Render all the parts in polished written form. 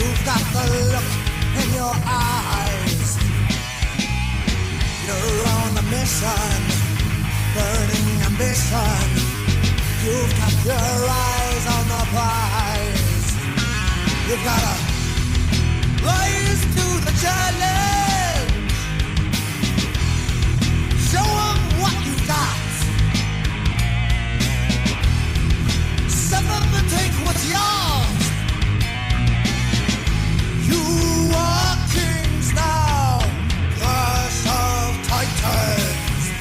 You've got the look in your eyes. You're on a mission, burning ambition. You've got your eyes on the prize. You've gotta rise to the challenge. Show 'em what you got. Set them to take what's yours. You are kings now, curse of titans.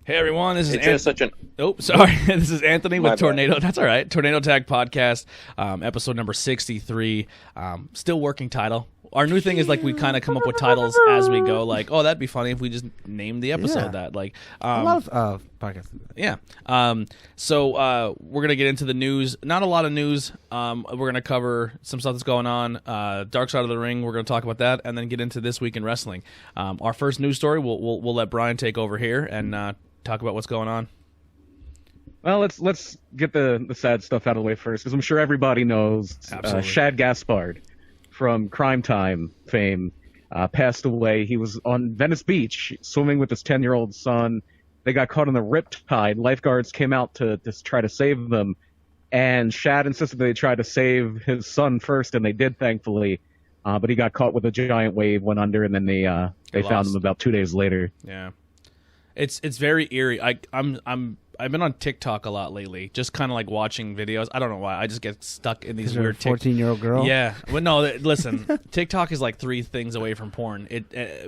Hey everyone, this is Oh, sorry. This is Anthony with My Tornado. That's all right. Tornado Tag Podcast, episode number 63. Still working title. Our new thing is like we kind of come up with titles as we go. Like, oh, that'd be funny if we just named the episode that. Like, a lot of podcasts. Yeah. So we're gonna get into the news. Not a lot of news. We're gonna cover some stuff that's going on. Dark Side of the Ring. We're gonna talk about that, and then get into this week in wrestling. Our first news story. We'll let Brian take over here and talk about what's going on. Well, let's get the sad stuff out of the way first, because I'm sure everybody knows Shad Gaspard from Crime Time fame passed away. He was on Venice Beach swimming with his 10-year-old son. They got caught in the riptide. Lifeguards came out to try to save them, and Shad insisted they tried to save his son first, and they did, thankfully. But he got caught with a giant wave, went under, and then they found him about 2 days later. Yeah, it's very eerie. I've been on TikTok a lot lately, just kind of like watching videos. I don't know why. I just get stuck in these weird 14-year-old girl. Yeah. Well, no, listen, TikTok is like 3 things away from porn.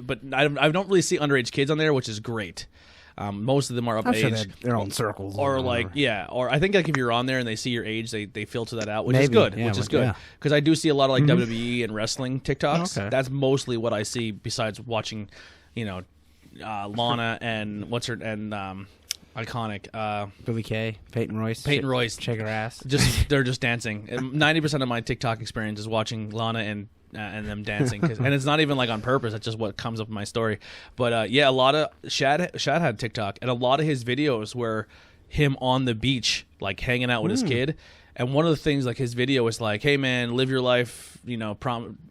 But I don't really see underage kids on there, which is great. Most of them are of age. Sure they have their own circles. Or like, yeah. Or I think like if you're on there and they see your age, they filter that out, which is good. Yeah, which is good. Because I do see a lot of like WWE and wrestling TikToks. Okay. That's mostly what I see besides watching, Lana and iconic. Billy Kay, Peyton Royce. Shake her ass. They're just dancing. 90% of my TikTok experience is watching Lana and them dancing, and it's not even like on purpose. It's just what comes up in my story. But yeah, a lot of Shad had TikTok, and a lot of his videos were him on the beach, like hanging out with his kid. And one of the things, like his video was like, "Hey man, live your life.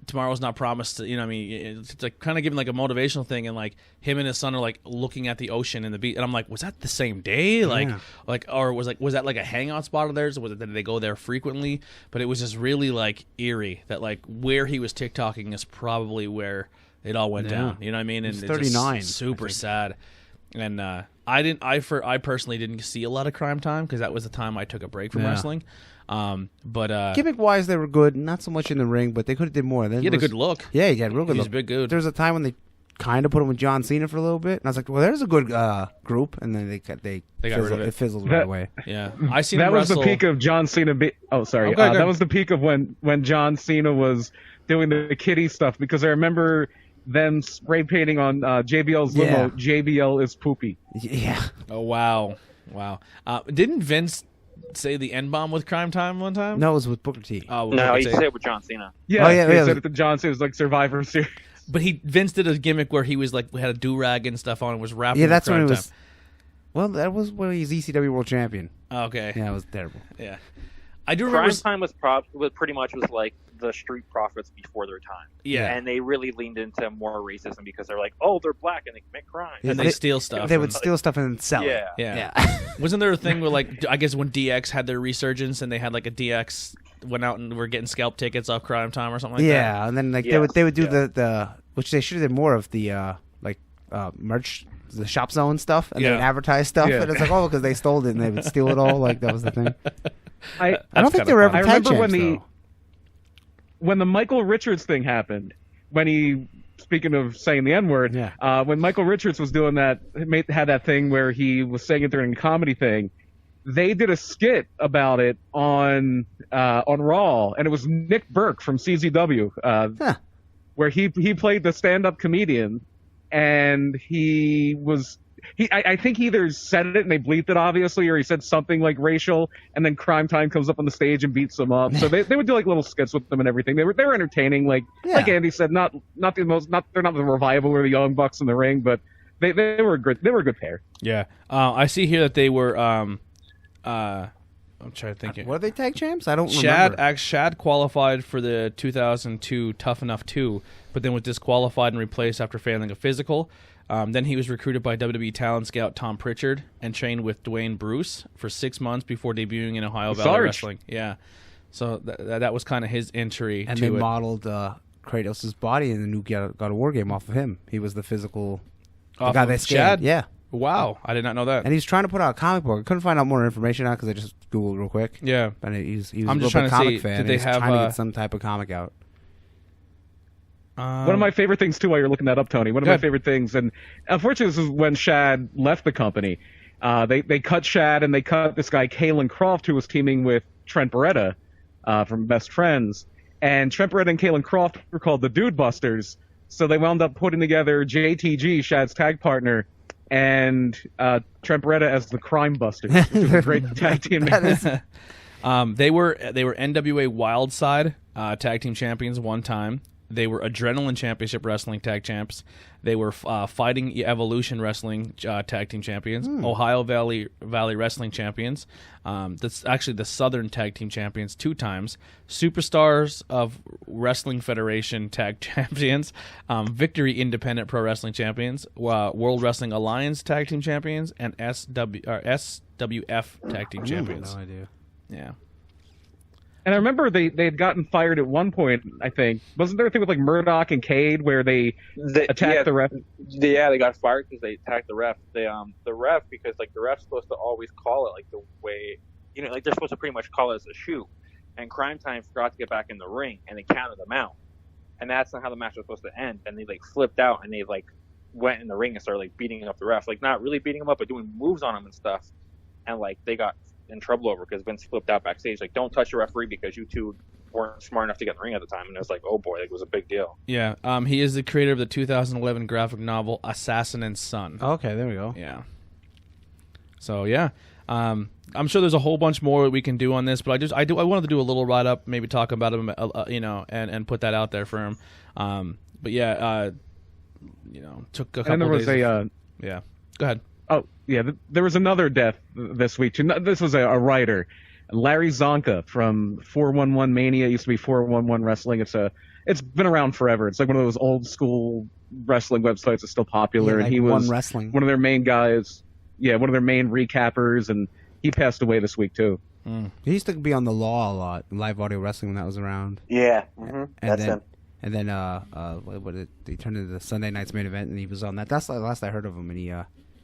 Tomorrow's not promised." It's like kind of giving like a motivational thing. And like him and his son are like looking at the ocean and the beach. And I'm like, was that the same day? Or was that like a hangout spot of theirs? Or did they go there frequently? But it was just really like eerie that like where he was TikToking is probably where it all went down. You know what I mean? And he's 39. It's just super sad. And I personally didn't see a lot of Crime Time because that was the time I took a break from wrestling. But gimmick wise, they were good. Not so much in the ring, but they could have did more. He had a good look. Yeah, he had a real good He look. was a big dude. There was a time when they kind of put him with John Cena for a little bit, and I was like, well, there's a good group, and then they got rid of it. It fizzled right away. Yeah, I seen that him was wrestle. the peak of John Cena. That was the peak of when John Cena was doing the kiddie stuff, because I remember them spray painting on JBL's limo. JBL is poopy. Yeah. Oh wow. Didn't Vince say the N-bomb with Crime Time one time? No, it was with Booker T. Oh, no, he said it with John Cena. Yeah, he said it to John Cena. It was like Survivor Series. But Vince did a gimmick where he was like had a do-rag and stuff on and was rapping. Yeah, that's when it was. Well, that was when he's ECW World Champion. Oh, okay. Yeah, it was terrible. Yeah, I do remember. Crime Time was pretty much like the Street Profits before their time. Yeah, and they really leaned into more racism because they're like, oh, they're black and they commit crime, and they steal stuff. They would steal stuff and sell it. Yeah. Wasn't there a thing where like I guess when DX had their resurgence and they had like a DX went out and were getting scalp tickets off Crime Time or something like that? Yeah, and then like they would do the which they should have did more of the merch, the shop zone stuff, and they would advertise stuff, and it's like, oh, because they stole it and they would steal it all. Like that was the thing. I don't think they were ever tag champs, when the Michael Richards thing happened, speaking of saying the N-word, when Michael Richards was doing that, had that thing where he was saying it during a comedy thing, they did a skit about it on Raw, and it was Nick Burke from CZW, where he played the stand-up comedian, and I think he either said it and they bleeped it, obviously, or he said something like racial, and then Crime Time comes up on the stage and beats them up. So they would do like little skits with them and everything. They were entertaining, like Andy said, they're not the revival or the Young Bucks in the ring, but they were good. They were a good pair. Yeah. I see here that they were. I'm trying to think. Were they tag champs? I don't remember. Shad qualified for the 2002 Tough Enough 2, but then was disqualified and replaced after failing a physical. Then he was recruited by WWE talent scout Tom Pritchard and trained with Dwayne Bruce for 6 months before debuting in Ohio Valley Wrestling. Yeah. So that was kind of his entry. And to they it. modeled Kratos' body in the new God of War game off of him. He was the physical guy they scanned. Shad? Yeah. Wow, I did not know that. And he's trying to put out a comic book. I couldn't find out more information out because I just Googled real quick. Yeah. But he was I'm a just little bit trying to comic see, fan. did they He's have, trying to get some type of comic out. One of my favorite things, too, while you're looking that up, Tony, one of my favorite things, and unfortunately this is when Shad left the company, they cut Shad and they cut this guy, Kalen Croft, who was teaming with Trent Beretta from Best Friends. And Trent Beretta and Kalen Croft were called the Dude Busters, so they wound up putting together JTG, Shad's tag partner, and Trent Beretta as the Crime Busters, which is a great tag team name. They were NWA Wildside tag team champions one time. They were Adrenaline Championship Wrestling tag champs. They were Fighting Evolution Wrestling tag team champions. Ohio Valley Wrestling champions. That's actually the Southern tag team champions 2 times. Superstars of Wrestling Federation tag champions. Victory Independent Pro Wrestling champions. World Wrestling Alliance tag team champions, and SWF tag team champions. No idea. Yeah. And I remember they had gotten fired at one point, I think. Wasn't there a thing with like Murdoch and Cade where they attacked the ref? Yeah, they got fired because they attacked the ref. The ref, because like the ref's supposed to always call it like the way, like they're supposed to pretty much call it as a shoot. And Crime Time forgot to get back in the ring and they counted them out. And that's not how the match was supposed to end. And they like flipped out and they like went in the ring and started like beating up the ref, like not really beating him up, but doing moves on him and stuff. And like they got in trouble over because Vince flipped out backstage, like, don't touch the referee because you two weren't smart enough to get in the ring at the time. And it was like, oh boy, it was a big deal. Yeah. He is the creator of the 2011 graphic novel Assassin and Son. Okay, there we go. Yeah. So yeah, I'm sure there's a whole bunch more that we can do on this, but I wanted to do a little write up, maybe talk about him, and put that out there for him. But yeah, took a couple. And there was days. Yeah. Go ahead. Oh, yeah, there was another death this week, too. This was a writer, Larry Zonka from 411 Mania. It used to be 411 Wrestling. It's been around forever. It's like one of those old school wrestling websites that's still popular. Yeah, and like he was Wrestling. one of their main guys. Yeah, one of their main recappers, and he passed away this week, too. He used to be on the Law a lot, live audio wrestling when that was around. Yeah, That's him. And then he turned into the Sunday Night's Main Event, and he was on that. That's the last I heard of him, and he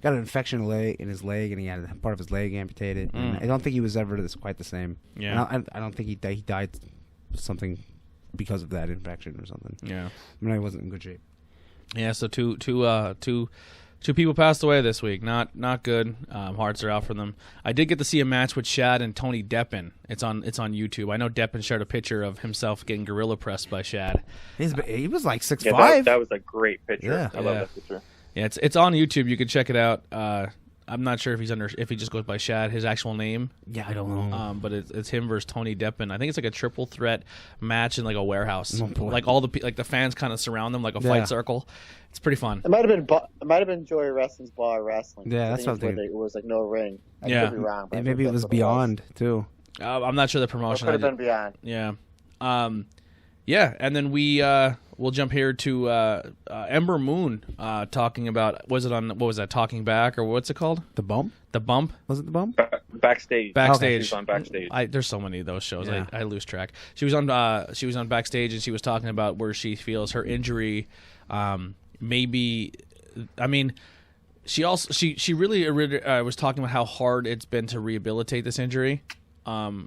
got an infection in his leg, and he had part of his leg amputated. And I don't think he was ever quite the same. Yeah. I don't think he died something because of that infection or something. Yeah. I mean, he wasn't in good shape. Yeah. So two people passed away this week. Not good. Hearts are out for them. I did get to see a match with Shad and Tony Deppen. It's on YouTube. I know Deppen shared a picture of himself getting gorilla pressed by Shad. He was like 6'5". Yeah, that was a great picture. Yeah. I love that picture. Yeah, it's on YouTube. You can check it out. I'm not sure if he just goes by Shad, his actual name. Yeah, I don't know. But it's him versus Tony Deppen. I think it's like a triple threat match in like a warehouse. Oh, boy. Like all the fans kind of surround them like a fight circle. It's pretty fun. It might have been Joey Wrestling's Bar Wrestling. Yeah, that's what it was like no ring. I Yeah. could be wrong. But And I maybe think it was that's what Beyond too. I'm not sure the It promotion. could have been Beyond. Yeah. Yeah, and then we'll jump here to Ember Moon talking about what was that Talking Back or what's it called? The Bump? The Bump? Was it The Bump? Backstage. Backstage. She's on Backstage. There's so many of those shows. Yeah. I lose track. She was on Backstage and she was talking about where she feels her injury maybe. I mean, she really was talking about how hard it's been to rehabilitate this injury.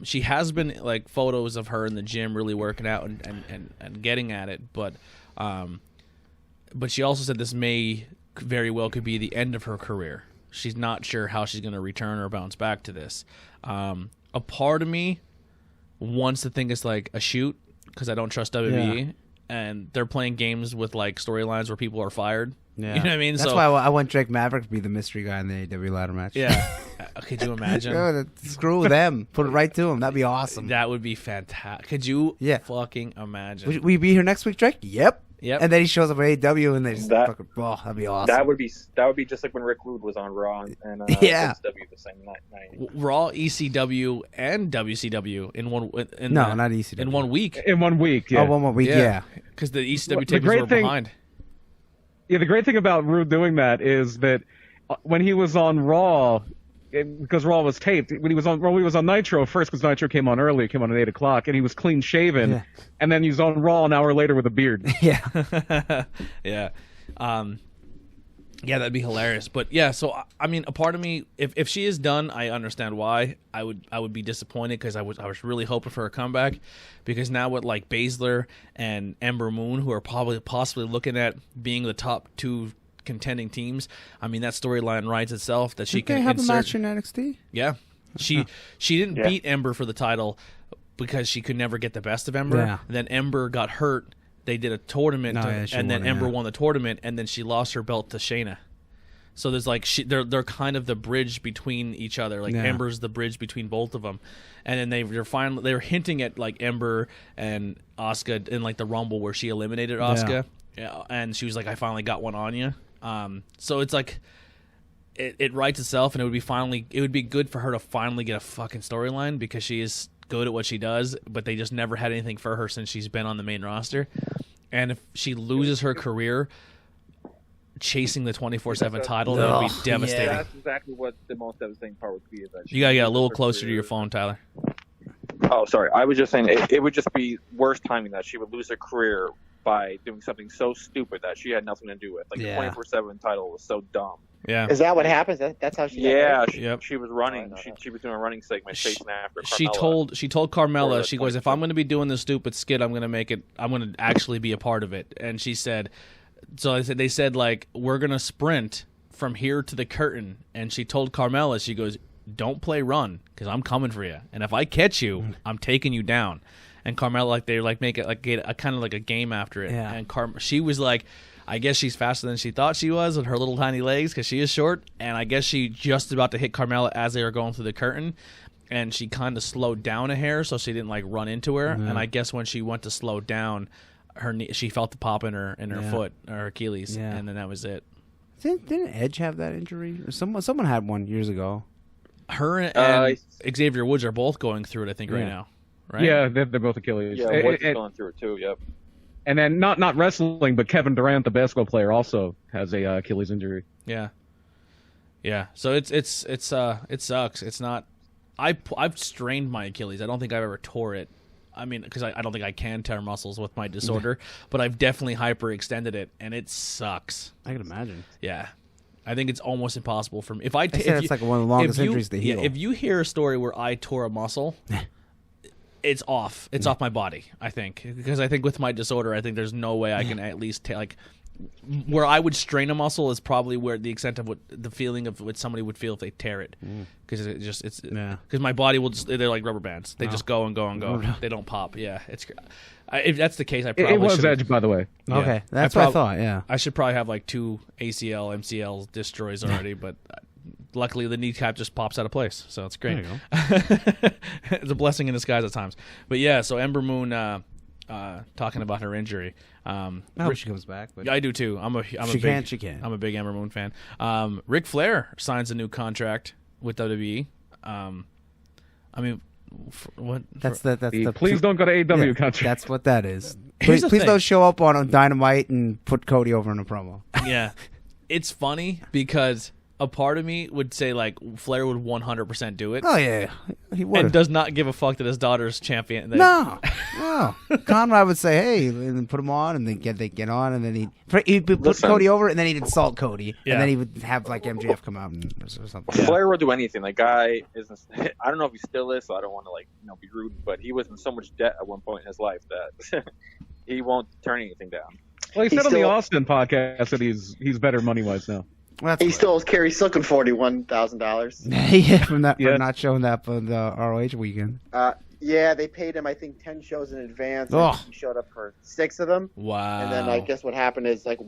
She has been like photos of her in the gym really working out and getting at it, but she also said this may very well could be the end of her career. She's not sure how she's going to return or bounce back to this. A part of me wants to think it's like a shoot because I don't trust WWE, and they're playing games with like storylines where people are fired. Yeah. You know what I mean? That's So, why I want Drake Maverick to be the mystery guy in the AEW ladder match. yeah. Could you imagine? Screw them. Put it right to him. That'd be awesome. That would be fantastic. Could you Yeah. fucking imagine? Will you be here next week, Drake? Yep. Yep. And then he shows up at AEW, and they just That- fucking, oh, that'd be awesome. That would be just like when Rick Rude was on Raw and Yeah. WCW the same night. Raw, ECW, and WCW in one. No, not ECW. In 1 week. In 1 week, yeah. Oh, 1 more week, yeah. Because the ECW Well, the tapings great were thing- behind. Yeah, the great thing about Rude doing that is that when he was on Raw, because Raw was taped, when he was on Nitro first, because Nitro came on early, it came on at 8 o'clock, and he was clean shaven, Yeah. and then he was on Raw an hour later with a beard. Yeah. Yeah. Yeah, that'd be hilarious. But yeah, so I mean, a part of me, if she is done, I understand why. I would be disappointed because I was really hoping for a comeback, because now with like Baszler and Ember Moon, who are possibly looking at being the top 2 contending teams, I mean that storyline writes itself that she Did can they have insert. a match in NXT? Yeah, she didn't beat Ember for the title because she could never get the best of Ember. Yeah. Then Ember got hurt. They did a tournament, she and then won it, Ember yeah. won the tournament, and then she lost her belt to Shayna. So there's like they're kind of the bridge between each other. Like Yeah. Ember's the bridge between both of them, and then they're hinting at like Ember and Asuka in like the Rumble where she eliminated Asuka, and she was like, "I finally got one on you." So it's like it writes itself, and it would be good for her to finally get a fucking storyline, because she is good at what she does, but they just never had anything for her since she's been on the main roster. And if she loses her career chasing the 24/7 title, that would be devastating. Yeah, that's exactly what the most devastating part would be. Is that You gotta get a little closer to your phone, Tyler. Oh, sorry. I was just saying it would just be worse timing that she would lose her career by doing something so stupid that she had nothing to do with. Like Yeah. the 24/7 title was so dumb. Yeah. Is that what happens? That's how she got Yeah, hurt? she, Yep. she was running. Oh, I know She was doing a running segment chasing after She Carmella. told For Carmella, the she goes, if I'm going to be doing this stupid skit, I'm going to actually be a part of it. And she said, so they said like, we're going to sprint from here to the curtain. And she told Carmella, she goes, don't play run, because I'm coming for you. And if I catch you, I'm taking you down. And Carmella, like, they like make it like get a kind of like a game after it. Yeah. And she was like, I guess she's faster than she thought she was with her little tiny legs, because she is short. And I guess she just about to hit Carmella as they were going through the curtain. And she kind of slowed down a hair so she didn't like run into her. And I guess when she went to slow down, she felt the pop in her foot, or her Achilles. Yeah. And then that was it. Didn't Edge have that injury? Or someone had one years ago. Her and Xavier Woods are both going through it, I think, right Yeah. now. Right? Yeah, they're both Achilles. Yeah, Woods is going through it too. Yep. And then not wrestling, but Kevin Durant, the basketball player, also has a Achilles injury. Yeah. Yeah. So it sucks. It's not. I've strained my Achilles. I don't think I've ever tore it. I mean, because I don't think I can tear muscles with my disorder, but I've definitely hyperextended it, and it sucks. I can imagine. Yeah. I think it's almost impossible for me. They said it's like one of the longest injuries to heal. Yeah, if you hear a story where I tore a muscle, it's off. It's off my body, I think. Because I think with my disorder, I think there's no way I can at least where I would strain a muscle is probably where the extent of the feeling of what somebody would feel if they tear it. Because because my body will just, they're like rubber bands. They just go and go and go. They don't pop. Yeah, if that's the case, I probably It was should've- Edge, by the way. Yeah. Okay, that's what I thought. Yeah. I should probably have like 2 ACL, MCL destroys already, but luckily the kneecap just pops out of place, so it's great. It's a blessing in disguise at times. But yeah, so Ember Moon talking about her injury. I hope she comes back. But I do too. She can. I'm a big Ember Moon fan. Ric Flair signs a new contract with WWE. I mean, That's the Please don't go to AEW yeah, country. That's what that is. Here's Please, the please thing. don't show up on Dynamite and put Cody over in a promo. Yeah, it's funny because a part of me would say like Flair would 100% do it. Oh yeah, he would. And does not give a fuck that his daughter's champion. No. Conrad would say, "Hey," and then put him on, and then they get on, and then he'd put Listen. Cody over, and then he'd insult Cody, Yeah. and then he would have like MJF come out or something. Flair will do anything. That guy isn't. I don't know if he still is, so I don't want to be rude. But he was in so much debt at one point in his life that he won't turn anything down. Well, he said He's on the still- Austin podcast that he's better money wise now. Well, He that's still owes Kerry Silk $41,000. yeah, for Yeah. not showing that for the ROH weekend. Yeah, they paid him I think 10 shows in advance. Oh. And he showed up for 6 of them. Wow. And then I guess what happened is like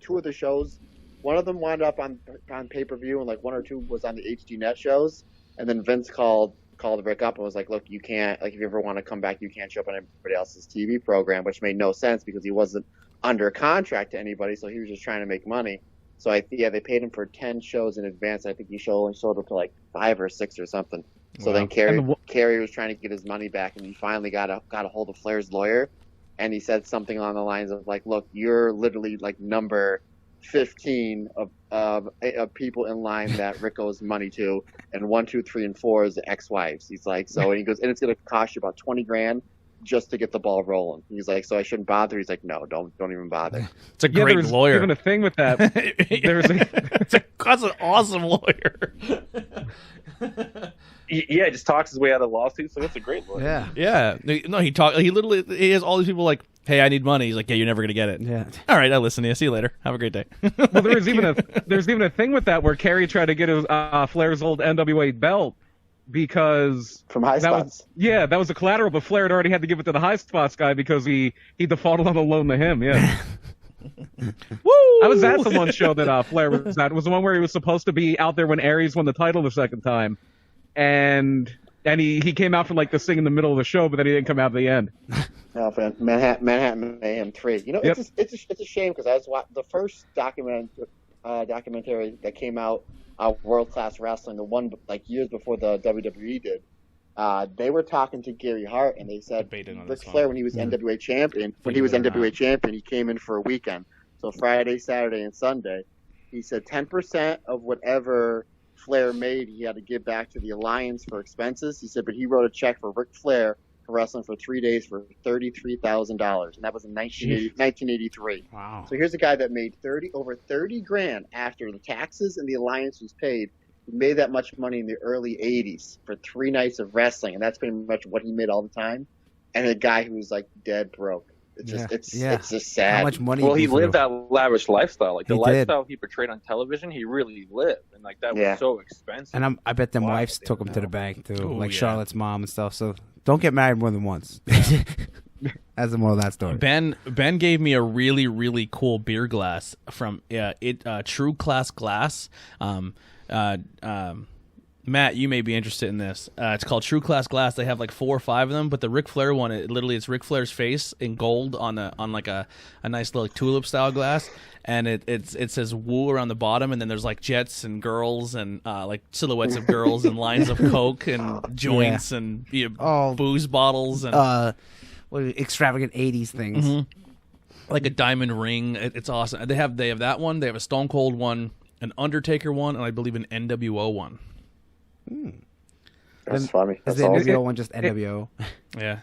two of the shows, one of them wound up on pay-per-view and like 1 or 2 was on the HD Net shows. And then Vince called Rick up and was like, "Look, you can't, like if you ever want to come back, you can't show up on anybody else's TV program," which made no sense because he wasn't under contract to anybody, so he was just trying to make money. So they paid him for 10 shows in advance. I think he only showed up to like 5 or 6 or something. So then Kerry was trying to get his money back, and he finally got a hold of Flair's lawyer, and he said something along the lines of like, "Look, you're literally like number 15 of people in line that Rick owes money to, and 1, 2, 3, and 4 is the ex-wives." He's like, and he goes, and it's gonna cost you about $20,000 just to get the ball rolling. He's like, so I shouldn't bother. He's like, no, don't even bother. It's a great lawyer. Even a thing with that. That's an awesome lawyer. Yeah, he just talks his way out of lawsuits, so that's a great lawyer. Yeah. No, he has all these people like, hey, I need money. He's like, yeah, you're never gonna get it. Yeah. All right, I listen to you. See you later. Have a great day. Well, there's even a thing with that where Kerry tried to get his Flair's old NWA belt because From High Spots. That was a collateral, but Flair had already had to give it to the High Spots guy because he defaulted on the loan to him. Yeah. Woo! I was at the one show that Flair was at. It was the one where he was supposed to be out there when Aries won the title the second time, and he came out for like this thing in the middle of the show, but then he didn't come out at the end. Oh, man. Manhattan Mayhem 3. You know, Yep. it's a shame because I was watching the first documentary that came out, World Class Wrestling, the one like years before the WWE did. They were talking to Gary Hart, and they said Ric Flair, when he was NWA champion, he came in for a weekend. So Friday, Saturday, and Sunday. He said 10% of whatever Flair made, he had to give back to the Alliance for expenses. He said, but he wrote a check for Ric Flair for wrestling for 3 days for $33,000, and that was in 1983. Wow. So here's a guy that made over $30,000 after the taxes and the Alliance was paid. He made that much money in the early 80s for 3 nights of wrestling, and that's pretty much what he made all the time. And a guy who was like dead broke. It's just sad. How much money? Well, he lived that lavish lifestyle. Like the lifestyle did. he portrayed on television, he really lived, and like that was so expensive. And I bet them wives took him to the bank too, like Charlotte's mom and stuff. So don't get married more than once. That's the moral of that story. Ben gave me a really, really cool beer glass from True Class Glass. Matt, you may be interested in this. It's called True Class Glass. They have like 4 or 5 of them, but the Ric Flair one, it's Ric Flair's face in gold on like a nice little tulip style glass, and it says woo around the bottom, and then there's like jets and girls and like silhouettes of girls and lines of coke and joints and booze bottles and extravagant 80s things. Like a diamond ring. It's awesome. They have that one. They have a Stone Cold one, an Undertaker one, and I believe an NWO one. That's funny. Is the NWO one just NWO? Yeah.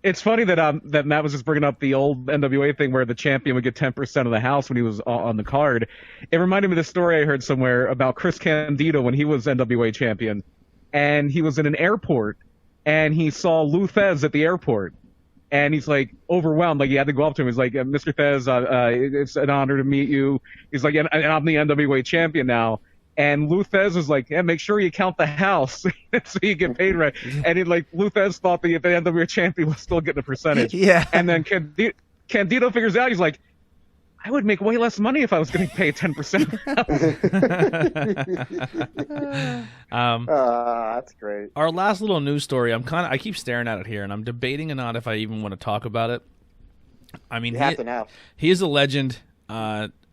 It's funny that Matt was just bringing up the old NWA thing where the champion would get 10% of the house when he was on the card. It reminded me of the story I heard somewhere about Chris Candido when he was NWA champion, and he was in an airport, and he saw Lou Thez at the airport. And he's like overwhelmed, like he had to go up to him. He's like, "Mr. Thez, it's an honor to meet you." He's like, "And I'm the NWA champion now." And Lou Thez was like, "Yeah, make sure you count the house so you get paid right." And Lou Thez thought the NWA champion was still getting a percentage. Yeah. And then Candido figures out, he's like, "I would make way less money if I was getting paid 10%." That's great. Our last little news story. I keep staring at it here, and I'm debating or not if I even want to talk about it. I mean, you have to now. He is a legend.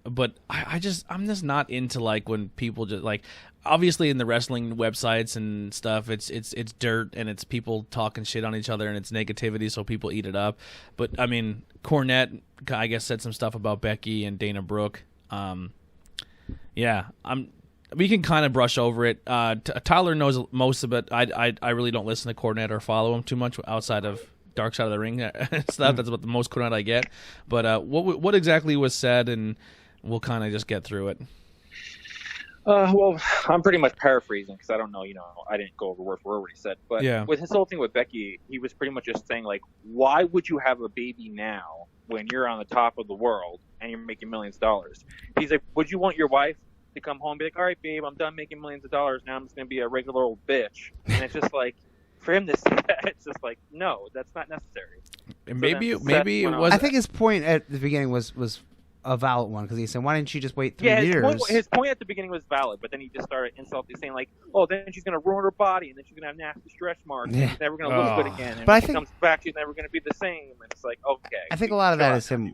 But I'm just not into like when people just like, obviously in the wrestling websites and stuff, it's dirt and it's people talking shit on each other and it's negativity, so people eat it up. But I mean, Cornette, I guess, said some stuff about Becky and Dana Brooke. We can kind of brush over it. Tyler knows most of it. I really don't listen to Cornette or follow him too much outside of Dark Side of the Ring stuff. That's about the most Cornette I get. But what exactly was said, and we'll kind of just get through it. Well, I'm pretty much paraphrasing because I don't know, I didn't go over word for word what he said. But with his whole thing with Becky, he was pretty much just saying, like, why would you have a baby now when you're on the top of the world and you're making millions of dollars? He's like, would you want your wife to come home and be like, all right, babe, I'm done making millions of dollars. Now I'm just going to be a regular old bitch. And it's just like, for him to say that, it's just like, no, that's not necessary. Maybe it was. I think his point at the beginning was a valid one because he said, "Why didn't you just wait 3 years?" His point at the beginning was valid, but then he just started insulting, saying like, "Oh, then she's gonna ruin her body, and then she's gonna have nasty stretch marks, and she's never gonna look good again. And but when she comes back, she's never gonna be the same." And it's like, okay. I think a lot of that is him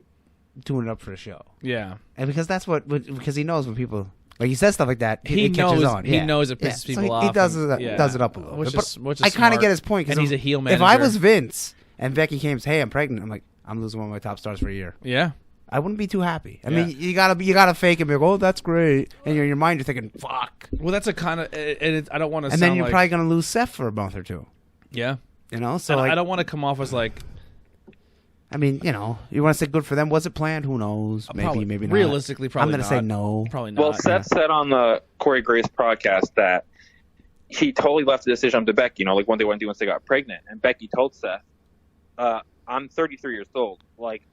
doing it up for the show. Yeah. And because because he knows when people, like he says stuff like that, he it catches on. He knows it pisses people off. He does it up a little bit. But I kind of get his point. And he's a heel manager. If I was Vince and Becky came and says, hey, I'm pregnant, I'm like, I'm losing one of my top stars for a year. Yeah. I wouldn't be too happy. I mean, you gotta fake it and be like, oh, that's great. And in your mind, you're thinking, fuck. Well, that's a kind of, I don't want to. And then you're probably gonna lose Seth for a month or two. Yeah. You know, so and like, I don't want to come off as like. I mean, you know, you want to say good for them. Was it planned? Who knows? Maybe not. Realistically, probably I'm gonna say no. Probably not. Well, Seth said on the Corey Grace podcast that he totally left the decision up to Becky. You know, like what they want to do once they got pregnant, and Becky told Seth, "I'm 33 years old. Like,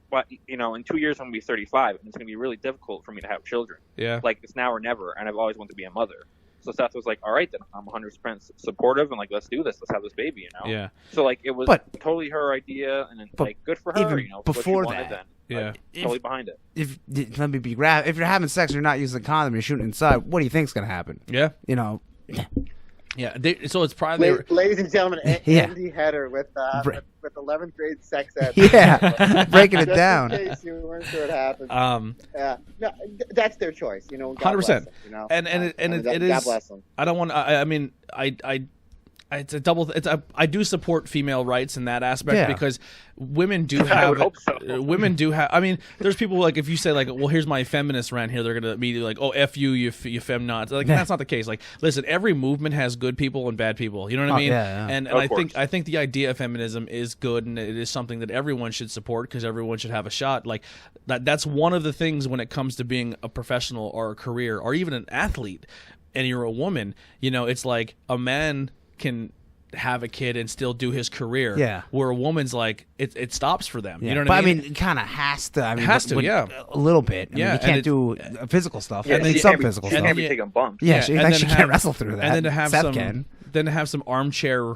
what? You know, in 2 years I'm gonna be 35, and it's gonna be really difficult for me to have children. Yeah. Like it's now or never, and I've always wanted to be a mother." So Seth was like, "All right, then I'm 100% supportive, and like let's do this. Let's have this baby." You know. Yeah. So like it was totally her idea, and then, like good for her. Even you know, before what she wanted, that, then, like, totally behind it. If you're having sex, and you're not using a condom, you're shooting inside. What do you think's gonna happen? Yeah. You know. Yeah, so it's probably ladies and gentlemen, Andy Header with 11th grade sex ed. Yeah, breaking it down. In case you weren't sure what happened. No, that's their choice. You know, 100%. You know, and it is. God bless them. I don't want. I mean, it's a double. I do support female rights in that aspect because women do have. I would hope so. Women do have. I mean, there's people like if you say like, well, here's my feminist rant here, they're gonna be like, oh, f you femnots. Like that's not the case. Like, listen, every movement has good people and bad people. You know what I mean? Yeah. And I think the idea of feminism is good, and it is something that everyone should support because everyone should have a shot. Like that's one of the things when it comes to being a professional or a career or even an athlete, and you're a woman. You know, it's like a man can have a kid and still do his career. Yeah. Where a woman's like it stops for them. Yeah. You know what I mean? But I mean, it kind of has to. I mean, yeah. A little bit. I mean, you can't do physical stuff. Yeah, and some physical stuff. And can't be taking bumps. Yeah, she can't wrestle through that. And then to have Seth have some armchair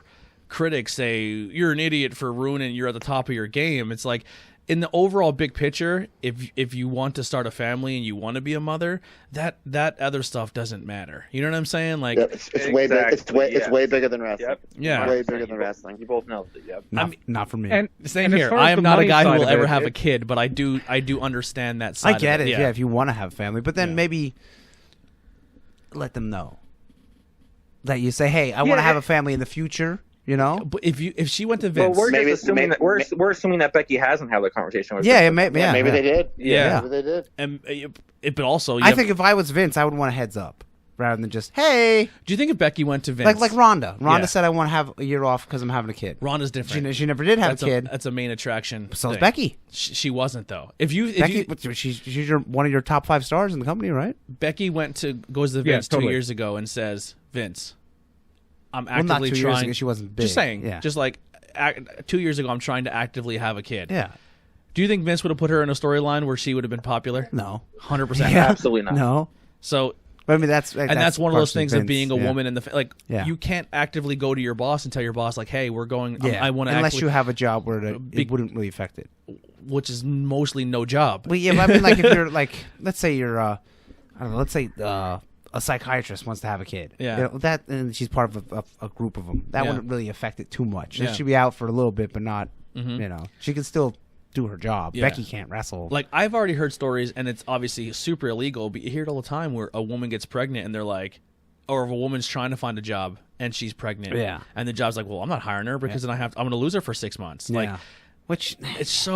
critics say you're an idiot for ruining. You're at the top of your game. It's like. In the overall big picture, if you want to start a family and you want to be a mother, that other stuff doesn't matter. You know what I'm saying? Like it's way big. It's way bigger than wrestling. Yep. Yeah, way bigger than wrestling. You both know it. Yep. Not for me. And same here. I am not a guy who will ever have a kid, but I do understand that side. I get of it. it. Yeah, if you want to have a family, but then maybe let them know that you say, "Hey, I want to have a family in the future." You know, but if she went to Vince, well, we're assuming that Becky hasn't had the conversation with. Yeah, Vince. Maybe they did. Yeah, maybe they did. And but also, I think if I was Vince, I would want a heads up rather than just, hey. Do you think if Becky went to Vince, like Rhonda? Rhonda said, I want to have a year off because I'm having a kid. Rhonda's different. She never did have a kid. That's a main attraction. So is Becky. She wasn't though. She's one of your top 5 stars in the company, right? Becky goes to Vince 2 years ago and says, Vince, I'm actively not 2 trying. Years ago, she wasn't big. Just saying. Yeah. Just like 2 years ago, I'm trying to actively have a kid. Yeah. Do you think Vince would have put her in a storyline where she would have been popular? No. 100%. Yeah. Absolutely not. No. So. I mean, that's one of those things Vince, of being a woman in the you can't actively go to your boss and tell your boss like, hey, we're going. Yeah. I want to unless you have a job where it wouldn't really affect it, which is mostly no job. Well, yeah, but I mean, like if you're like, let's say you're, I don't know, let's say a psychiatrist wants to have a kid. Yeah, you know, that and she's part of a group of them. That wouldn't really affect it too much. Yeah. She'd be out for a little bit, but not. You know, she can still do her job. Yeah. Becky can't wrestle. Like I've already heard stories, and it's obviously super illegal, but you hear it all the time where a woman gets pregnant and they're like, or if a woman's trying to find a job and she's pregnant, and the job's like, well, I'm not hiring her because then I'm going to lose her for 6 months. Like, which it's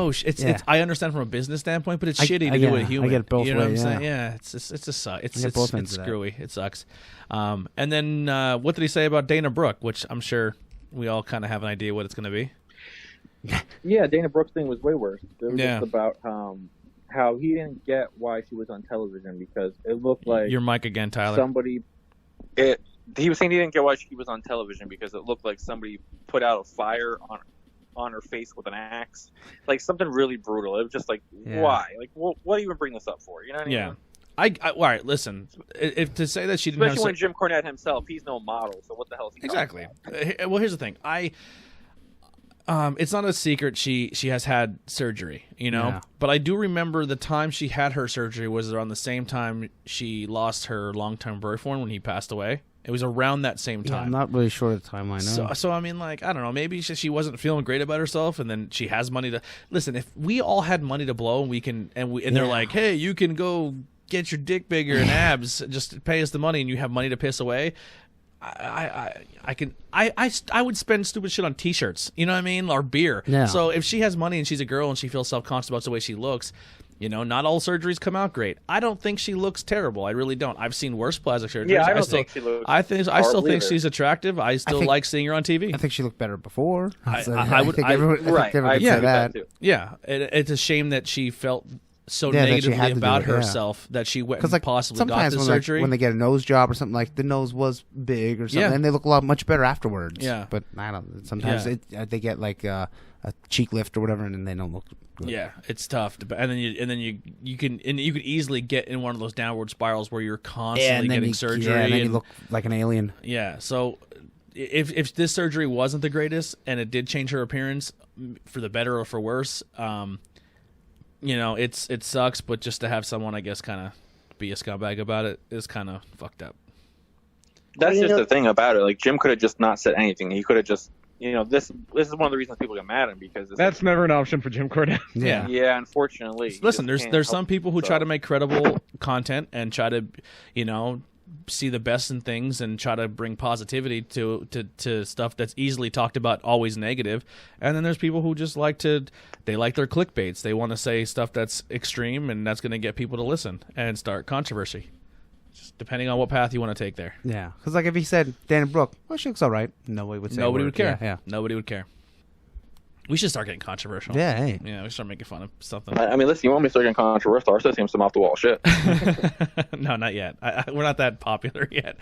I understand from a business standpoint, but it's shitty to do with a human. I get it both you know what I'm ways, saying? Yeah, it's screwy. It sucks. And then what did he say about Dana Brooke? Which I'm sure we all kind of have an idea what it's going to be. Yeah, Dana Brooke's thing was way worse. It was just about how he didn't get why she was on television because it looked like your mic again, Tyler. He was saying he didn't get why she was on television because it looked like somebody put out a fire on her face with an axe, like something really brutal. It was just like, why? Like, what do you even bring this up for? You know what I mean? Yeah. I all right. Listen, if to say that she didn't, especially when Jim Cornette himself, he's no model. So what the hell is he exactly? Well, here's the thing. It's not a secret she has had surgery, you know. Yeah. But I do remember the time she had her surgery was around the same time she lost her long-term boyfriend when he passed away. It was around that same Yeah, time. I'm not really sure of the timeline. No. So I mean, like, I don't know. Maybe she wasn't feeling great about herself, and then she has money to listen. If we all had money to blow, and we can, and they're like, hey, you can go get your dick bigger and abs, just pay us the money, and you have money to piss away. I would spend stupid shit on T-shirts, you know what I mean, or beer. Yeah. So if she has money and she's a girl and she feels self-conscious about the way she looks, you know, not all surgeries come out great. I don't think she looks terrible. I really don't. I've seen worse plastic surgeries. Yeah, I don't think she looks. I still think either. she's attractive. I still like seeing her on TV. I think she looked better before. I think would- everyone Right, could I say agree with that. that too. Yeah, it's a shame that she felt so Yeah, that she negatively had to do about it, yeah. herself that she went Because and possibly got sometimes the when, surgery. when they get a nose job or something, like the nose was big or something, Yeah. and they look much better afterwards. Yeah. But I don't. Sometimes Yeah. they get like a cheek lift or whatever, and then they don't look good. Yeah, it's tough, and then you can easily get in one of those downward spirals where you're constantly getting surgery, Yeah, and then you look like an alien. yeah. So if this surgery wasn't the greatest and it did change her appearance for the better or for worse, you know, it sucks. But just to have someone, I guess, kind of be a scumbag about it is kind of fucked up. That's just the thing about it. Like, Jim could have just not said anything. He could have just, you know, this is one of the reasons people get mad at him, because That's never an option for Jim Cornette. Yeah. yeah, unfortunately. You Listen, just can't there's help some people who yourself. try to make credible content and try to, you know, see the best in things and try to bring positivity to stuff that's easily talked about, always negative. And then there's people who just like their clickbaits. They want to say stuff that's extreme and that's going to get people to listen and start controversy. Just depending on what path you want to take there. Yeah, because like if he said Dan Brooke, well, she looks all right. Nobody would say. Nobody a would word. care. Yeah. Nobody would care. We should start getting controversial. Yeah. Hey. Yeah, we should start making fun of something. I mean, listen, you want me to start getting controversial? Our says some off the wall shit. No, not yet. We're not that popular yet.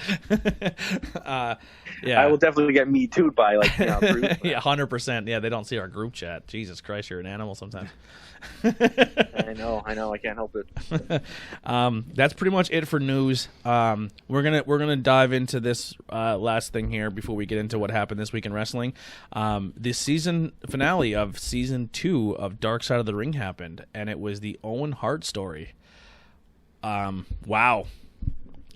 Yeah, I will definitely get me too'd by, like, you know, group. Yeah, 100%. Yeah, they don't see our group chat. Jesus Christ, you're an animal sometimes. I know. I can't help it. That's pretty much it for news. We're gonna dive into this last thing here before we get into what happened this week in wrestling. The season finale of season 2 of Dark Side of the Ring happened, and it was the Owen Hart story. Wow.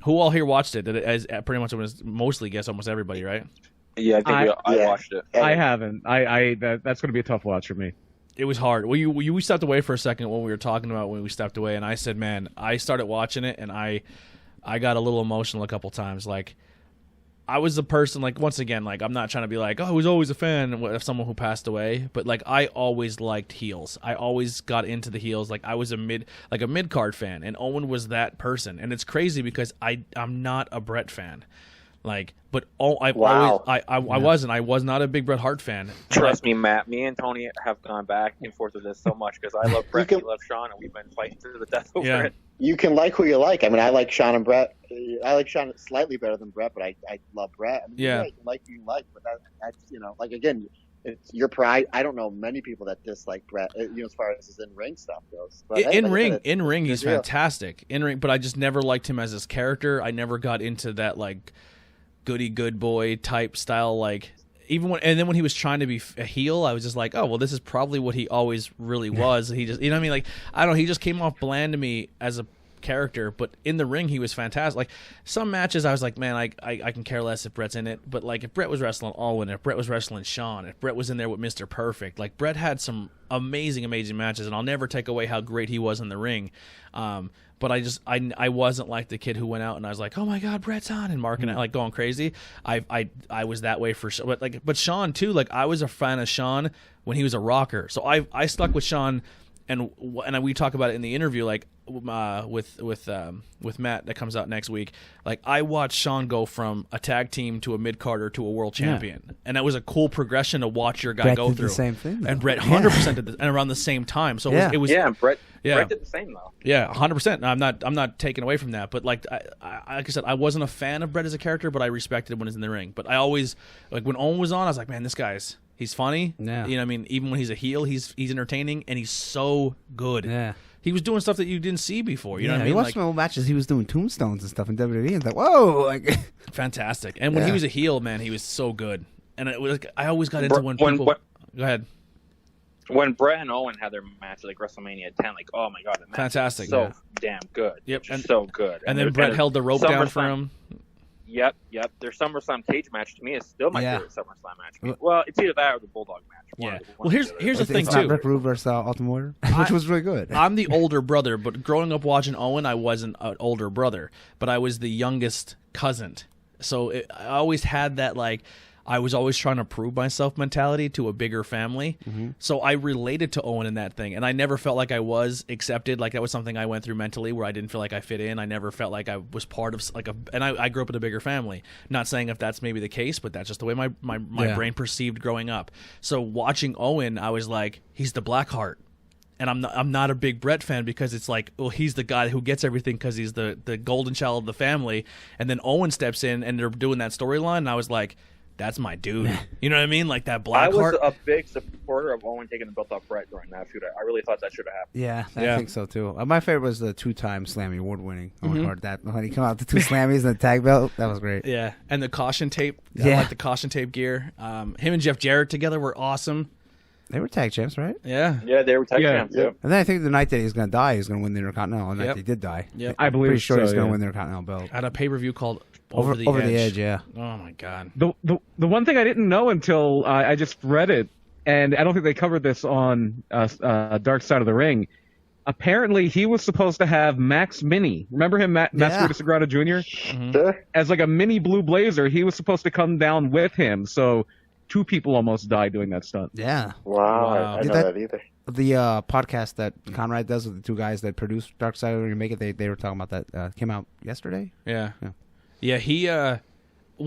Who all here watched it? As pretty much mostly guess almost everybody, right? Yeah, I think I watched it. I haven't. That's going to be a tough watch for me. It was hard. Well, we stepped away for a second when we were talking about when we stepped away, and I said, man, I started watching it, and I got a little emotional a couple times. Like, I was the person, like, once again, like, I'm not trying to be like, oh, I was always a fan of someone who passed away, but, like, I always liked heels. I always got into the heels. Like, I was a mid-card fan, and Owen was that person. And it's crazy because I'm not a Bret fan. Like, but I was not a big Bret Hart fan. Trust me, Matt. Me and Tony have gone back and forth with this so much because I love Bret, he loves Sean, and we've been fighting to the death over it. You can like who you like. I mean, I like Sean and Bret. I like Sean slightly better than Bret, but I love Bret. I mean, yeah. You can like who you like, but that's, you know, like, again, it's your pride. I don't know many people that dislike Bret, you know, as far as his in-ring stuff goes. But in ring, he's fantastic. In ring, but I just never liked him as his character. I never got into that, like, goody good boy type style, like, even when he was trying to be a heel, I was just like, oh well, this is probably what he always really was. He just, you know what I mean, like, I don't know, he just came off bland to me as a character, but in the ring he was fantastic. Like, some matches I was like, man, I can care less if Bret's in it, but like, if Bret was wrestling Owen, if Bret was wrestling Shawn, if Bret was in there with Mr. Perfect, like, Bret had some amazing matches, and I'll never take away how great he was in the ring. But I wasn't like the kid who went out and I was like, oh my God, Bret's on, and marking it, like, going crazy. I was that way for sure. But Shawn too. Like, I was a fan of Shawn when he was a rocker, so I stuck with Shawn, and we talk about it in the interview, like, with Matt that comes out next week. Like, I watched Shawn go from a tag team to a mid-carder to a world champion, and that was a cool progression to watch your guy Bret go did through. the same thing, though. And Bret 100% did this, and around the same time. So it was and Bret Yeah. did the same though. Yeah, 100%. I'm not taking away from that, but like I said, I wasn't a fan of Bret as a character, but I respected him when he's in the ring. But I always, like, when Owen was on, I was like, man, he's funny. Yeah. You know what I mean? Even when he's a heel, he's entertaining, and he's so good. Yeah. He was doing stuff that you didn't see before. You know what I mean? You watched some old matches. He was doing tombstones and stuff in WWE. And like, whoa, like, fantastic. And when he was a heel, man, he was so good. And it was like, I always got into when people. Go ahead. When Bret and Owen had their match, like WrestleMania 10, like, oh my God, the match fantastic, was so damn good. Yep, and so good. And then Bret held the rope down for him. Yep. Their SummerSlam cage match to me is still my favorite SummerSlam match. Well, it's either that or the Bulldog match. Yeah. Well, here's the thing too. Rick Rude versus Ultimate Warrior, which was really good. I'm the older brother, but growing up watching Owen, I wasn't an older brother, but I was the youngest cousin. So I always had that, like, I was always trying to prove myself mentality to a bigger family. Mm-hmm. So I related to Owen in that thing, and I never felt like I was accepted. Like, that was something I went through mentally, where I didn't feel like I fit in. I never felt like I was part of and I grew up in a bigger family. Not saying if that's maybe the case, but that's just the way my brain perceived growing up. So watching Owen, I was like, he's the Blackheart. And I'm not a big Brett fan, because it's like, well, he's the guy who gets everything because he's the golden child of the family. And then Owen steps in, and they're doing that storyline, and I was like, that's my dude. You know what I mean? Like that Blackheart. I was a big supporter of Owen taking the belt off Brett during that feud. I really thought that should have happened. Yeah, I think so too. My favorite was the 2-time Slammy award-winning Owen Hart. That when he came out with the 2 Slammies and the tag belt, that was great. Yeah, and the caution tape. I like the caution tape gear. Him and Jeff Jarrett together were awesome. They were tag champs, right? Yeah. Yeah, they were tag champs. Yeah. And then I think the night that he's going to die, he's going to win the Intercontinental. And that he did die. Yep. I believe pretty sure he's going to win the Intercontinental belt. At a pay-per-view called Over the Edge, yeah. Oh, my God. The one thing I didn't know until I just read it, and I don't think they covered this on Dark Side of the Ring. Apparently, he was supposed to have Max Mini. Remember him, Masquerade Sagrada Jr.? Mm-hmm. As like a mini Blue Blazer, he was supposed to come down with him. So 2 people almost died doing that stunt. Yeah. Wow. I didn't know that either. The podcast that Conrad does with the 2 guys that produced Dark Side of the Ring Make It, they were talking about that. Came out yesterday? Yeah, he... well,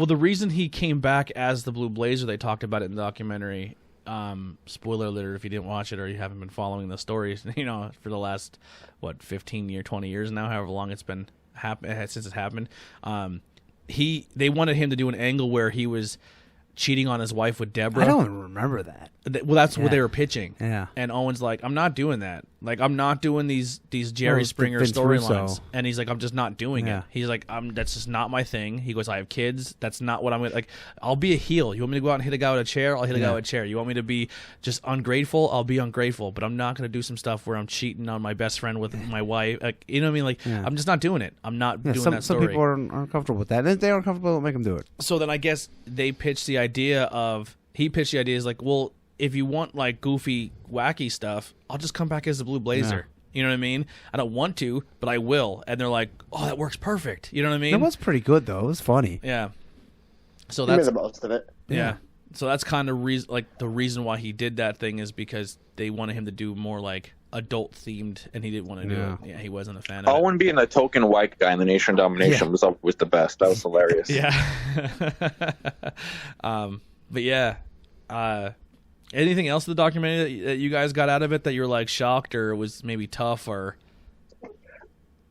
the reason he came back as the Blue Blazer, they talked about it in the documentary. Spoiler alert if you didn't watch it or you haven't been following the stories, for the last, 20 years now, however long it's been since it happened. They wanted him to do an angle where he was cheating on his wife with Deborah. I don't even remember that. Well, that's what they were pitching. Yeah. And Owen's like, I'm not doing that. Like, I'm not doing these Jerry Springer storylines. And he's like, I'm just not doing it. He's like, that's just not my thing. He goes, I have kids. That's not what I'm going to, like, I'll be a heel. You want me to go out and hit a guy with a chair? I'll hit a guy with a chair. You want me to be just ungrateful? I'll be ungrateful. But I'm not going to do some stuff where I'm cheating on my best friend with my wife. Like, you know what I mean? Like, I'm just not doing it. I'm not doing that story. Some people are uncomfortable with that. And if they're uncomfortable, make them do it. So then I guess he pitched the idea is like, well, if you want like goofy, wacky stuff, I'll just come back as the Blue Blazer. You know what I mean? I don't want to, but I will. And they're like, oh, that works perfect. You know what I mean? That was pretty good though. It was funny. Yeah. So that's the most of it. Yeah. So that's kind of the reason why he did that thing is because they wanted him to do more like adult themed, and he didn't want to do it. Yeah, he wasn't a fan of it. Owen being the token white guy in the Nation of Domination was always the best. That was hilarious. Yeah. But yeah. Anything else in the documentary that you guys got out of it that you're like shocked or was maybe tough or?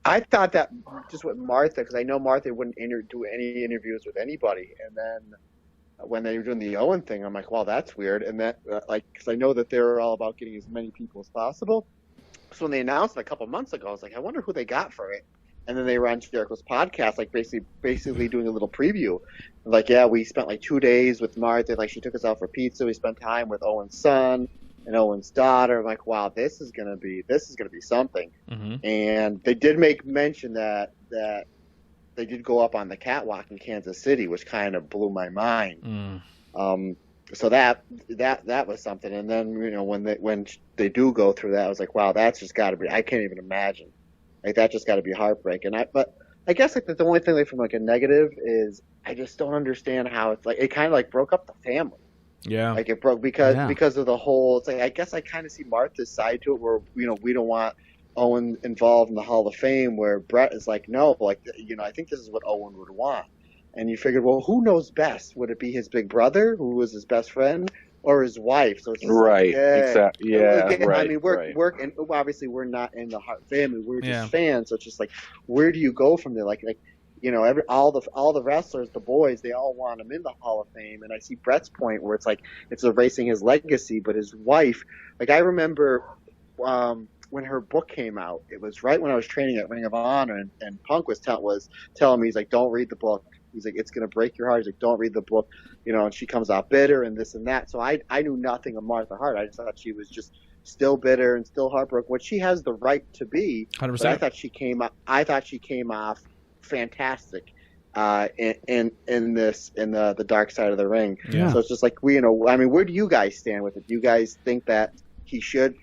I thought that just with Martha, because I know Martha wouldn't do any interviews with anybody, and then when they were doing the Owen thing, I'm like, wow, that's weird. And that, because I know that they're all about getting as many people as possible. So when they announced it a couple months ago, I was like, I wonder who they got for it. And then they were on Jericho's podcast, like basically doing a little preview. Like, yeah, we spent like 2 days with Martha. Like, she took us out for pizza. We spent time with Owen's son and Owen's daughter. I'm like, wow, this is gonna be something. Mm-hmm. And they did make mention that they did go up on the catwalk in Kansas City, which kind of blew my mind. So that was something. And then when they do go through that, I was like, wow, that's just got to be. I can't even imagine. Like, that just got to be heartbreaking. But I guess like the only thing like from like a negative is I just don't understand how it's like it kind of like broke up the family. Yeah. Like it broke because of the whole. It's like I guess I kind of see Martha's side to it where we don't want Owen involved in the Hall of Fame, where Brett is like, no, like I think this is what Owen would want. And you figured, well, who knows best? Would it be his big brother, who was his best friend, or his wife? So it's just right, like, exactly, yeah, again, right. I mean, we're and obviously we're not in the Hart family. We're just fans. So it's just like, where do you go from there? Like all the wrestlers, the boys, they all want him in the Hall of Fame. And I see Brett's point where it's like it's erasing his legacy, but his wife. Like I remember when her book came out, it was right when I was training at Ring of Honor, and Punk was telling me, he's like, don't read the book. He's like, it's going to break your heart. He's like, don't read the book, and she comes out bitter and this and that. So I knew nothing of Martha Hart. I just thought she was just still bitter and still heartbroken, which she has the right to be. 100%. But I thought she came off fantastic in the dark side of the ring. Yeah. So it's just like where do you guys stand with it? Do you guys think that she should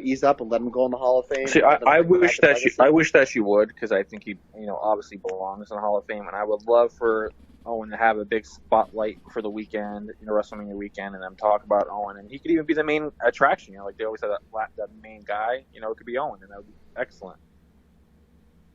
ease up and let him go in the Hall of Fame? See, I wish that she would, because I think he obviously belongs in the Hall of Fame, and I would love for Owen to have a big spotlight for the weekend, WrestleMania weekend, and them talk about Owen, and he could even be the main attraction. Like they always have that main guy. It could be Owen, and that would be excellent.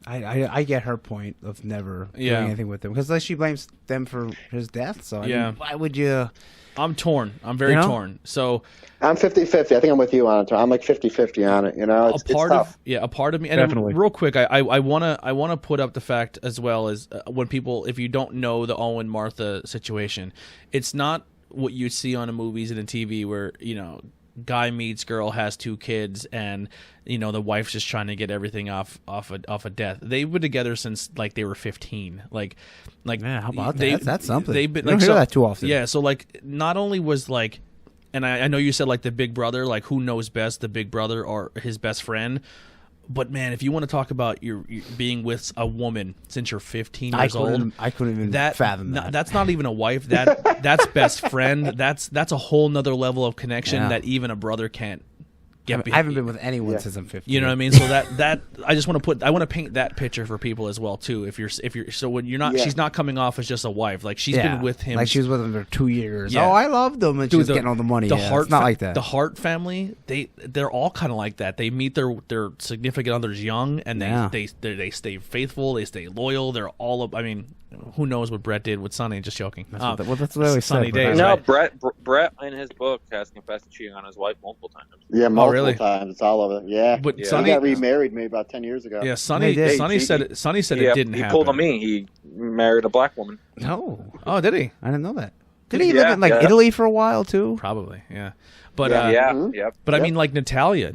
I get her point of never doing anything with him, because she blames them for his death. So I mean, why would you? I'm torn. I'm very torn. So I'm 50-50. I think I'm with you on it. I'm like 50-50 on it. It's tough. A part of me. And Definitely. Real quick, I wanna put up the fact as well as when people, if you don't know the Owen Martha situation, it's not what you see on the movies and the TV where guy meets girl, has 2 kids, and the wife's just trying to get everything off of death. They've been together since like they were 15. Like man, how about that? That's something. They've been, you don't hear that too often. Yeah, so like not only was like, and I know you said like the big brother, like who knows best, the big brother or his best friend. But man, if you want to talk about your being with a woman since you're 15 years old, I couldn't even fathom that. That's not even a wife. That's best friend. That's a whole nother level of connection that even a brother can't get. I haven't been with anyone since I'm 15. You know what I mean? So that I just want to paint that picture for people as well too. If you're so when you're not, she's not coming off as just a wife. Like she's been with him. Like she was with him for 2 years. Yeah. Oh, I loved them, and she's getting all the money. It's not like that. The Hart family, they're all kind of like that. They meet their significant others young, and they stay faithful. They stay loyal. They're all. I mean, who knows what Brett did with Sonny? Just joking. That's what I always Sunny said. days. No, right? Brett in his book has confessed to cheating on his wife multiple times. Yeah, multiple really? times. It's all over. Yeah, But he Sonny got remarried maybe about 10 years ago. Yeah, Sonny said it didn't happen. He pulled on me. He married a black woman. No. Oh, did he? I didn't know that. Did he live in Italy for a while too? Probably, yeah. But But I mean, like Natalia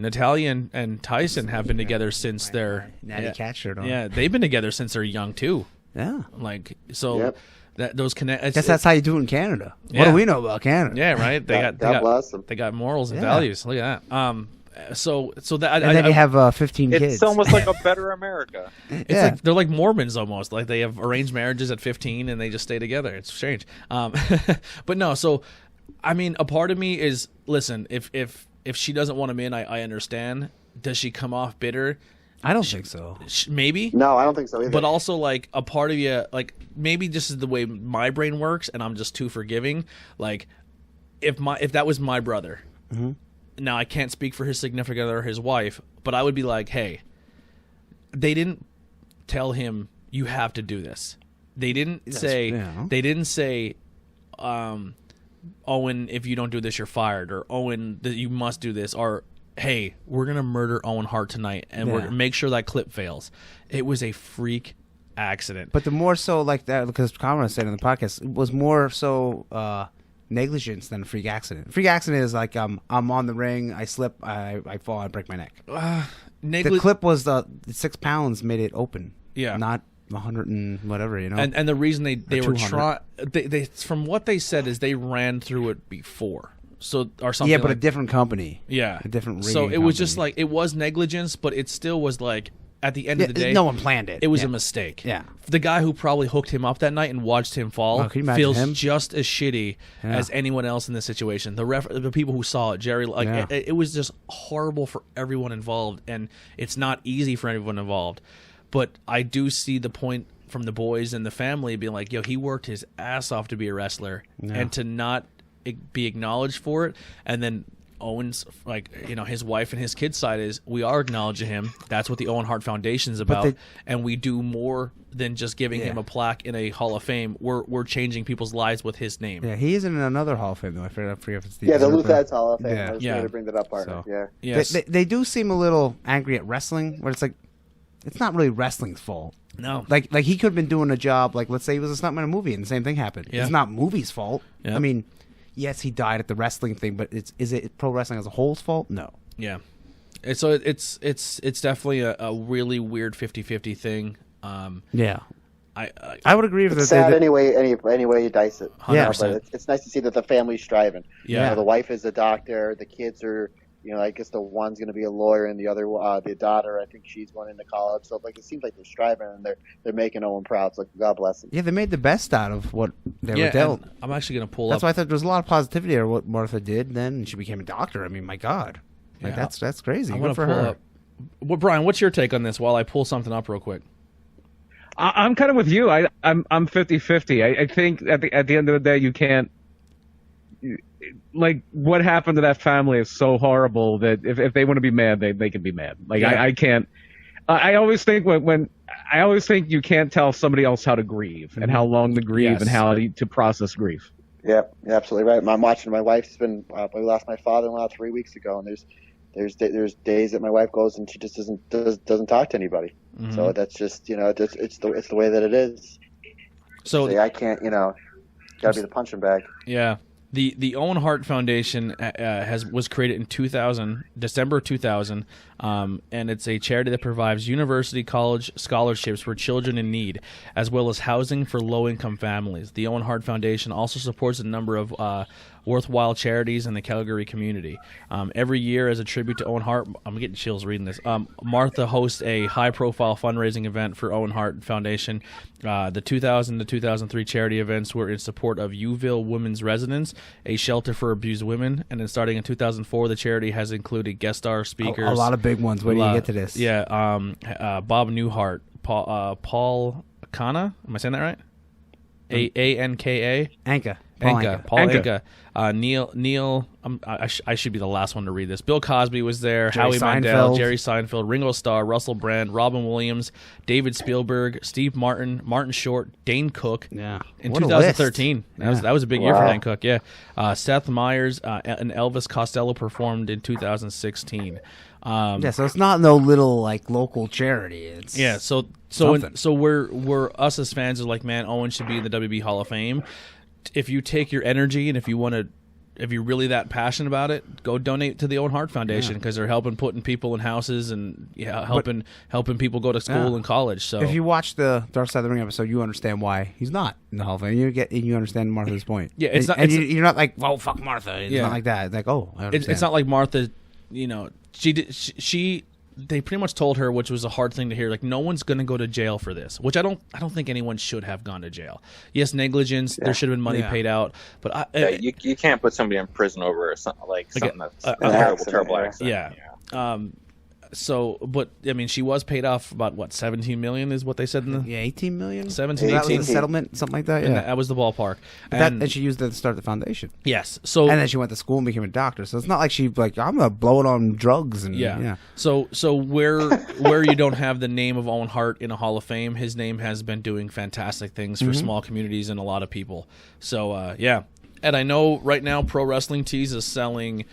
and Tyson have been together since they're Natty Cat shirt on. Yeah, they've been together since they're young too. Yeah. Like so that those connect. I guess that's how you do it in Canada. What do we know about Canada? Yeah, right. God bless them. They got morals and values. Look at that. So that and then you have 15 kids. It's almost like a better America. It's like they're like Mormons almost. Like they have arranged marriages at 15 and they just stay together. It's strange. But no. So I mean, a part of me is listen. If she doesn't want him in, I understand. Does she come off bitter? I don't think so. Maybe. No, I don't think so either. But also, like, a part of you, like, maybe this is the way my brain works, and I'm just too forgiving. Like, if that was my brother, now I can't speak for his significant other or his wife, but I would be like, hey, they didn't tell him you have to do this. They didn't say, Owen, if you don't do this, you're fired, or Owen, you must do this, or hey, we're going to murder Owen Hart tonight, and we're going to make sure that clip fails. It was a freak accident. But the more so like that, because Conrad said in the podcast, it was more so negligence than a freak accident. Freak accident is like I'm on the ring, I slip, I fall, I break my neck. The clip was 6 pounds made it open. Yeah. Not 100 and whatever, And the reason they were 200. they from what they said is they ran through it before. So or something. Yeah, but like, a different company. Yeah, a different. So it was just like it was negligence, but it still was like at the end of the day, no one planned it. It was a mistake. Yeah, the guy who probably hooked him up that night and watched him fall feels just as shitty as anyone else in this situation. The people who saw it, Jerry, like it was just horrible for everyone involved, and it's not easy for everyone involved. But I do see the point from the boys and the family being like, yo, he worked his ass off to be a wrestler, and to not be acknowledged for it. And then Owen's, like, his wife and his kid's side is, we are acknowledging him. That's what the Owen Hart Foundation is about. And we do more than just giving him a plaque in a Hall of Fame. We're changing people's lives with his name. Yeah, he is in another Hall of Fame, though. I forget if it's the Luthez Hall of Fame. I was going to bring that up, partner. So, yes. They do seem a little angry at wrestling, where it's like, it's not really wrestling's fault. No. Like he could have been doing a job, like, let's say he was a stuntman in a movie and the same thing happened. Yeah. It's not movie's fault. Yeah. I mean, yes, he died at the wrestling thing, but is it pro wrestling as a whole's fault? No. Yeah. So it's definitely a really weird 50-50 thing. Yeah. I would agree with it's sad any way you dice it. 100%. But it's nice to see that the family's striving. Yeah. The wife is a doctor, the kids are I guess the one's going to be a lawyer and the other, the daughter, I think she's going into college. So like it seems like they're striving and they're making Owen proud. So God bless them. Yeah, they made the best out of what they were dealt. I'm actually going to pull That's up. why I thought there was a lot of positivity or what Martha did. Then she became a doctor. I mean, my God, like that's crazy. Good for her. Well, Brian, what's your take on this? While I pull something up real quick. I'm kind of with you. I'm 50-50. I think at the end of the day, you can't. Like what happened to that family is so horrible that if they want to be mad, they can be mad. Like I can't. I always think I always think you can't tell somebody else how to grieve and how long to grieve and how to process grief. Yeah, you're absolutely right. I'm watching. My wife's been. We lost my father-in-law 3 weeks ago, and there's days that my wife goes and she just doesn't talk to anybody. Mm-hmm. So that's just it's the way that it is. So I can't gotta be the punching bag. Yeah. The Owen Hart Foundation was created in December 2000, and it's a charity that provides university college scholarships for children in need, as well as housing for low-income families. The Owen Hart Foundation also supports a number of worthwhile charities in the Calgary community. Every year, as a tribute to Owen Hart, I'm getting chills reading this. Martha hosts a high-profile fundraising event for Owen Hart Foundation. The 2000 to 2003 charity events were in support of Youville Women's Residence, a shelter for abused women. And then starting in 2004, the charity has included guest star speakers. A lot of big ones. Where do you get to this? Yeah, Bob Newhart, Paul Kana. Am I saying that right? Anka. Paul Anka. Neil. I should be the last one to read this. Bill Cosby was there. Howie Mandel, Jerry Seinfeld, Ringo Starr, Russell Brand, Robin Williams, David Spielberg, Steve Martin, Martin Short, Dane Cook. Yeah. In 2013, that was a big year for Dane Cook. Yeah. Seth Meyers and Elvis Costello performed in 2016. So it's not no little like local charity. It's So we're us as fans are like, man, Owen should be in the WB Hall of Fame. If you take your energy and if you're really that passionate about it, go donate to the Owen Hart Foundation because they're helping putting people in houses and helping people go to school and college. So if you watch the Dark Side of the Ring episode, you understand why he's not in the Hall of Fame. You understand Martha's point. Yeah, you're not like, well, fuck Martha. It's not like that. It's like, oh, I understand. It's not like Martha. They pretty much told her, which was a hard thing to hear, like no one's going to go to jail for this, which I don't think anyone should have gone to jail. Yes, negligence, there should have been money paid out, but you can't put somebody in prison over something that's a terrible accident. Yeah. So, but I mean, she was paid off about what, 17 million is what they said in the 18 million. 17. That was the settlement, something like that. Yeah, and that was the ballpark. And she used that to start the foundation. Yes. So and then she went to school and became a doctor. So it's not like she I'm gonna blow it on drugs and So where you don't have the name of Owen Hart in a Hall of Fame, his name has been doing fantastic things for small communities and a lot of people. So and I know right now Pro Wrestling Tees is selling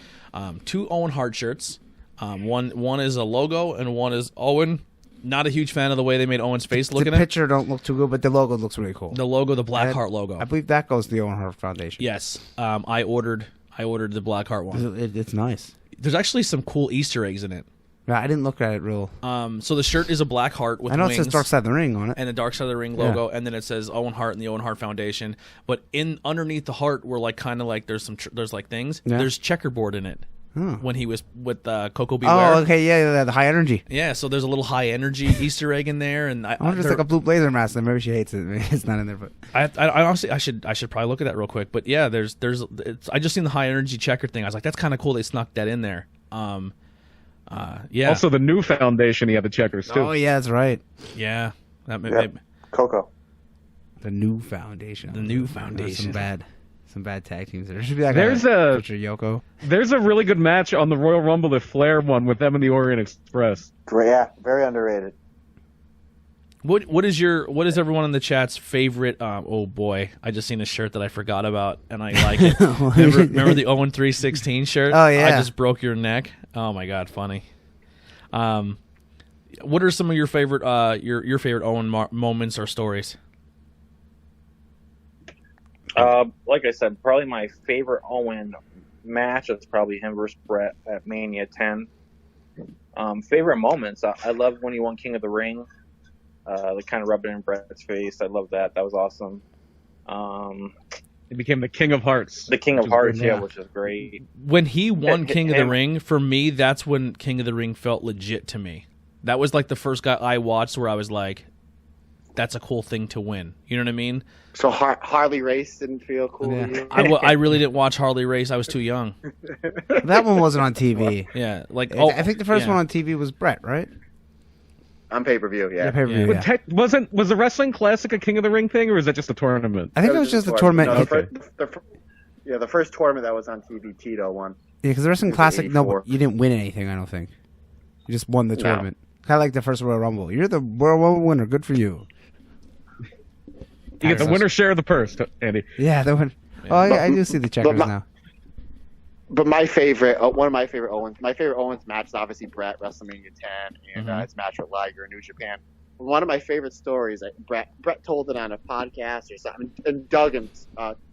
2 Owen Hart shirts. One is a logo and one is Owen. Not a huge fan of the way they made Owen's face looking at. The picture don't look too good, but the logo looks really cool. The logo, the Black Heart logo. I believe that goes to the Owen Hart Foundation. Yes. I ordered the Black Heart one. It's nice. There's actually some cool Easter eggs in it. Yeah, I didn't look at it real. So the shirt is a black heart with wings. I know it says Dark Side of the Ring on it. And the Dark Side of the Ring logo, and then it says Owen Hart and the Owen Hart Foundation. But underneath the heart, were like kind of like there's like things. Yeah. There's checkerboard in it. When he was with Coco Beware. Oh, okay, yeah, the high energy. Yeah, so there's a little high energy Easter egg in there, and I wonder if it's like a blue blazer mask. Then maybe she hates it. Maybe it's not in there, but I honestly I should probably look at that real quick. But yeah, I just seen the high energy checker thing. I was like, that's kind of cool. They snuck that in there. Yeah. Also, the new foundation, he had the checkers too. Oh yeah, that's right. Yeah, Coco. The new foundation. The new foundation. Some bad tag teams there. Should be like there's a picture of Yoko. There's a really good match on the Royal Rumble, the Flair one with them and the Orient Express. Yeah, very underrated. What is everyone in the chat's favorite? Oh boy, I just seen a shirt that I forgot about and I like it. remember the Owen 316 shirt? Oh yeah, I just broke your neck. Oh my god, funny. What are some of your favorite your favorite Owen moments or stories? Like I said, probably my favorite Owen match is probably him versus Brett at Mania 10. Favorite moments, I love when he won King of the Ring. Like kind of rubbing it in Brett's face. I love that. That was awesome. He became the King of Hearts. The King of Hearts, which is great. When he won King of the Ring, for me, that's when King of the Ring felt legit to me. That was like the first guy I watched where I was like, that's a cool thing to win. You know what I mean? So Harley Race didn't feel cool to you? I really didn't watch Harley Race. I was too young. That one wasn't on TV. Yeah, like I think the first one on TV was Brett, right? On pay-per-view, yeah. Pay-per-view, yeah. Was the Wrestling Classic a King of the Ring thing, or was that just a tournament? I think it was just a tournament. No, the first tournament that was on TV, Tito won. Yeah, because the Wrestling Classic, you didn't win anything, I don't think. You just won the tournament. Kind of like the first Royal Rumble. You're the Royal Rumble winner. Good for you. You get the winner's share of the purse, Andy. Yeah, the winner. Oh, I do see the checkers now. But my favorite, one of my favorite Owens match is obviously Brett, WrestleMania 10, and his match with Liger in New Japan. One of my favorite stories, Brett told it on a podcast or something, and Duggan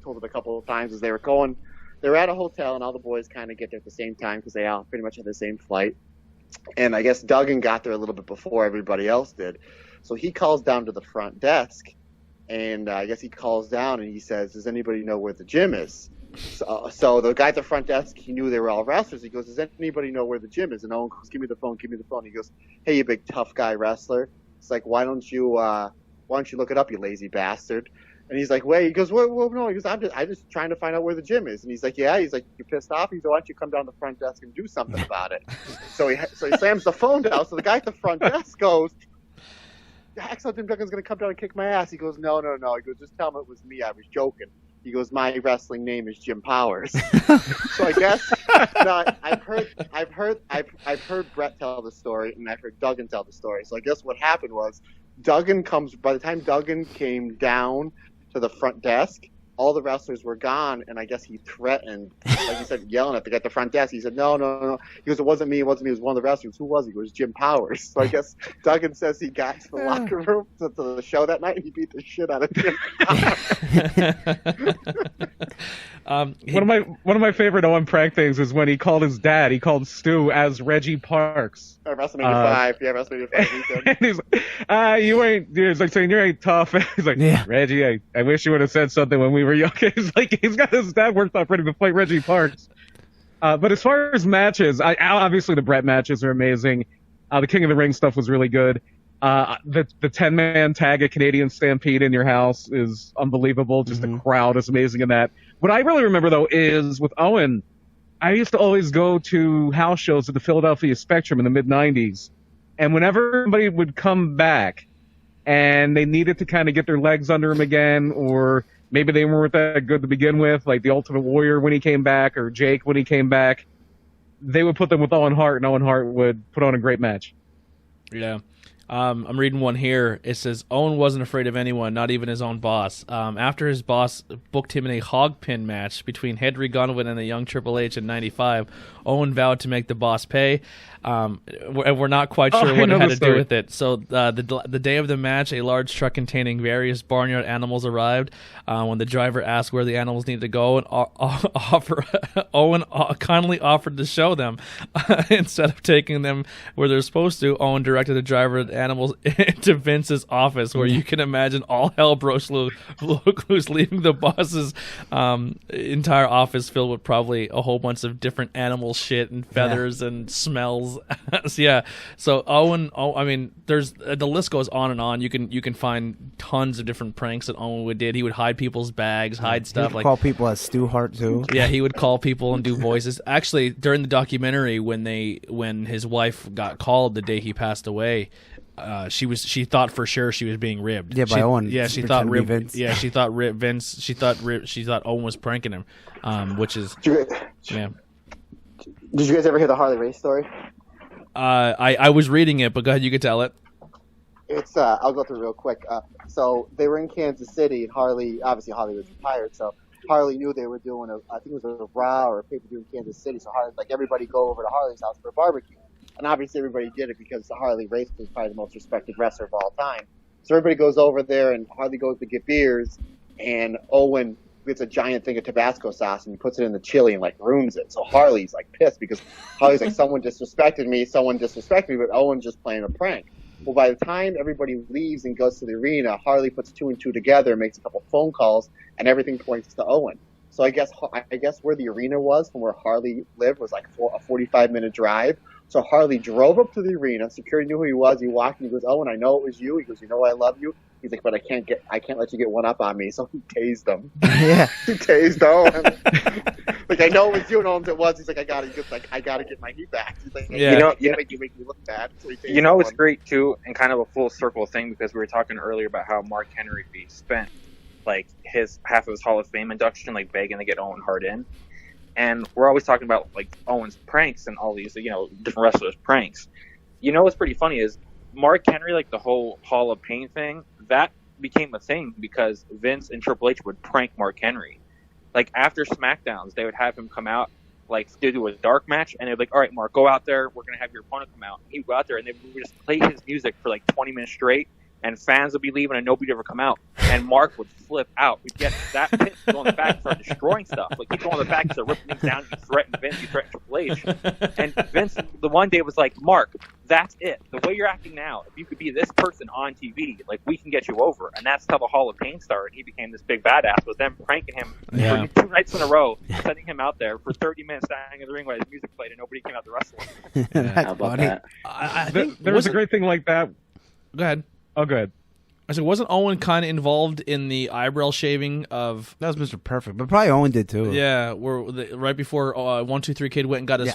told it a couple of times as they were at a hotel, and all the boys kind of get there at the same time because they all pretty much had the same flight. And I guess Duggan got there a little bit before everybody else did. So he calls down to the front desk, and I guess he calls down and he says, does anybody know where the gym is? So the guy at the front desk, he knew they were all wrestlers. He goes, does anybody know where the gym is? And Owen goes, give me the phone. He goes, hey, you big tough guy wrestler. It's like, why don't you look it up, you lazy bastard? And he's like, wait. He goes, well, no. He goes, I'm just trying to find out where the gym is. And he's like, yeah. He's like, you're pissed off? He's like, why don't you come down to the front desk and do something about it? So he slams the phone down. So the guy at the front desk goes, Axel Jim Duggan's going to come down and kick my ass. He goes, no. He goes, just tell him it was me. I was joking. He goes, my wrestling name is Jim Powers. So I guess I've heard Brett tell the story, and I've heard Duggan tell the story. So I guess what happened was by the time Duggan came down to the front desk, all the wrestlers were gone, and I guess he threatened, like he said, yelling at the guy at the front desk. He said, no. He goes, it wasn't me. It was one of the wrestlers. Who was he? It was Jim Powers. So I guess Duggan says he got to the locker room to the show that night, and he beat the shit out of Jim Powers. One of my favorite Owen prank things is when he called his dad. He called Stu as Reggie Parks. WrestleMania 5. Yeah, WrestleMania 5 weekend. And he's like, you ain't. He's like saying you ain't tough. He's like, Reggie, I wish you would have said something when we were young. He's like, he's got his dad worked up ready to fight Reggie Parks. But as far as matches, obviously the Brett matches are amazing. The King of the Ring stuff was really good. The 10-man tag at Canadian Stampede in your house is unbelievable. Just the crowd is amazing in that. What I really remember, though, is with Owen, I used to always go to house shows at the Philadelphia Spectrum in the mid-'90s. And whenever somebody would come back and they needed to kind of get their legs under them again, or maybe they weren't that good to begin with, like the Ultimate Warrior when he came back, or Jake when he came back, they would put them with Owen Hart, and Owen Hart would put on a great match. Yeah. I'm reading one here. It says, Owen wasn't afraid of anyone, not even his own boss. After his boss booked him in a hog pin match between Henry Gunwin and the young Triple H in 95, Owen vowed to make the boss pay. We're not quite sure what it had to do with it. So the day of the match, a large truck containing various barnyard animals arrived. When the driver asked where the animals needed to go, and Owen kindly offered to show them. Instead of taking them where they're supposed to, Owen directed the driver of the animals into Vince's office, where you can imagine all hell broke loose, leaving the boss's entire office filled with probably a whole bunch of different animal shit and feathers and smells. So Owen, I mean, there's the list goes on and on. You can find tons of different pranks that Owen did. He would hide people's bags, hide stuff. He would call people as Stu Hart too. Yeah, he would call people and do voices. Actually, during the documentary, when his wife got called the day he passed away, she thought for sure she was being ribbed. Yeah, by Owen. Yeah, she thought Vince. Yeah, she thought Vince. She thought Owen was pranking him, which is yeah. Did you guys ever hear the Harley Race story? I was reading it, but go ahead, you could tell it. It's I'll go through it real quick. So they were in Kansas City, and Harley was retired, so Harley knew they were doing I think it was a Raw or a pay-per-view in Kansas City, so Harley's like, everybody go over to Harley's house for a barbecue. And obviously everybody did it because the Harley Race was probably the most respected wrestler of all time. So everybody goes over there, and Harley goes to get beers, and Owen gets a giant thing of Tabasco sauce and he puts it in the chili and like ruins it. So Harley's like pissed because Harley's like, someone disrespected me, but Owen's just playing a prank. Well, by the time everybody leaves and goes to the arena, Harley puts 2 and 2 together, makes a couple phone calls, and everything points to Owen. So I guess where the arena was from where Harley lived was like a 45-minute drive. So Harley drove up to the arena. Security knew who he was. He walked and he goes, "Owen, I know it was you." He goes, "You know I love you." He's like, "But I can't let you get one up on me." So he tased him. Yeah. He tased Owen. Like, "I know it was you." And Owen, it was. He's like, I gotta get my heat back. He's like, yeah. You make me look bad. So it's great too, and kind of a full circle thing, because we were talking earlier about how Mark Henry spent like half of his Hall of Fame induction like begging to get Owen Hart in. And we're always talking about like Owen's pranks and all these, different wrestlers' pranks. What's pretty funny is Mark Henry, like the whole Hall of Pain thing, that became a thing because Vince and Triple H would prank Mark Henry. Like after SmackDowns, they would have him come out, like to do a dark match, and they'd be like, "All right, Mark, go out there. We're gonna have your opponent come out." He'd go out there, and they would just play his music for like 20 minutes straight. And fans would be leaving, and nobody would ever come out. And Mark would flip out. He'd get that pit, go on the back, and start destroying stuff. Like he'd go on the back, start ripping things down. He threatened Vince. He threatened Triple H. And Vince, the one day was like, "Mark, that's it. The way you're acting now, if you could be this person on TV, like we can get you over." And that's how the Hall of Pain started. He became this big badass. Was them pranking him for 2 nights in a row, sending him out there for 30 minutes, standing in the ring while his music played, and nobody came out to wrestle him. That's funny. That? I think there was a great thing like that. Go ahead. Oh, go ahead. I said, wasn't Owen kind of involved in the eyebrow shaving of? That was Mr. Perfect, but probably Owen did too. Yeah, right before 1-2-3 Kid went and got his.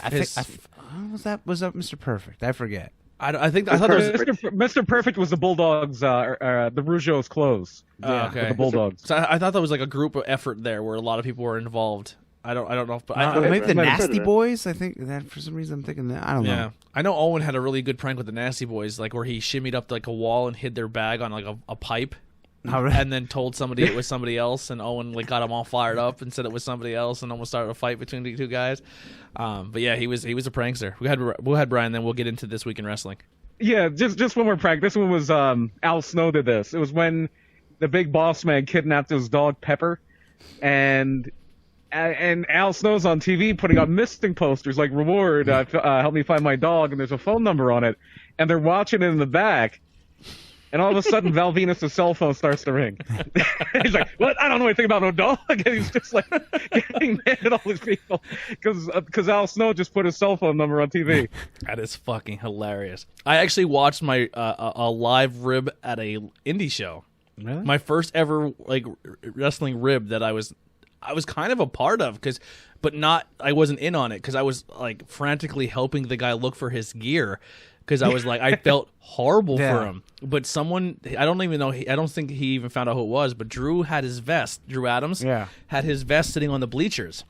Was that Mr. Perfect? I forget. I thought it was Mr. Perfect was the Bulldogs, the Rougeau's clothes. Okay. The Bulldogs. So I thought that was like a group effort there where a lot of people were involved. I don't know, but maybe the Nasty Boys. I think that for some reason I'm thinking that. I don't know. Yeah, I know Owen had a really good prank with the Nasty Boys, like where he shimmied up like a wall and hid their bag on like a pipe, and then told somebody it was somebody else, and Owen like got them all fired up and said it was somebody else, and almost started a fight between the two guys. But yeah, he was a prankster. We had Brian. Then we'll get into This Week in Wrestling. Yeah, just one more prank. This one was Al Snow did this. It was when the Big Boss Man kidnapped his dog Pepper, and Al Snow's on TV putting up missing posters like "Reward, help me find my dog," and there's a phone number on it, and they're watching it in the back, and all of a sudden Val Venus' cell phone starts to ring. He's like, "What? I don't know anything about no dog," and he's just like getting mad at all these people because Al Snow just put his cell phone number on TV. That is fucking hilarious. I actually watched my a live rib at a indie show. Really? My first ever like wrestling rib that I was kind of a part of, but I wasn't in on it because I was like frantically helping the guy look for his gear because I was like, I felt horrible for him. But someone, I don't even know, I don't think he even found out who it was, but Drew had his vest. Drew Adams had his vest sitting on the bleachers.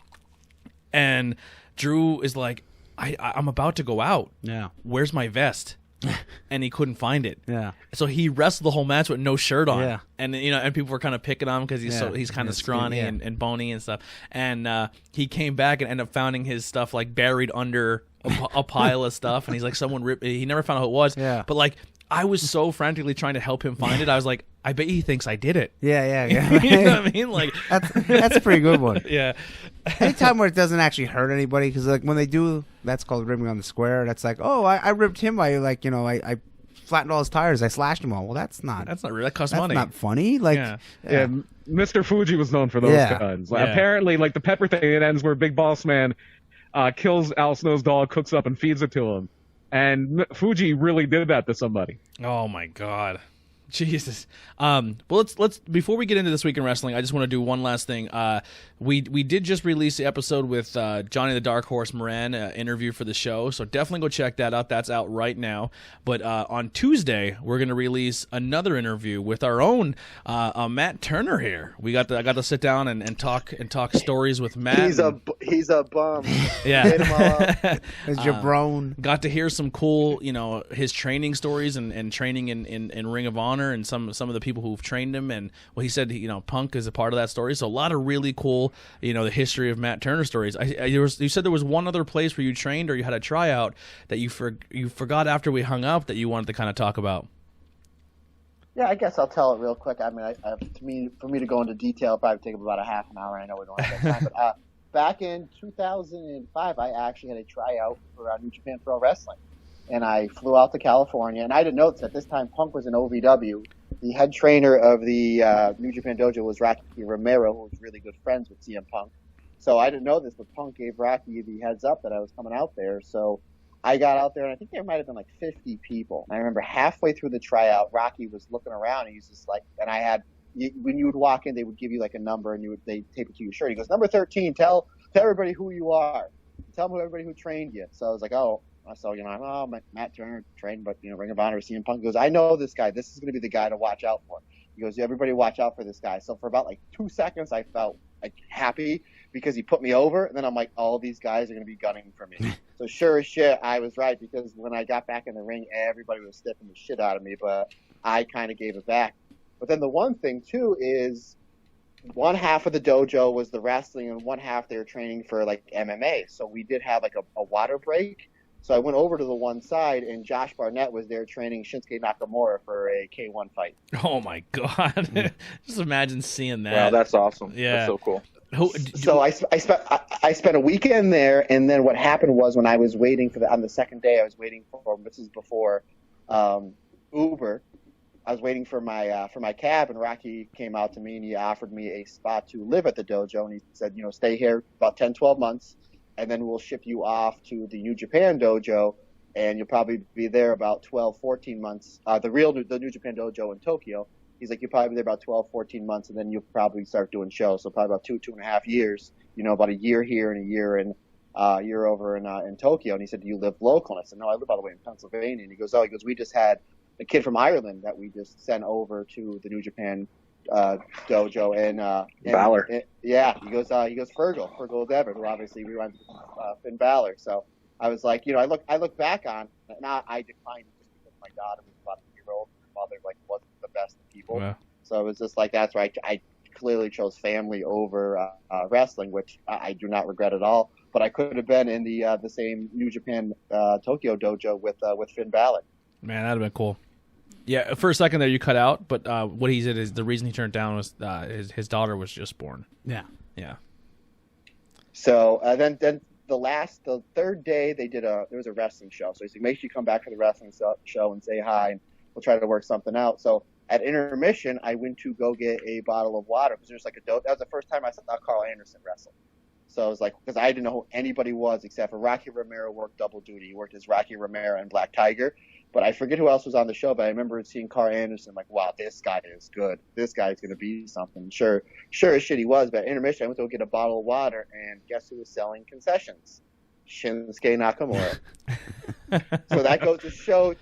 And Drew is like, I'm about to go out. Yeah. Where's my vest? And he couldn't find it. Yeah. So he wrestled the whole match with no shirt on. Yeah. And and people were kind of picking on him because he's kind of scrawny and bony and stuff. And he came back and ended up finding his stuff like buried under a pile of stuff. And he's like, someone ripped. He never found out who it was. Yeah. But like, I was so frantically trying to help him find it. I was like, I bet he thinks I did it. Yeah. You know what I mean? Like that's a pretty good one. Yeah. Anytime where it doesn't actually hurt anybody, because like when they do, that's called ribbing on the square. That's like, oh, I ribbed him by like I flattened all his tires. I slashed them all. Well, that's not real. That costs that's money. not funny. Like, yeah, Mr. Fuji was known for those kinds. Like, apparently, like the Pepper thing, it ends where Big Boss Man kills Al Snow's dog, cooks up, and feeds it to him. And Fuji really did that to somebody. Oh my God. Jesus. Well, let's before we get into This Week in Wrestling, I just want to do one last thing. We did just release the episode with Johnny the Dark Horse Moran interview for the show, so definitely go check that out. That's out right now. But on Tuesday, we're going to release another interview with our own Matt Turner here. I got to sit down and talk stories with Matt. He's a bum. Yeah. Hit him all up. it's jabron. Got to hear some cool, his training stories and training in Ring of Honor and some of the people who've trained him. And well, he said Punk is a part of that story. So a lot of really cool, the history of Matt Turner stories. You said there was one other place where you trained or you had a tryout that you forgot after we hung up that you wanted to kind of talk about. Yeah, I guess I'll tell it real quick. I mean, for me to go into detail, it'll probably take about a half an hour. I know we don't have that time, but back in 2005, I actually had a tryout for New Japan Pro Wrestling, and I flew out to California. And I didn't know this at this time. Punk was in OVW. The head trainer of the New Japan Dojo was Rocky Romero, who was really good friends with CM Punk. So I didn't know this, but Punk gave Rocky the heads up that I was coming out there. So I got out there, and I think there might have been like 50 people. And I remember halfway through the tryout, Rocky was looking around, and he's just like, and I had, when you would walk in, they would give you like a number, and they tape it to your shirt. He goes, number 13, tell everybody who you are. Tell them everybody who trained you. So I was like, oh. So, Matt Turner trained, but, Ring of Honor, CM Punk. He goes, I know this guy. This is going to be the guy to watch out for. He goes, everybody watch out for this guy. So for about like 2 seconds, I felt like happy because he put me over. And then I'm like, all these guys are going to be gunning for me. So sure as shit, I was right, because when I got back in the ring, everybody was stiffing the shit out of me, but I kind of gave it back. But then the one thing, too, is one half of the dojo was the wrestling, and one half they were training for like MMA. So we did have like a water break. So I went over to the one side, and Josh Barnett was there training Shinsuke Nakamura for a K1 fight. Oh, my God. Just imagine seeing that. Wow, that's awesome. Yeah. That's so cool. So I spent a weekend there, and then what happened was when I was waiting on the second day, I was waiting for, this is before Uber, I was waiting for my cab, and Rocky came out to me, and he offered me a spot to live at the dojo, and he said, stay here about 10, 12 months. And then we'll ship you off to the New Japan Dojo, and you'll probably be there about 12, 14 months. The New Japan Dojo in Tokyo. He's like, you'll probably be there about 12, 14 months, and then you'll probably start doing shows. So probably about 2.5 years, about a year here and a year over in Tokyo. And he said, do you live local? And I said, no, I live all the way in Pennsylvania. And he goes, we just had a kid from Ireland that we just sent over to the New Japan dojo, and Balor. He goes Fergal Devitt, who obviously reruns Finn Balor. So I was like, I look back on it, and I declined it just because my daughter was about a year old, and my mother wasn't the best of people. Wow. So it was just like, that's right. I clearly chose family over wrestling, which I do not regret at all. But I could have been in the same New Japan Tokyo dojo with Finn Balor. Man, that'd have been cool. Yeah, for a second there you cut out, but what he said is the reason he turned down was his daughter was just born. Yeah. So then the third day there was a wrestling show. So he said, make sure you come back for the wrestling show and say hi, and we'll try to work something out. So at intermission, I went to go get a bottle of water because there's that was the first time I saw Carl Anderson wrestle. So I was like, because I didn't know who anybody was except for Rocky Romero worked double duty. He worked as Rocky Romero and Black Tiger. But I forget who else was on the show, but I remember seeing Carl Anderson, like, wow, this guy is good. This guy's going to be something. Sure as shit he was, but at intermission, I went to go get a bottle of water, and guess who was selling concessions? Shinsuke Nakamura. So that goes to show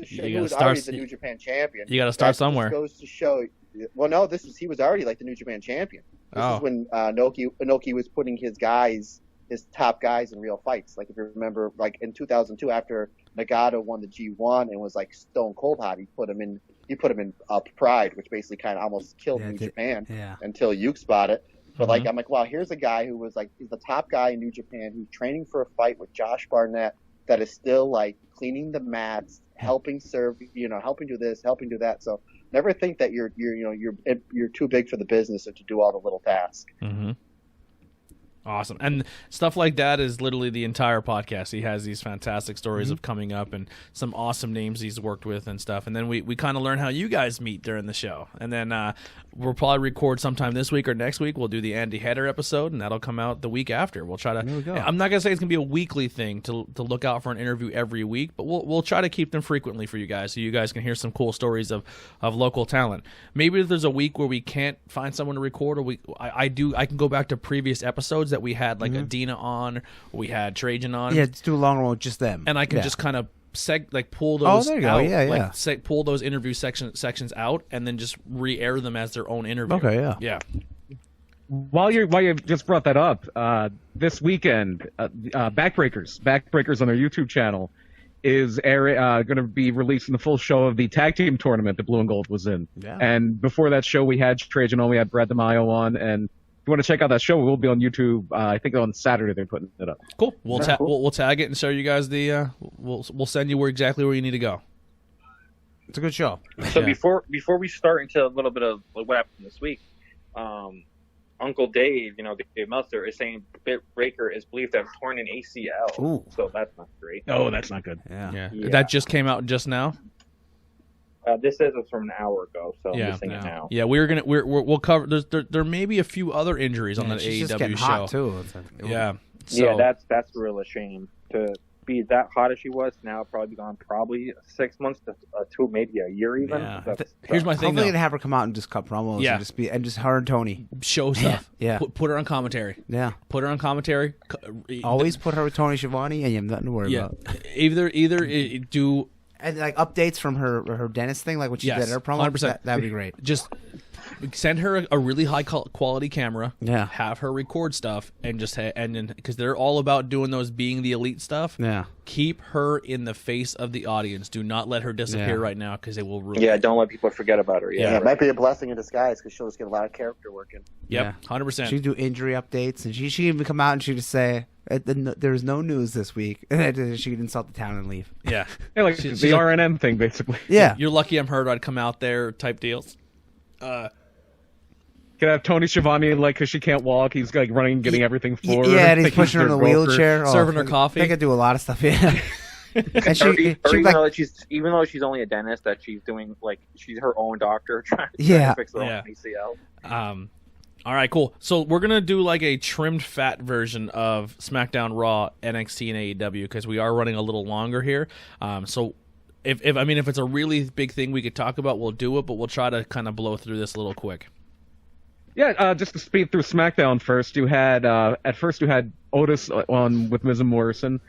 he was already the New Japan champion. You got to start somewhere. Goes to show, well, no, he was already like the New Japan champion. This is when Inoki was putting his top guys in real fights. Like if you remember, like in 2002, after Nagata won the G1 and was like stone cold hot, he put him in Pride, which basically kind of almost killed New Japan until Yuke spotted it. But like I'm like, wow, here's a guy who was like, he's the top guy in New Japan who's training for a fight with Josh Barnett that is still like cleaning the mats, helping serve, helping do this, helping do that. So never think that you're too big for the business or to do all the little tasks. Mm-hmm. Awesome. And stuff like that is literally the entire podcast. He has these fantastic stories of coming up and some awesome names he's worked with and stuff. And then we kind of learn how you guys meet during the show. And then we'll probably record sometime this week or next week. We'll do the Andy Header episode, and that'll come out the week after. We'll try to. There we go. I'm not going to say it's going to be a weekly thing to look out for an interview every week, but we'll try to keep them frequently for you guys so you guys can hear some cool stories of local talent. Maybe if there's a week where we can't find someone to record, or I can go back to previous episodes that we had, like Adina on, or we had Trajan on. Yeah, let's do a long one with just them. And I can just kind of pull those there you out. Go. Yeah. Pull those interview sections out and then just re-air them as their own interview. Okay, yeah. While you just brought that up, this weekend, Backbreakers on their YouTube channel is going to be releasing the full show of the tag team tournament that Blue and Gold was in. Yeah. And before that show, we had Trajan on, we had Brad DeMaio on, and if you want to check out that show, we'll be on YouTube. I think on Saturday they're putting it up. Cool. We'll tag it and show you guys we'll send you exactly where you need to go. It's a good show. So before we start into a little bit of what happened this week, Uncle Dave, Dave Meltzer, is saying Britt Baker is believed to have torn an ACL. Ooh. So that's not great. Oh, that's not good. Yeah. That just came out just now. This says it's from an hour ago, so I'm just saying it now. Yeah, we'll cover. There may be a few other injuries on that she's just AEW getting show hot too. Yeah, that's real a shame to be that hot as she was. Now probably be gone 6 months to maybe a year even. Yeah. Here's my thing. Hopefully, gonna have her come out and just cut promos. And just her and Tony show stuff. Yeah, put her on commentary. Yeah, put her on commentary. Always put her with Tony Schiavone, and you have nothing to worry about. Either do. And like updates from her dentist thing, like what she did at her promo, 100%. That'd be great. Just send her a really high quality camera. Yeah. Have her record stuff and because they're all about doing those being the elite stuff. Yeah. Keep her in the face of the audience. Do not let her disappear right now because it will ruin. Yeah, don't let people forget about her. Yeah, it might be a blessing in disguise because she'll just get a lot of character work in. Yep, 100%. She'd do injury updates, and she even come out and she'd just say, "There's no news this week." And she'd insult the town and leave. Yeah, like the RNN thing, basically. Yeah, you're lucky I'm hurt. I'd come out there type deals. Could have Tony Schiavone because she can't walk. He's like running, getting everything for her. Yeah, and he's pushing her in the wheelchair, serving her coffee. They could do a lot of stuff. Yeah. And even though she's only a dentist, that she's doing she's her own doctor trying to fix her own ACL. All right, cool. So we're gonna do like a trimmed fat version of SmackDown, Raw, NXT, and AEW because we are running a little longer here. So if it's a really big thing we could talk about, we'll do it, but we'll try to kind of blow through this a little quick. Yeah, just to speed through SmackDown first, you had Otis on with Miz and Morrison.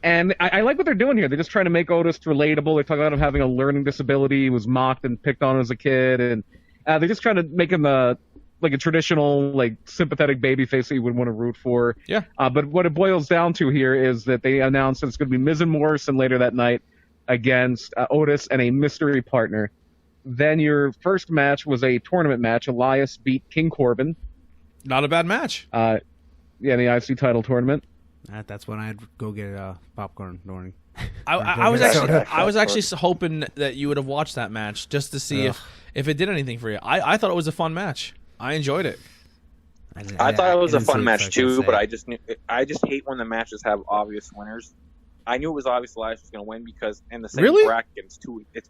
And I like what they're doing here. They're just trying to make Otis relatable. They talk about him having a learning disability. He was mocked and picked on as a kid. And they're just trying to make him a traditional, sympathetic babyface that you would want to root for. Yeah. But what it boils down to here is that they announced that it's going to be Miz and Morrison later that night against Otis and a mystery partner. Then your first match was a tournament match. Elias beat King Corbin. Not a bad match. In the IC title tournament. That's when I'd go get popcorn morning. I was actually hoping that you would have watched that match just to see if it did anything for you. I thought it was a fun match. I enjoyed it. I thought it was a fun match too, but I just hate when the matches have obvious winners. I knew it was obvious Elias was going to win because in the same bracket,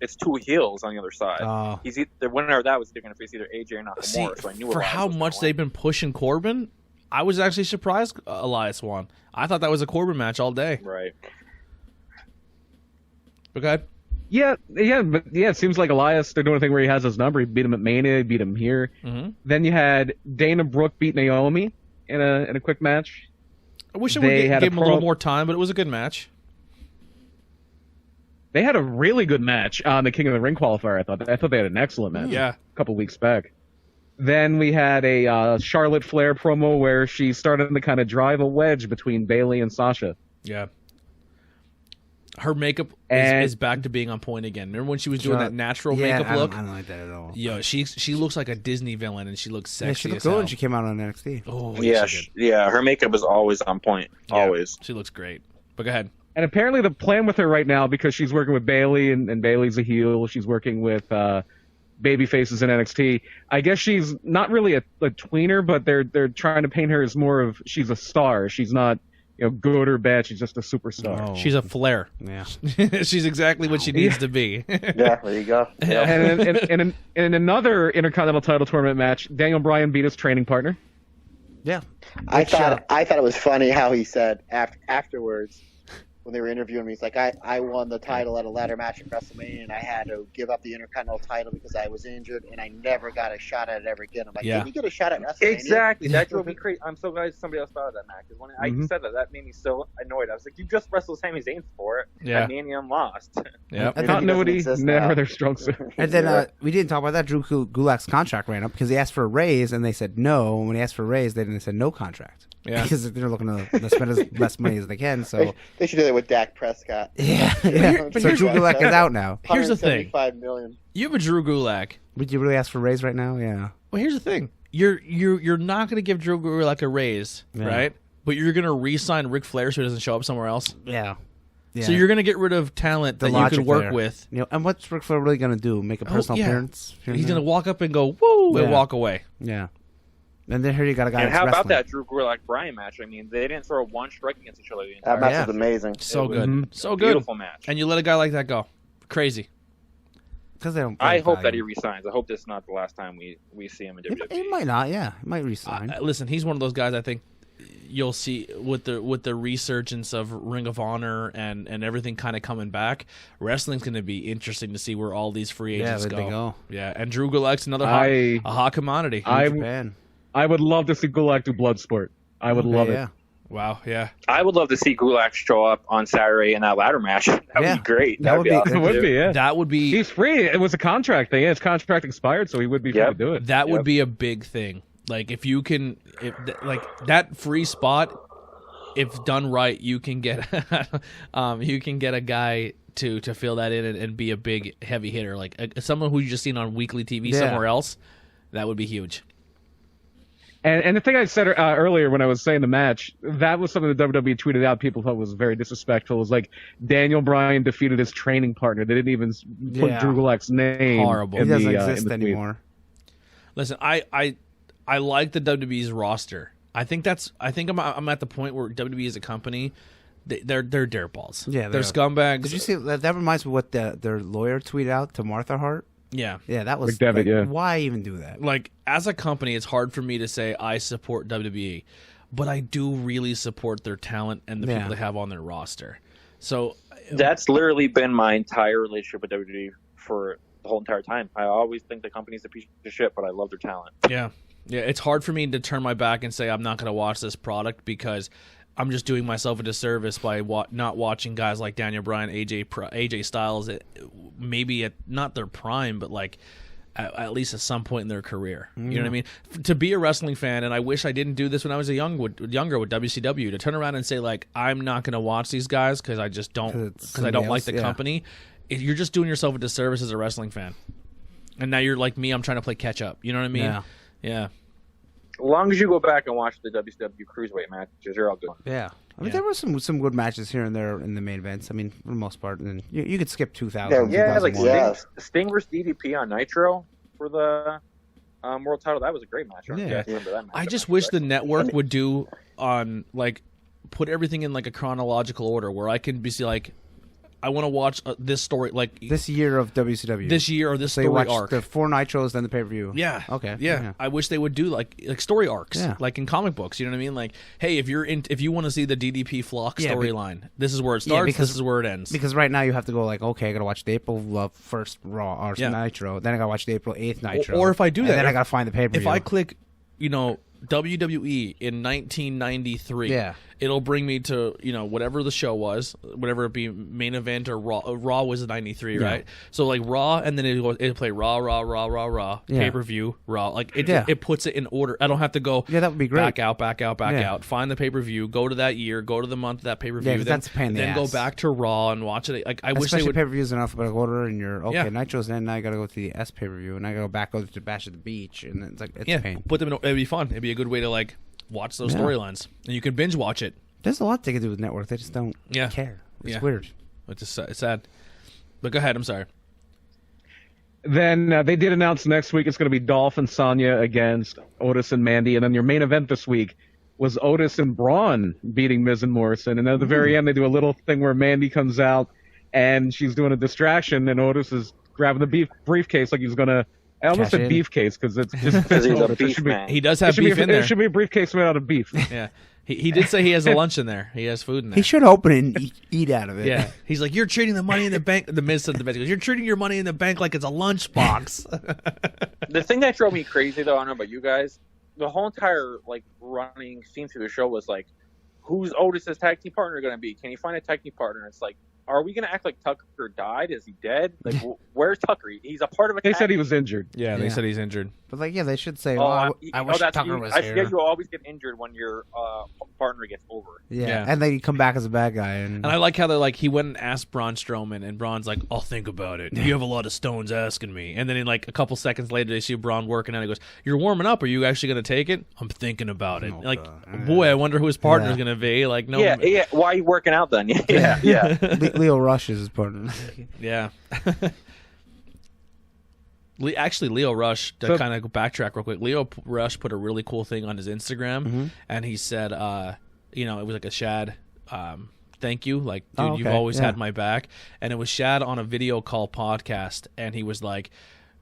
it's two heels on the other side. The winner of that was they're going to face either AJ or Nakamura. So I knew for how much they've been pushing Corbin, I was actually surprised Elias won. I thought that was a Corbin match all day. Right. Okay. Yeah, it seems like Elias, they're doing a thing where he has his number. He beat him at Mania, he beat him here. Mm-hmm. Then you had Dana Brooke beat Naomi in a quick match. I wish they gave him a little more time, but it was a good match. They had a really good match on the King of the Ring qualifier, I thought. I thought they had an excellent match. Yeah. A couple weeks back. Then we had a Charlotte Flair promo where she started to kind of drive a wedge between Bayley and Sasha. Yeah. Her makeup is back to being on point again. Remember when she was doing that natural makeup look? I don't like that at all. Yeah, she looks like a Disney villain, and she looks sexy. Yeah, she looked as good hell. when she came out on NXT. Oh, yeah, her makeup is always on point. Yeah, always. She looks great. But go ahead. And apparently the plan with her right now, because she's working with Bayley, and Bayley's a heel, she's working with baby faces in NXT. I guess she's not really a tweener, but they're trying to paint her as more of she's a star. She's not good or bad. She's just a superstar. Oh. She's a Flair. Yeah. She's exactly what she needs to be. Yeah, there you go. Yeah. And in another Intercontinental title tournament match, Daniel Bryan beat his training partner. Yeah. I thought it was funny how he said afterwards, when they were interviewing me, he's like, I won the title at a ladder match at WrestleMania, and I had to give up the Intercontinental title because I was injured, and I never got a shot at it ever again. I'm like, did you get a shot at WrestleMania? Exactly. That drove me crazy. I'm so glad somebody else thought of that match. Because when I said that made me so annoyed. I was like, you just wrestled Sami Zayn for it at Mania and lost. Yeah. Continuity, never their strong suit. And then we didn't talk about that. Drew Gulak's contract ran up because he asked for a raise, and they said no. And when he asked for a raise, they said no contract. Yeah. Because they're looking to spend as less money as they can. So they should do that with Dak Prescott. Yeah. So Drew Gulak is out now. Here's the thing. $175 million. You have a Drew Gulak. Would you really ask for a raise right now? Yeah. Well, here's the thing. You're not going to give Drew Gulak a raise, right? But you're going to re-sign Ric Flair so he doesn't show up somewhere else. Yeah. So you're going to get rid of talent that you can work with. And what's Ric Flair really going to do? Make a personal appearance? He's going to walk up and go, woo, and walk away. Yeah. And then here you got a guy. And how wrestling. about that Drew Gulak Bryan match? I mean, they didn't throw one strike against each other the entire That match Yeah. was amazing. So It was good. a So good. Beautiful match. And you let a guy like that go. Crazy. Because they don't. I hope value that he him. resigns. I hope this is not the last time we see him in WWE. He might not. Yeah, he might resign. Listen, he's one of those guys I think you'll see with the resurgence of Ring of Honor and everything kind of coming back. Wrestling's going to be interesting to see where all these free agents where'd they go? Yeah, and Drew Gulak's another I- hot commodity. Japan. I would love to see Gulak do Bloodsport. I would love Yeah. it. Wow, yeah. I would love to see Gulak show up on Saturday in that ladder match. That Yeah. would be great. That would be- awesome, It would too. be, yeah. That would be He's free. It was a contract thing. His contract expired, so he would be free Yep. to do it. that would Yep. be a big thing. Like if you can like that free spot, if done right, you can get a guy to fill that in and be a big heavy hitter, like someone who you just seen on weekly TV Yeah. somewhere else. That would be huge. And the thing I said earlier when I was saying the match, that was something that WWE tweeted out. People thought was very disrespectful. It was like Daniel Bryan defeated his training partner. They didn't even put Yeah. Drew Gulak's name. Horrible. He In doesn't the, exist in the tweet. anymore. Listen, I like the WWE's roster. I think I'm at the point where WWE as a company, they're dirtballs. Yeah, they're they are. scumbags. Did you see that? Reminds me of what their lawyer tweeted out to Martha Hart. Yeah. Yeah, that was McDevitt, like, yeah. why even do that? Like as a company, it's hard for me to say I support WWE, but I do really support their talent and the Yeah. people they have on their roster. So That's literally been my entire relationship with WWE for the whole entire time. I always think the company's a piece of shit, but I love their talent. yeah, it's hard for me to turn my back and say I'm not going to watch this product because I'm just doing myself a disservice by not watching guys like Daniel Bryan, AJ Styles, maybe at not their prime, but like at least at some point in their career. You know what I mean? To be a wrestling fan, and I wish I didn't do this when I was younger with WCW, to turn around and say like I'm not going to watch these guys because I just don't because I don't like the company. You're just doing yourself a disservice as a wrestling fan. And now you're like me. I'm trying to play catch up. You know what I mean? Yeah. As long as you go back and watch the WCW Cruiserweight matches, you're all good. Yeah. I mean, Yeah. there were some good matches here and there in the main events. I mean, for the most part, and you could skip 2000. Yeah, like 2001. Sting versus DDP on Nitro for the world title. That was a great match. I don't know if you guys remember that match. I just wish the network would do on like put everything in like a chronological order where I can be like, I want to watch this story like This year of WCW. this year or this so you story watched arc. the 4 Nitros, then the pay-per-view. Yeah. Okay. Yeah. I wish they would do like story arcs, Yeah. like in comic books. You know what I mean? Like, hey, if you want to see the DDP Flock Yeah, storyline, this is where it starts. because- this is where it ends. Because right now you have to go like, okay, I gotta watch the April 1st Raw or Yeah. Nitro, then I gotta watch the April 8th Nitro. Or if I do and that, then I if- gotta find the pay-per-view. If I click, WWE in 1993, Yeah. it'll bring me to whatever the show was, whatever it be, main event or Raw. Raw was 93, right? So like Raw, and then it'll play Raw, Yeah. pay per view, Raw. Like it, Yeah. it puts it in order. I don't have to go. Yeah, that would be great. Back out, Yeah. out. Find the pay per view. Go to that year. Go to the month of that pay per view. 'cause that's a pain in the then go ass. back to Raw and watch it. Like I wish they Especially would. pay-per-views in alphabetical order, and you're okay. Yeah. Nitros, then I gotta go to the S pay-per-view, and I gotta go back over to Bash at the Beach, and it's like it's a Yeah, pain. put them in. It'd be fun. It'd be a good way to like watch those Yeah. storylines, and you can binge watch it. There's a lot they can do with network. They just don't Yeah. care. It's Yeah. weird. It's just it's sad. But go ahead. I'm sorry. Then they did announce next week it's going to be Dolph and Sonya against Otis and Mandy. And then your main event this week was Otis and Braun beating Miz and Morrison. And at the very end, they do a little thing where Mandy comes out and she's doing a distraction, and Otis is grabbing the briefcase like he's going to. I almost Cash said in. beefcase because it's just Because he's a Otis. It beef should be- man. He does have beef in It there. should be a briefcase made out of beef. Yeah. He did say he has a lunch in there. He has food in there. He should open it and eat out of it. Yeah. He's like, you're treating the money in the bank. The Miz said the Miz goes, you're treating your money in the bank like it's a lunchbox. The thing that drove me crazy, though, I don't know about you guys, the whole entire like running theme through the show was like, who's Otis's tag team partner going to be? Can he find a tag team partner? It's like, are we going to act like Tucker died? Is he dead? Like, where's Tucker? He's a part of a They tag said he team. was injured. Yeah, they Yeah. said he's injured. But like, yeah, they should say, Oh, I wish that's Tucker you. was I here. forget you always get injured when your partner gets over. Yeah. Yeah. And then you come back as a bad guy, and And I like how they're like, he went and asked Braun Strowman, and Braun's like, I'll think about it. You have a lot of stones asking me. And then in like a couple seconds later, they see Braun working out. He goes, you're warming up. Are you actually going to take it? I'm thinking about it. Oh, like, God. boy, I wonder who his partner's Yeah. going to be. Like, no. Yeah. Why are you working out then? Yeah. Leo Rush is his partner. Yeah. Actually, Leo Rush, to kind of backtrack real quick, Leo Rush put a really cool thing on his Instagram, and he said, it was like a Shad thank you. Like, dude, you've always had my back. And it was Shad on a video call podcast, and he was like,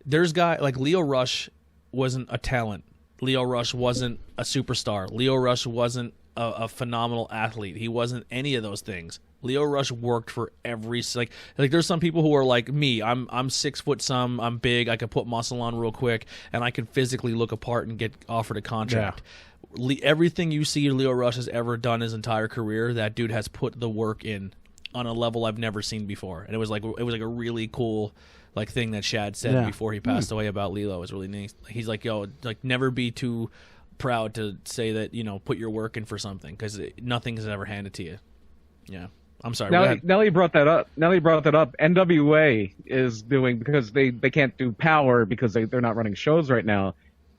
Leo Rush wasn't a talent. Leo Rush wasn't a superstar. Leo Rush wasn't a phenomenal athlete. He wasn't any of those things. Leo Rush worked for every like there's some people who are like me. I'm 6 foot some. I'm big. I can put muscle on real quick, and I can physically look apart and get offered a contract. Everything you see Leo Rush has ever done his entire career, that dude has put the work in on a level I've never seen before. And it was like a really cool like thing that Shad said before he passed away about Lilo. It was really nice. He's like, yo, like never be too proud to say that, put your work in for something, because nothing is ever handed to you. Yeah. I'm sorry. Now you brought that up. NWA is doing, because they can't do Power because they're not running shows right now,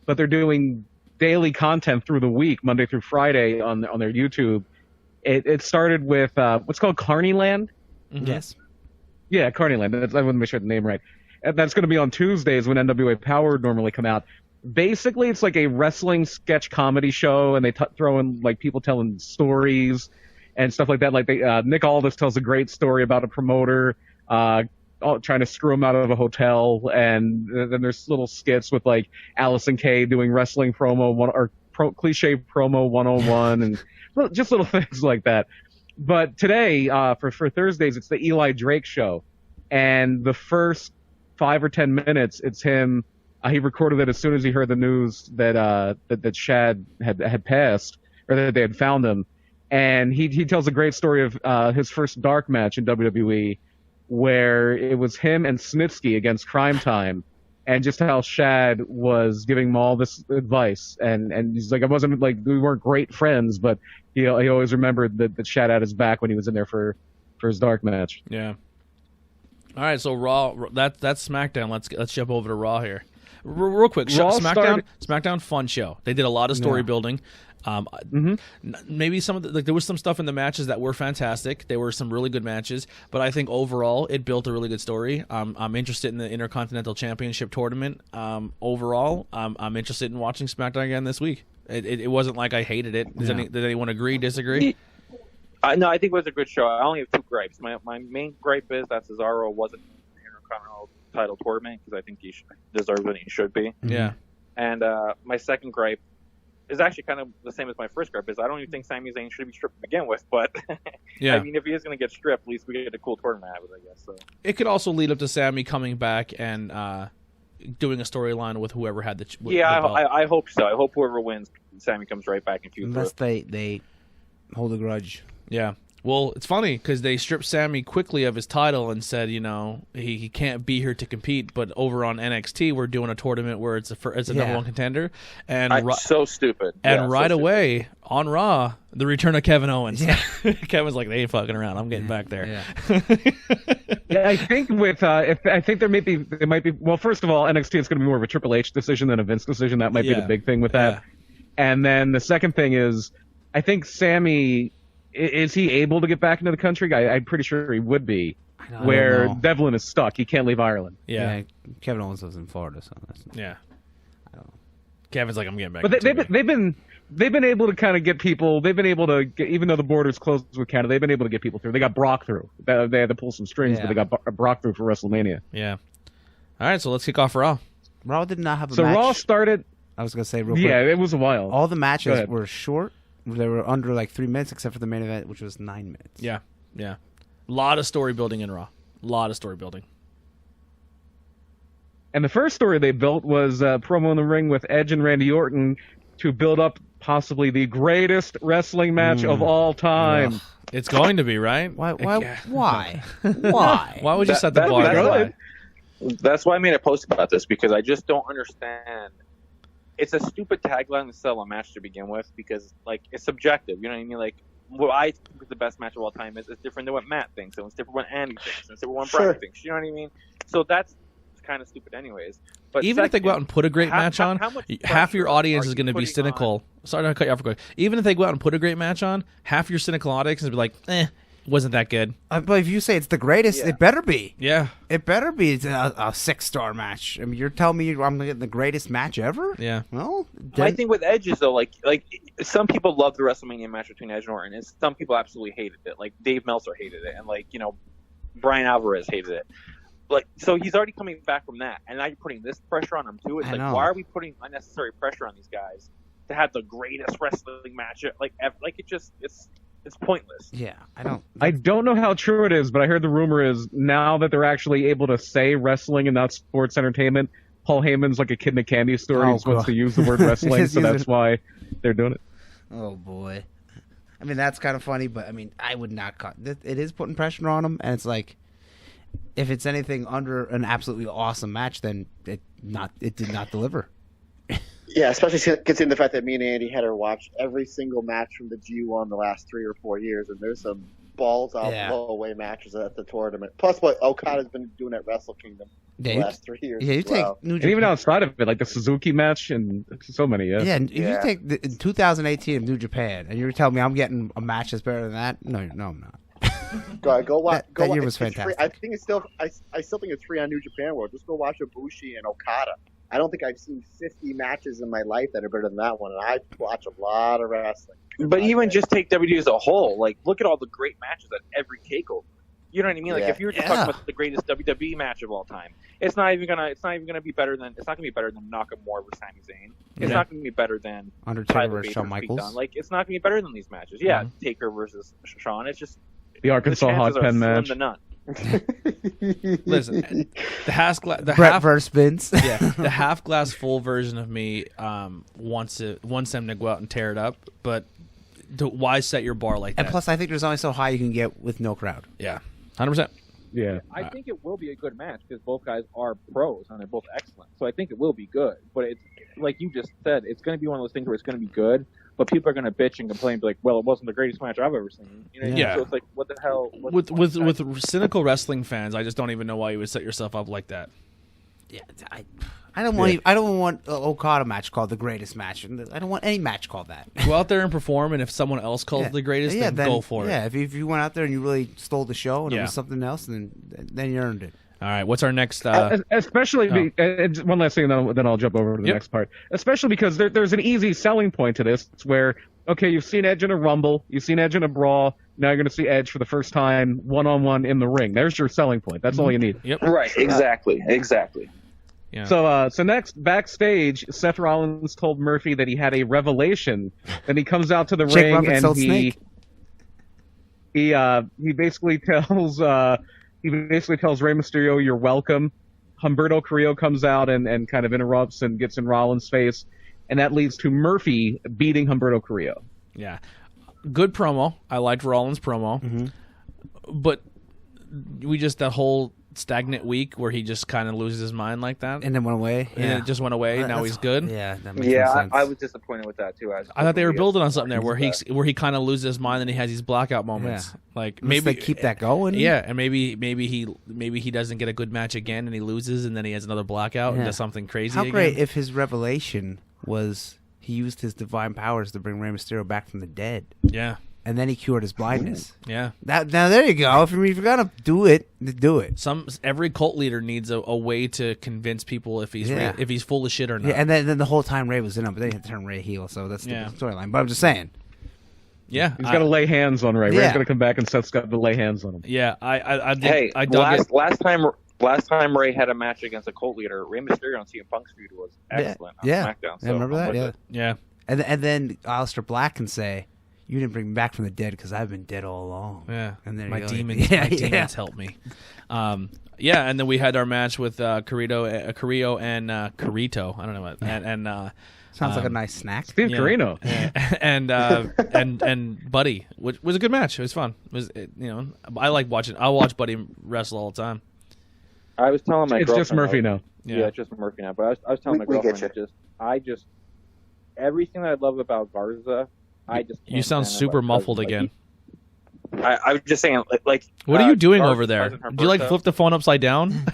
but they're doing daily content through the week, Monday through Friday on their YouTube. It started with what's called Carneyland. Mm-hmm. Yes. Yeah, Carneyland. I want to make sure the name right. And that's going to be on Tuesdays when NWA Power would normally come out. Basically, it's like a wrestling sketch comedy show, and they throw in like people telling stories and stuff like that. Like Nick Aldis tells a great story about a promoter trying to screw him out of a hotel, and then there's little skits with like Allison Kay doing wrestling promo cliche promo 101, and just little things like that. But today, for Thursdays, it's the Eli Drake show, and the first 5 or 10 minutes, it's him. He recorded it as soon as he heard the news that Shad had passed, or that they had found him. And he tells a great story of his first dark match in WWE, where it was him and Snitsky against Crime Time, and just how Shad was giving him all this advice. And he's like, I wasn't like, we weren't great friends, but he always remembered that Shad had his back when he was in there for his dark match. Yeah. All right, so Raw, that's SmackDown. Let's jump over to Raw here. Real quick, SmackDown, fun show. They did a lot of story building. Maybe some of there was some stuff in the matches that were fantastic. There were some really good matches, but I think overall it built a really good story. I'm interested in the Intercontinental Championship tournament. Overall, I'm interested in watching SmackDown again this week. It wasn't like I hated it. Did anyone agree, disagree? No, I think it was a good show. I only have 2 gripes. My main gripe is that Cesaro wasn't in the Intercontinental title tournament, because I think he deserves it and he should be. Yeah. And my second gripe is actually kind of the same as my first gripe. Is I don't even think Sami Zayn should be stripped to begin with, but yeah. I mean, if he is going to get stripped, at least we get a cool tournament out of it, I guess. So. It could also lead up to Sami coming back and doing a storyline with whoever had the belt. I hope so. I hope whoever wins, Sami comes right back and feuds. Unless they hold a grudge. Yeah. Well, it's funny because they stripped Sami quickly of his title and said, he can't be here to compete. But over on NXT, we're doing a tournament where it's a number one contender. And so stupid. And away on Raw, the return of Kevin Owens. Yeah. Kevin's like, they ain't fucking around. I'm getting back there. Yeah. I think there might be. Well, first of all, NXT is going to be more of a Triple H decision than a Vince decision. That might be the big thing with that. Yeah. And then the second thing is, I think Sami. Is he able to get back into the country? I'm pretty sure he would be. Where Devlin is stuck, he can't leave Ireland. Yeah, Kevin Owens lives in Florida, so that's I don't know. Kevin's like, I'm getting back. But they've been able to kind of get people. They've been able to get, even though the border's closed with Canada, they've been able to get people through. They got Brock through. They had to pull some strings, but they got Brock through for WrestleMania. Yeah. All right, so let's kick off Raw. Raw did not have a match. So Raw started. I was gonna say real quick. Yeah, it was a while. All the matches were short. They were under like 3 minutes, except for the main event, which was 9 minutes. Yeah. A lot of story building in Raw. A lot of story building. And the first story they built was promo in the ring with Edge and Randy Orton to build up possibly the greatest wrestling match of all time. Ugh. It's going to be, right? Why? Why? Why would you set the bar that high? That's why I made a post about this, because I just don't understand. It's a stupid tagline to sell a match to begin with, because like it's subjective. You know what I mean? Like what I think is the best match of all time is different than what Matt thinks, and it's different what Andy thinks, and it's different what Brian thinks. You know what I mean? So that's kind of stupid, anyways. But even if they go out and put a great match on, half your audience is going to be cynical. Sorry to cut you off quick. Even if they go out and put a great match on, half your cynical audience is be like, wasn't that good. But if you say it's the greatest, it better be. Yeah. It better be a 6-star match. I mean, you're telling me I'm getting the greatest match ever? Yeah. Well, My thing with Edge is, though, like some people love the WrestleMania match between Edge and Orton, and some people absolutely hated it. Like, Dave Meltzer hated it, and, like, you know, Brian Alvarez hated it. Like, so he's already coming back from that, and now you're putting this pressure on him, too. It's like, why are we putting unnecessary pressure on these guys to have the greatest wrestling match? Like it just, it's pointless. Yeah, I don't know how true it is, but I heard the rumor is now that they're actually able to say wrestling and not sports entertainment, Paul Heyman's like a kid in a candy store. He just wants to use the word wrestling, so that's why they're doing it. Oh, boy. I mean, that's kind of funny, but, I mean, I would not it is putting pressure on him, and it's like, if it's anything under an absolutely awesome match, then it did not deliver. Yeah, especially considering the fact that me and Andy had her watch every single match from the G1 the last 3 or 4 years, and there's some balls out blow away matches at the tournament. Plus, what Okada's been doing at Wrestle Kingdom the last 3 years. Yeah, you take New Japan. And even outside of it, like the Suzuki match and so many. Yeah, and if you take in 2018 of New Japan, and you're telling me I'm getting a match that's better than that? No, I'm not. Go watch. That year was fantastic. I think it's still. I still think it's free on New Japan World. Just go watch Ibushi and Okada. I don't think I've seen 50 matches in my life that are better than that one, and I watch a lot of wrestling. But even just take WWE as a whole. Like, look at all the great matches at every takeover. You know what I mean? Like, if you were just talking about the greatest WWE match of all time, it's not even gonna be better than Nakamura versus Sami Zayn. It's not gonna be better than Undertaker versus Shawn Michaels. Like, it's not gonna be better than these matches. Yeah, Taker versus Shawn. It's just the Arkansas hot pen match. Listen, the Bret half versus Vince. Yeah, the half glass full version of me wants them to go out and tear it up, but why set your bar like that? And plus, I think there's only so high you can get with no crowd. Yeah, 100%. Yeah, I think it will be a good match because both guys are pros and they're both excellent. So I think it will be good. But it's like you just said, it's going to be one of those things where it's going to be good, but people are going to bitch and complain, be like, "Well, it wasn't the greatest match I've ever seen." You know? Yeah. So it's like, what the hell? With cynical wrestling fans, I just don't even know why you would set yourself up like that. Yeah, I don't want. I don't want an Okada match called the greatest match. I don't want any match called that. Go out there and perform, and if someone else calls it the greatest, then go for it. Yeah, if you went out there and you really stole the show and it was something else, then you earned it. All right, what's our next? Especially, one last thing, then I'll jump over to the next part. Especially because there's an easy selling point to this. It's where, okay, you've seen Edge in a Rumble, you've seen Edge in a Brawl, now you're going to see Edge for the first time one-on-one in the ring. There's your selling point. That's all you need. Yep. Right, exactly. Yeah. So next, backstage, Seth Rollins told Murphy that he had a revelation. Then he comes out to the ring and he basically tells Rey Mysterio, "You're welcome." Humberto Carrillo comes out and kind of interrupts and gets in Rollins' face, and that leads to Murphy beating Humberto Carrillo. Yeah, good promo. I liked Rollins' promo, but that whole stagnant week where he just kind of loses his mind like that, and then went away. And it just went away. Now he's good. Yeah, that makes sense. I was disappointed with that too. I thought they were building on something there where he kind of loses his mind and he has these blackout moments. Yeah. Like maybe they keep that going. Yeah, and maybe he doesn't get a good match again and he loses and then he has another blackout and does something crazy. How again. Great if his revelation was he used his divine powers to bring Rey Mysterio back from the dead. Yeah. And then he cured his blindness. Yeah. Now there you go. If you're gonna do it, do it. Every cult leader needs a way to convince people if he's full of shit or not. Yeah, and then the whole time Ray was in him, but they had to turn Ray heel, so that's the storyline. But I'm just saying. Yeah, he's got to lay hands on Ray. Ray's going to come back and Seth's got to lay hands on him. Yeah, I last time Ray had a match against a cult leader, Rey Mysterio on CM Punk's feud was excellent on SmackDown. So remember that? Yeah. And then Aleister Black can say, "You didn't bring me back from the dead because I've been dead all along." Yeah, and then my demons helped me. And then we had our match with Carrillo and Carito. I don't know what. And sounds like a nice snack. Steve Carino and Buddy, which was a good match. It was fun. I like watching. I'll watch Buddy wrestle all the time. I was telling my girlfriend. It's just Murphy now. Yeah, it's just Murphy now. But I was telling my girlfriend that everything that I love about Garza. You sound super muffled again. I was just saying, like. What are you doing over there? Do you flip the phone upside down?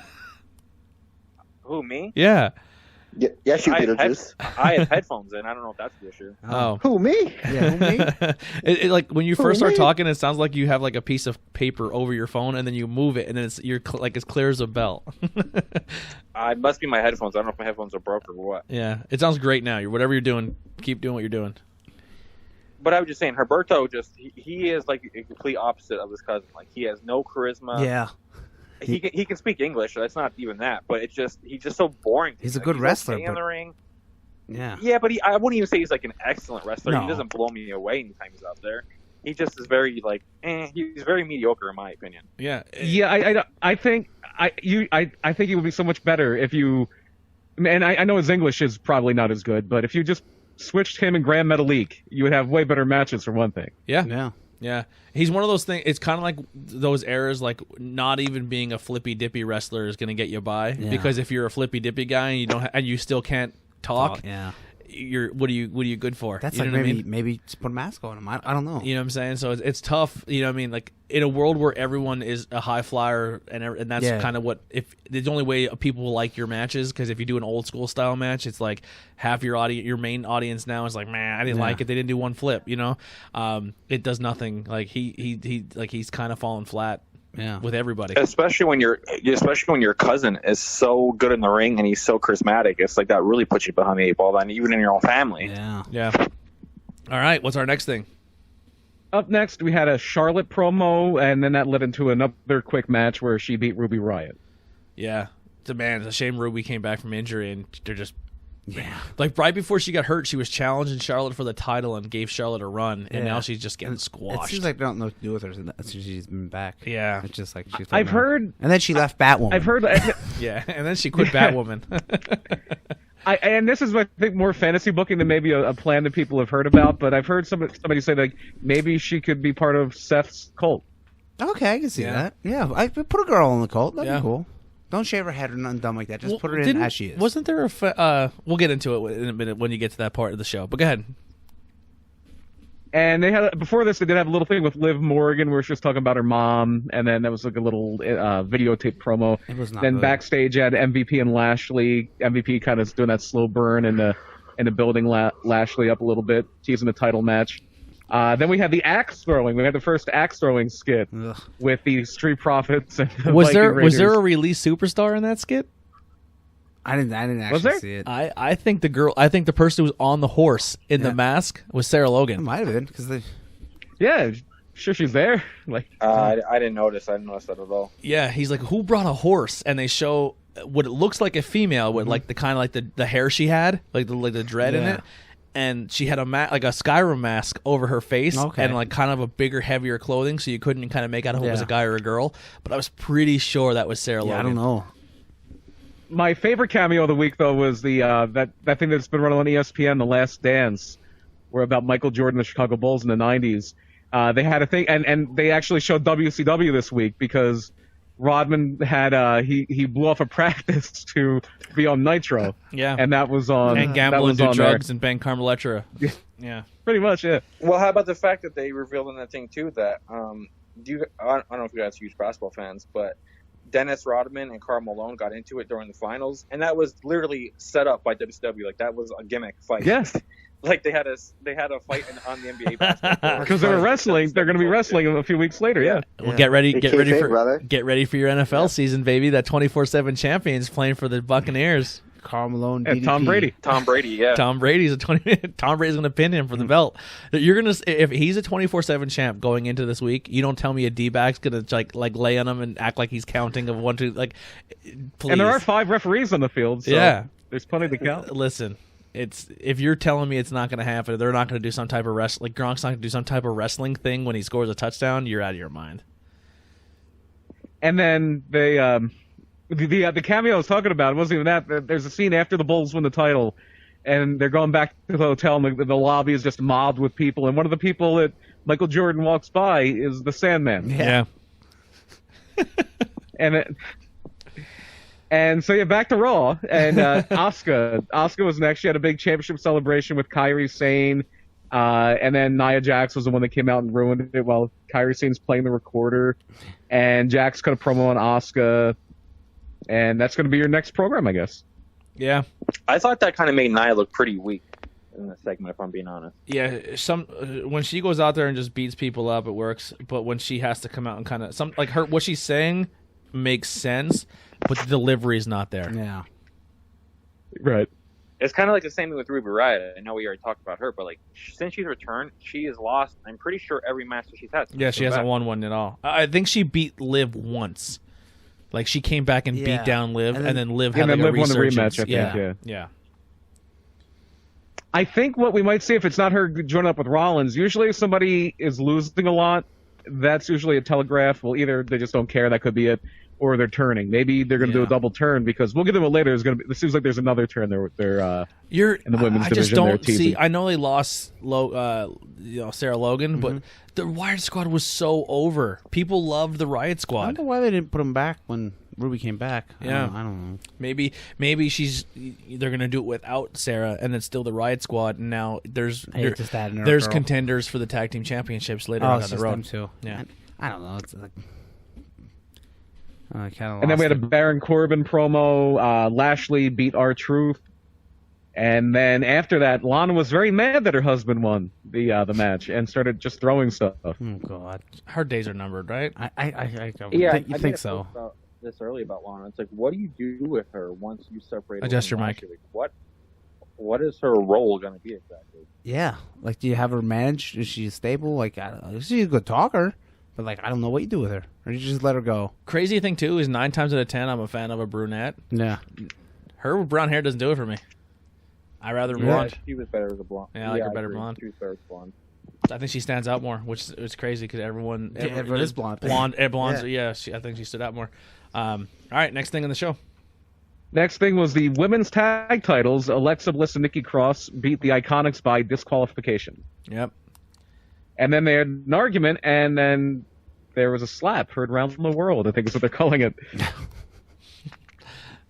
Who, me? Yeah. Yes, you Beetlejuice. I have headphones in. I don't know if that's the issue. Oh. Who, me? Yeah, who, me? Like when you first start me? talking, it sounds like you have like a piece of paper over your phone, and then you move it, and then you're like as clear as a bell. It must be my headphones. I don't know if my headphones are broke or what. Yeah, it sounds great now. Whatever you're doing, keep doing what you're doing. But I was just saying, Herberto he is like a complete opposite of his cousin. Like he has no charisma. Yeah. He can speak English. So that's not even that. But he's just so boring. He's a good wrestler. Okay in the ring. Yeah. Yeah, but I wouldn't even say he's like an excellent wrestler. No. He doesn't blow me away anytime he's out there. He just is very like, he's very mediocre in my opinion. Yeah. Yeah, I think I think he would be so much better if you. And I know his English is probably not as good, but if you just switched him and Grand Metalik, you would have way better matches for one thing. Yeah. Yeah. Yeah, he's one of those things. It's kind of like those eras, like not even being a flippy dippy wrestler is going to get you by. Yeah. Because if you're a flippy dippy guy and you don't, and you still can't talk, Yeah. you're what are you good for? That's you like know what I maybe mean? maybe just put a mask on him. I don't know. You know what I'm saying? So it's tough. You know what I mean? Like in a world where everyone is a high flyer, and that's kind of what if the only way people will like your matches, because if you do an old school style match, it's like half your main audience now is like, man, I didn't like it. They didn't do one flip. You know, it does nothing. Like he's kind of fallen flat. Yeah. With everybody, especially when your cousin is so good in the ring and he's so charismatic. It's like that really puts you behind the eight ball, and even in your own family. Yeah. All right, what's our next thing? Up next, we had a Charlotte promo, and then that led into another quick match where she beat Ruby Riott. Yeah, it's a shame Ruby came back from injury, and they're just like right before she got hurt, she was challenging Charlotte for the title and gave Charlotte a run, and now she's just getting squashed. It seems like they don't know what to do with her since she's been back. Yeah, it's just like she's. I've heard, and then she left Batwoman. I've heard, yeah, and then she quit Batwoman. And this is, I think, more fantasy booking than maybe a plan that people have heard about. But I've heard somebody say like maybe she could be part of Seth's cult. Okay, I can see that. Yeah, I put a girl in the cult. That'd be cool. Don't shave her head or nothing dumb like that. Just put her in as she is. Wasn't there a? We'll get into it in a minute when you get to that part of the show. But go ahead. And they had before this, they did have a little thing with Liv Morgan where she was talking about her mom, and then that was like a little videotape promo. It was not then good. backstage, you had MVP and Lashley. MVP kind of doing that slow burn in the building, Lashley up a little bit, teasing the title match. Then we had the axe throwing. We had the first axe throwing skit with the Street Profits. And the Was Viking Raiders. there a release superstar in that skit? I didn't actually see it. I think the person who was on the horse in the mask was Sarah Logan. It might have been because yeah, sure she's there. Like I didn't notice. I didn't notice that at all. Yeah, he's like, who brought a horse? And they show what it looks like a female with like the kind of like the hair she had, like the dread in it. And she had like a Skyrim mask over her face and like kind of a bigger, heavier clothing, so you couldn't kind of make out if it was a guy or a girl. But I was pretty sure that was Sarah Logan. I don't know. My favorite cameo of the week, though, was the that thing that's been running on ESPN, The Last Dance, where about Michael Jordan, the Chicago Bulls in the '90s. They had a thing, and they actually showed WCW this week because Rodman had he blew off a practice to be on Nitro. Yeah, and that was on and gamble and do drugs there. and bang Carmeletra. Yeah, pretty much. Yeah. Well, how about the fact that they revealed in that thing too that I don't know if you guys are huge basketball fans, but Dennis Rodman and Karl Malone got into it during the finals, and that was literally set up by WCW. Like that was a gimmick fight. Yes. Like they had a fight on the NBA basketball because they were wrestling. They're going to be wrestling a few weeks later. Yeah. Well, get ready for your NFL season, baby. That 24/7 champions playing for the Buccaneers. Karl Malone, and Tom Brady. Tom Brady, yeah. Tom Brady's Tom Brady's going to pin him for the belt. You're going to if he's a 24/7 champ going into this week, you don't tell me a D-back's going to like lay on him and act like he's counting of 1, 2 like. Please. And there are 5 referees on the field. So there's plenty to count. Listen. If you're telling me it's not going to happen, they're not going to do some type of like Gronk's not going to do some type of wrestling thing when he scores a touchdown, you're out of your mind. And then they the cameo I was talking about, it wasn't even that. There's a scene after the Bulls win the title, and they're going back to the hotel, and the lobby is just mobbed with people, and one of the people that Michael Jordan walks by is the Sandman. Yeah. And so yeah, back to Raw, and Asuka was next. She had a big championship celebration with Kairi Sane, and then Nia Jax was the one that came out and ruined it while Kairi Sane's playing the recorder, and Jax cut a promo on Asuka, and that's going to be your next program, I guess. Yeah. I thought that kind of made Nia look pretty weak in the segment, if I'm being honest. Yeah, when she goes out there and just beats people up, it works. But when she has to come out and kind of what she's saying makes sense, but the delivery is not there. Yeah. Right. It's kind of like the same thing with Ruby Riott. I know we already talked about her, but like since she's returned, she has lost. I'm pretty sure every match that she's had. Yeah, she hasn't won one at all. I think she beat Liv once. Like she came back and beat down Liv, and then Liv had like a resurgence. Rematch. I think, yeah. I think what we might see if it's not her joining up with Rollins, usually if somebody is losing a lot, that's usually a telegraph. Well, either they just don't care, that could be it, or they're turning. Maybe they're going to do a double turn because we'll get them later. It seems like there's another turn there. In the women's division. I just don't see. I know they lost Sarah Logan, but the Riot Squad was so over. People loved the Riot Squad. I don't know why they didn't put them back when Ruby came back. Yeah, I don't know. Maybe they're gonna do it without Sarah, and it's still the Riot Squad. And now there's contenders for the tag team championships later on the road. Them too. Yeah, I don't know. It's like. And then we had a Baron Corbin promo. Lashley beat R-Truth. And then after that, Lana was very mad that her husband won the match and started just throwing stuff. Oh, God. Her days are numbered, right? I think so. About this early about Lana. It's like, what do you do with her once you separate her? Adjust your mic. Like, what is her role going to be exactly? Yeah. Like, do you have her managed? Is she stable? Like, she's a good talker. But, like, I don't know what you do with her. Or you just let her go. Crazy thing, too, is 9 times out of 10, I'm a fan of a brunette. Yeah. Her brown hair doesn't do it for me. I rather blonde. She was better as a blonde. Yeah, I like her better blonde. She was better as blonde. I think she stands out more, which is crazy because everyone is blonde. Blondes, I think she stood out more. All right, next thing on the show. Next thing was the women's tag titles. Alexa Bliss and Nikki Cross beat the Iconics by disqualification. Yep. And then they had an argument, and then there was a slap heard around the world, I think is what they're calling it.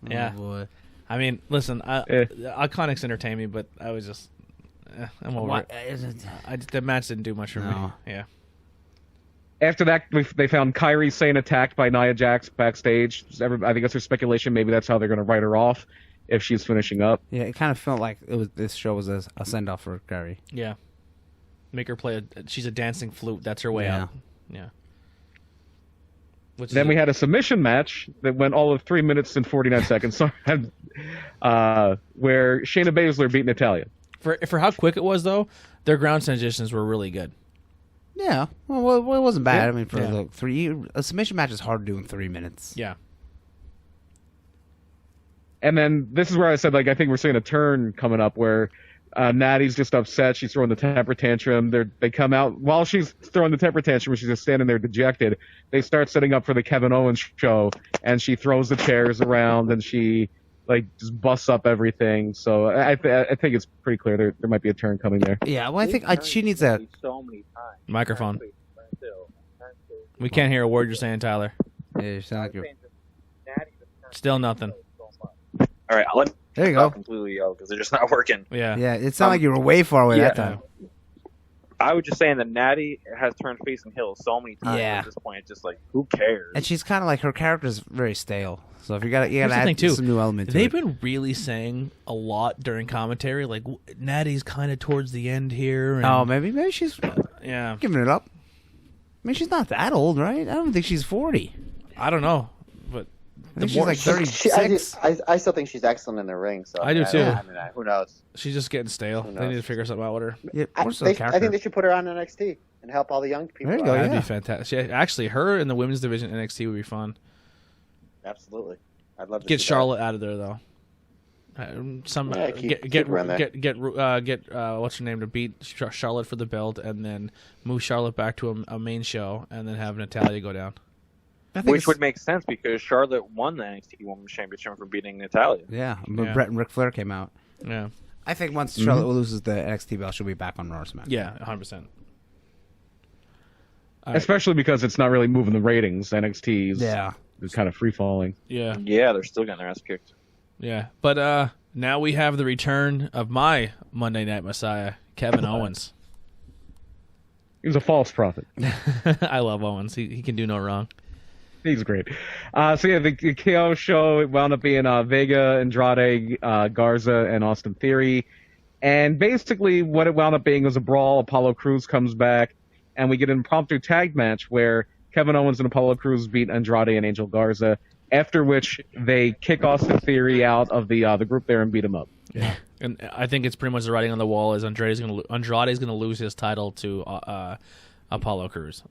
Yeah. Oh, boy. I mean, listen, Iconics entertain me, but I was just, I'm over it. The match didn't do much for me. Yeah. After that, they found Kairi Sane attacked by Nia Jax backstage. I think that's her speculation. Maybe that's how they're going to write her off if she's finishing up. Yeah, it kind of felt like this show was a send-off for Kairi. Yeah. Make her play she's a dancing flute. That's her way out. Yeah. Then we had a submission match that went all of 3 minutes and 49 seconds. Sorry, where Shayna Baszler beat Natalya. For how quick it was, though, their ground transitions were really good. Yeah, well, it wasn't bad. I mean, for a submission match is hard to do in 3 minutes. Yeah. And then this is where I said, like, I think we're seeing a turn coming up where Natty's just upset. She's throwing the temper tantrum. They come out while she's throwing the temper tantrum. She's just standing there dejected. They start setting up for the Kevin Owens show, and she throws the chairs around and she just busts up everything. So I think it's pretty clear there might be a turn coming there. Yeah, well, I think she needs a microphone. We can't hear a word you're saying, Tyler. Yeah, you sound like you're... Still nothing. All right, I'll let there you go. Completely because they're just not working. Yeah, it sounded like you were way far away that time. I was just saying that Natty has turned face and heel so many times at this point. It's just like, who cares? And she's kind of like, her character's very stale. So if you gotta add some new element to it. They've been really saying a lot during commentary, like Natty's kind of towards the end here. And, maybe she's giving it up. I mean, she's not that old, right? I don't think she's 40. I don't know, but I think she's like 36. I still think she's excellent in the ring. So I do too. I mean, who knows? She's just getting stale. They need to figure something out with her. Yeah, I think they should put her on NXT and help all the young people. There you go. That'd be fantastic. Actually, her in the women's division NXT would be fun. Absolutely, I'd love to get see Charlotte out of there though. Get what's her name to beat Charlotte for the belt, and then move Charlotte back to a main show, and then have Natalya go down. Which would make sense because Charlotte won the NXT Women's Championship for beating Natalya. Yeah, Brett and Ric Flair came out. Yeah, I think once Charlotte loses the NXT belt, she'll be back on Raw SmackDown. Yeah, 100%. Especially because it's not really moving the ratings. NXT is kind of free falling. Yeah, they're still getting their ass kicked. Yeah, but now we have the return of my Monday Night Messiah, Kevin Owens. He was a false prophet. I love Owens. He can do no wrong. He's great. So yeah, the KO show it wound up being Vega, Andrade, Garza, and Austin Theory. And basically what it wound up being was a brawl. Apollo Crews comes back, and we get an impromptu tag match where Kevin Owens and Apollo Crews beat Andrade and Angel Garza, after which they kick Austin Theory out of the group there and beat him up. Yeah. And I think it's pretty much the writing on the wall is Andrade's going to lose his title to Apollo Crews.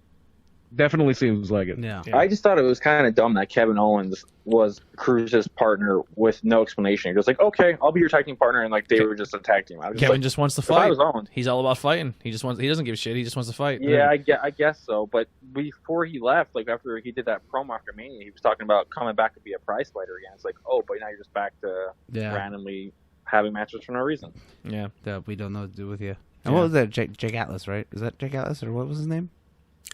Definitely seems like it. Yeah. I just thought it was kind of dumb that Kevin Owens was Cruz's partner with no explanation. He was like, "Okay, I'll be your tag team partner," and like they were just a tag team. Kevin just wants to fight. I was Owens. He's all about fighting. He doesn't give a shit. He just wants to fight. Yeah, I guess so. But before he left, like after he did that promo after Mania, he was talking about coming back to be a prize fighter again. It's like, oh, but now you're just back to randomly having matches for no reason. Yeah, that we don't know what to do with you. And what was that? Jake Atlas, right? Is that Jake Atlas or what was his name?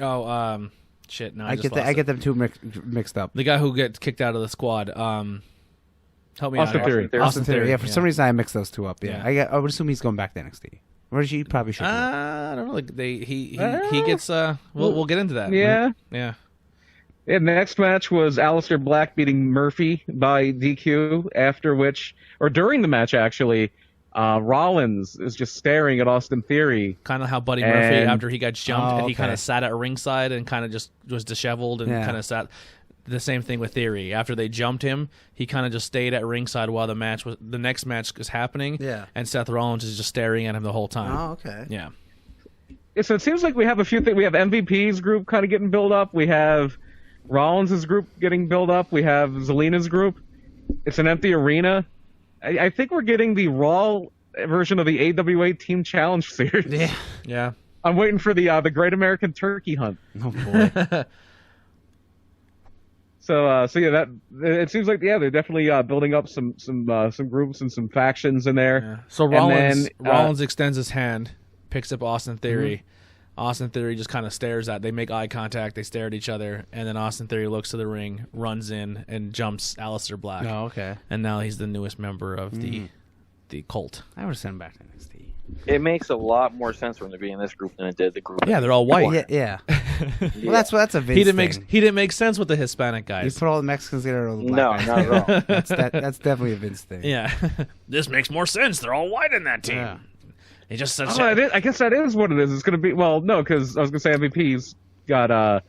Oh, shit. No, I get them two mixed up. The guy who gets kicked out of the squad. Help me Austin out. Theory. Austin Theory. Yeah, for some reason I mixed those two up. Yeah, I would assume he's going back to NXT. Or he probably should. I don't know. Like he gets. We'll get into that. Yeah. Yeah. And the next match was Aleister Black beating Murphy by DQ. After which, or during the match actually, Rollins is just staring at Austin Theory. Kind of how Buddy Murphy, after he got jumped, and he kind of sat at ringside and kind of just was disheveled and kind of sat. The same thing with Theory. After they jumped him, he kind of just stayed at ringside while the next match was happening. Yeah. And Seth Rollins is just staring at him the whole time. Oh, okay. Yeah. So it seems like we have a few things. We have MVP's group kind of getting built up. We have Rollins' group getting built up. We have Zelina's group. It's an empty arena. I think we're getting the Raw version of the AWA Team Challenge Series. Yeah. Yeah. I'm waiting for the Great American Turkey Hunt. Oh boy. So yeah, that it seems like they're definitely building up some groups and some factions in there. Yeah. So Rollins extends his hand, picks up Austin Theory. Mm-hmm. Austin Theory just kind of stares at. They make eye contact. They stare at each other, and then Austin Theory looks to the ring, runs in, and jumps Aleister Black. Oh, okay. And now he's the newest member of the cult. I would send him back to NXT. It makes a lot more sense for him to be in this group than it did the group. Yeah, they're all white. Yeah. Well, that's a Vince thing. He didn't make sense with the Hispanic guys. You put all the Mexicans together with the black guys. No, not at all. That's definitely a Vince thing. Yeah. This makes more sense. They're all white in that team. Yeah. It just I guess that is what it is. It's going to be no, because I was going to say MVP's got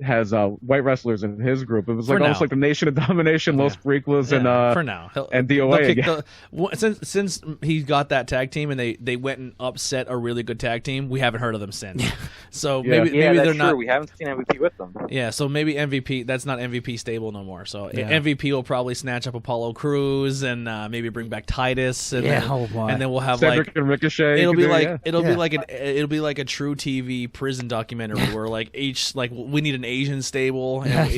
has white wrestlers in his group. It was like almost like the Nation of Domination, Los Pericles, and for now and DOA. Since he got that tag team and they went and upset a really good tag team, we haven't heard of them since. So maybe they're not. We haven't seen MVP with them. Yeah, so maybe MVP. That's not MVP stable no more. So MVP will probably snatch up Apollo Crews and maybe bring back Titus. And then we'll have Cedric and Ricochet. It'll be like a True TV prison documentary where like each we need an Asian stable. And,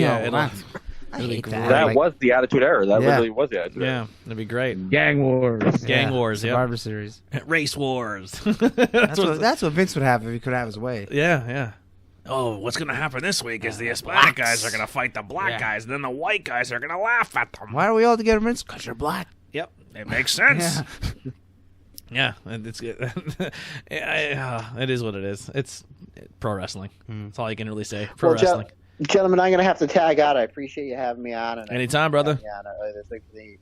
it'll be great. That was the Attitude Era. That really was the Attitude Era. Yeah, that'd be great. Gang Wars. Survivor Series. Race Wars. That's what Vince would have if he could have his way. Yeah. Oh, what's going to happen this week is the Hispanic guys are going to fight the black guys, and then the white guys are going to laugh at them. Why are we all together, Vince? Because you're black. Yep, it makes sense. Yeah, it's good. It is what it is. It's pro wrestling. That's all you can really say. Pro wrestling. Gentlemen, I'm going to have to tag out. I appreciate you having me on. And anytime, brother. Yeah, for the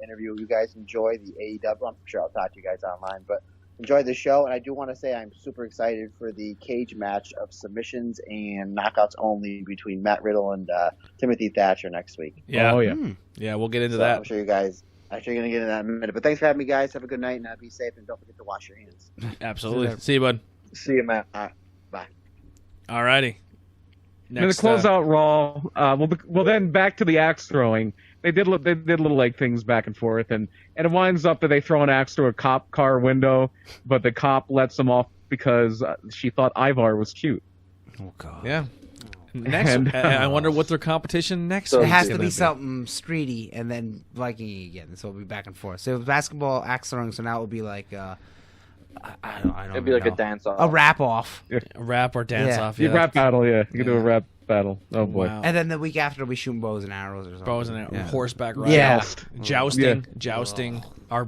interview. You guys enjoy the AEW. I'm sure I'll talk to you guys online, but enjoy the show. And I do want to say I'm super excited for the cage match of submissions and knockouts only between Matt Riddle and Timothy Thatcher next week. Yeah. Oh, yeah. Yeah, we'll get into that. I'm sure you guys... Actually, going to get into that in a minute. But thanks for having me, guys. Have a good night, and be safe, and don't forget to wash your hands. Absolutely. See you, bud. See you, Matt. All right. Bye. All righty. Next, to close out Raw, well, then back to the axe throwing. They did little like things back and forth, and it winds up that they throw an axe through a cop car window, but the cop lets them off because she thought Ivar was cute. Oh, God. Yeah. Next, I wonder what their competition next. So it has to be something streety and then Viking again. So it'll be back and forth. So basketball axe throwing. So now it will be like I don't. It'd be like a dance off, a rap off, a rap or dance off. Yeah, rap battle. Yeah, you can do a rap battle. Oh boy! Wow. And then the week after we shoot bows and arrows or something. Bows and arrows, horseback riding. Yeah, jousting. Our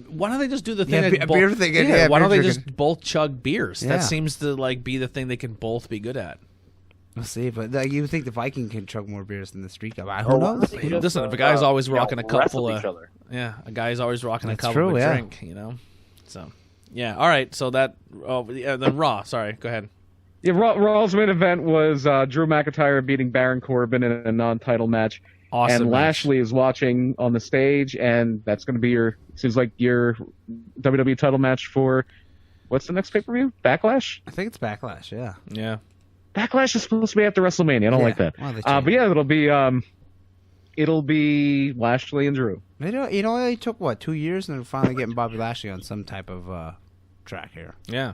why don't they just do the thing? Beer thing. Why don't they just both chug beers? That seems to be the thing they can both be good at. We'll see, but you think the Viking can chug more beers than the street guy? Who knows? Listen, if a guy's always rocking a cup full of, each other. a guy's always rocking a cup true, of a yeah. drink, So, yeah, all right. So that, then Raw. Sorry, go ahead. Yeah, Raw's main event was Drew McIntyre beating Baron Corbin in a non-title match. Awesome. And match. Lashley is watching on the stage, and that's going to be your WWE title match for what's the next pay-per-view? Backlash? I think it's Backlash. Yeah. Yeah. Backlash is supposed to be after WrestleMania. I don't like that. Well, but yeah, it'll be Lashley and Drew. It took 2 years, and they're finally getting Bobby Lashley on some type of track here. Yeah.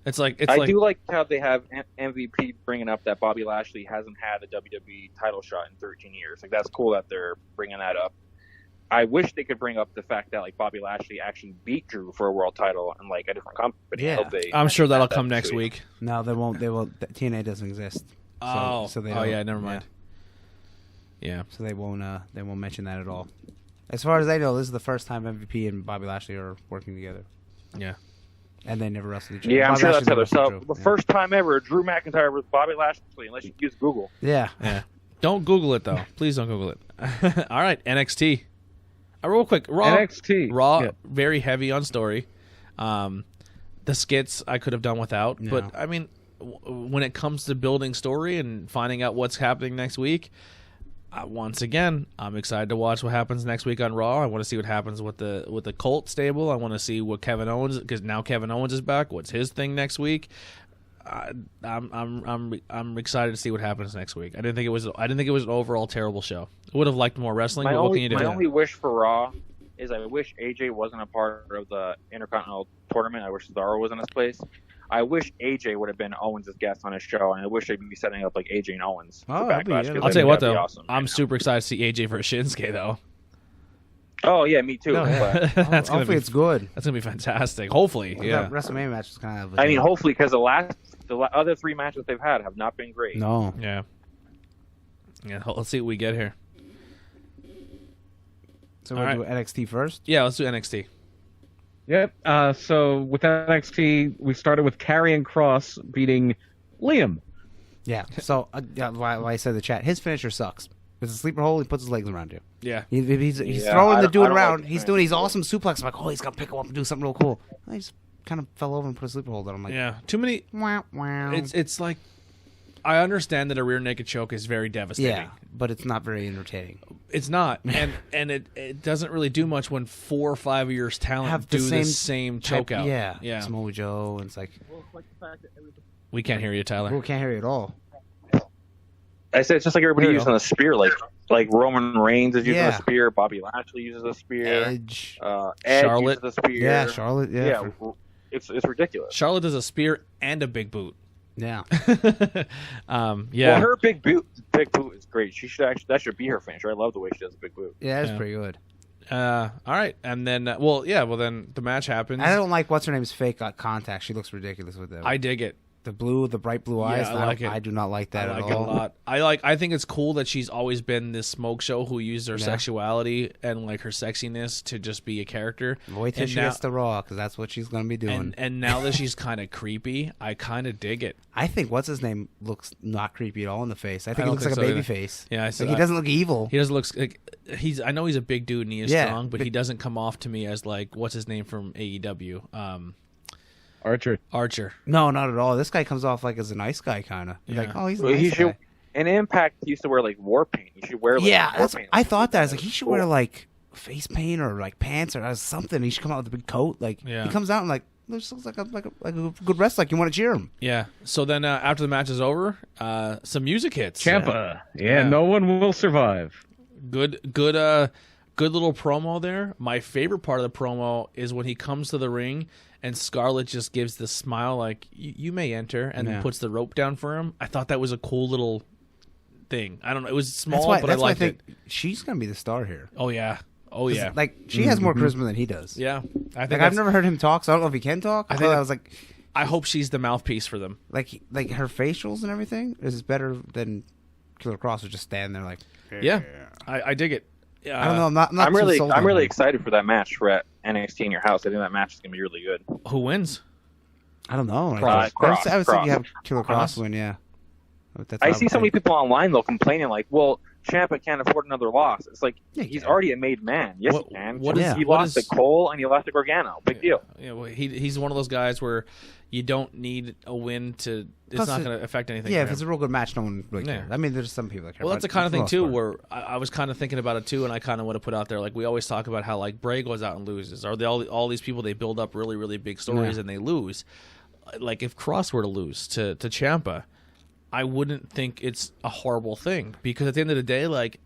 I do like how they have MVP bringing up that Bobby Lashley hasn't had a WWE title shot in 13 years. Like, that's cool that they're bringing that up. I wish they could bring up the fact that like Bobby Lashley actually beat Drew for a world title in like a different company. Yeah. I'm sure that'll come next week. No, they won't. They will. TNA doesn't exist. So they don't, yeah, never mind. Yeah. So they won't mention that at all. As far as I know, this is the first time MVP and Bobby Lashley are working together. Yeah. And they never wrestled each other. Yeah, I'm Bobby sure Lashley that's other. never So wrestled the first time ever, Drew McIntyre with Bobby Lashley, unless you use Google. Drew. Yeah. Yeah. Don't Google it though. Please don't Google it. All right, NXT. Real quick, Raw. NXT. Raw, very heavy on story. The skits I could have done without, No. but I mean, when it comes to building story and finding out what's happening next week, once again, I'm excited to watch what happens next week on Raw. I want to see what happens with the Colt stable. I want to see what Kevin Owens, because now Kevin Owens is back. What's his thing next week? I'm excited to see what happens next week. I didn't think it was an overall terrible show. I would have liked more wrestling. But what can you do? My only wish for Raw is I wish AJ wasn't a part of the Intercontinental Tournament. I wish Cesaro was in his place. I wish AJ would have been Owens' guest on his show, and I wish they'd be setting up like AJ and Owens for Backlash. I'll tell you what, though. Awesome. I'm super excited to see AJ for Shinsuke, though. Oh, yeah, me too. No, But, hopefully it's good. That's going to be fantastic. Hopefully, yeah. That WrestleMania match is kind of... I mean, hopefully, because the other three matches they've had have not been great. No. Yeah. Yeah, let's see what we get here. So we'll do NXT first? Yeah, let's do NXT. Yep. So with NXT, we started with Karrion Kross beating Liam. Yeah. So, why I said in the chat, his finisher sucks. It's a sleeper hold. He puts his legs around you. Yeah. He's throwing the dude around. He's doing these awesome suplex. I'm like, oh, he's gonna pick him up and do something real cool. And he just kind of fell over and put a sleeper hold on. I'm like, yeah, too many. Wow, wow. It's like, I understand that a rear naked choke is very devastating. Yeah, but it's not very entertaining. It's not, and it doesn't really do much when 4 or 5 years talent Have do the the same choke out. Yeah, yeah. Samoa Joe, and it's like, We can't hear you, Tyler. we can't hear you at all. I said it's just like everybody using a spear, like Roman Reigns is using Yeah. a spear, Bobby Lashley uses a spear, Edge. Edge Charlotte. uses a spear. Yeah, Charlotte. Yeah, it's ridiculous. Charlotte does a spear and a big boot. yeah. Yeah. Well, her big boot is great. That should be her finisher. I love the way she does a big boot. Yeah, that's Yeah. pretty good. All right, and then then the match happens. I don't like what's her name's fake contact. She looks ridiculous with that. I dig it. The bright blue eyes. I like it. I do not like that I like at it a all. lot. I think it's cool that she's always been this smoke show who used her sexuality and like her sexiness to just be a character. Wait till And she now- gets the Raw, because that's what she's going to be doing. And now that she's kind of creepy, I kind of dig it. I think what's his name looks not creepy at all in the face. I think he don't looks like think a so baby either. face. Yeah, I said Like, he doesn't look evil. He doesn't look like he's. I know he's a big dude and he is Yeah, strong, but but- he doesn't come off to me as like what's his name from AEW. Archer. No, not at all. This guy comes off like as a nice guy, kind of. Yeah. Like, oh, he's a Well, nice he guy. should. In Impact, he used to wear like war paint. He should wear like Yeah, war that's, paint. I thought that. I was like, he should wear like face paint or like pants or something. He should come out with a big coat. Like Yeah. he comes out and like this looks like a good wrestler. Like you want to cheer him. Yeah. So then after the match is over, some music hits. Ciampa. Yeah. No one will survive. Good little promo there. My favorite part of the promo is when he comes to the ring and Scarlett just gives the smile like you may enter and then puts the rope down for him. I thought that was a cool little thing. I don't know. It was small, but I liked it. She's gonna be the star here. Oh yeah. Oh yeah. Like she has more charisma than he does. Yeah. I think Like I've never heard him talk, so I don't know if he can talk. I was like, I hope she's the mouthpiece for them. like her facials and everything is better than Killer Cross would just stand there like. Yeah. I dig it. Yeah. I don't know. I'm not I'm too really sold on I'm really him. excited for that match for at NXT in your house. I think that match is gonna be really good. Who wins? I don't know. Cross. I would say you Cross. have Killer Cross win. Yeah. I see so many people online though complaining like, "Well, Ciampa can't afford another loss." It's like he's already a made man. Yes, he can. He lost to Cole and he lost to Gargano. Big deal. Yeah, well, he's one of those guys where you don't need a win to. It's not going to affect anything. Yeah, if it's a real good match, no one really cares. I mean, there's some people that care. Well, that's the kind of thing too where I was kind of thinking about it too, and I kind of want to put out there like we always talk about how like Bray goes out and loses, or all these people they build up really really big stories and they lose. Like if Cross were to lose to Ciampa, I wouldn't think it's a horrible thing because at the end of the day, like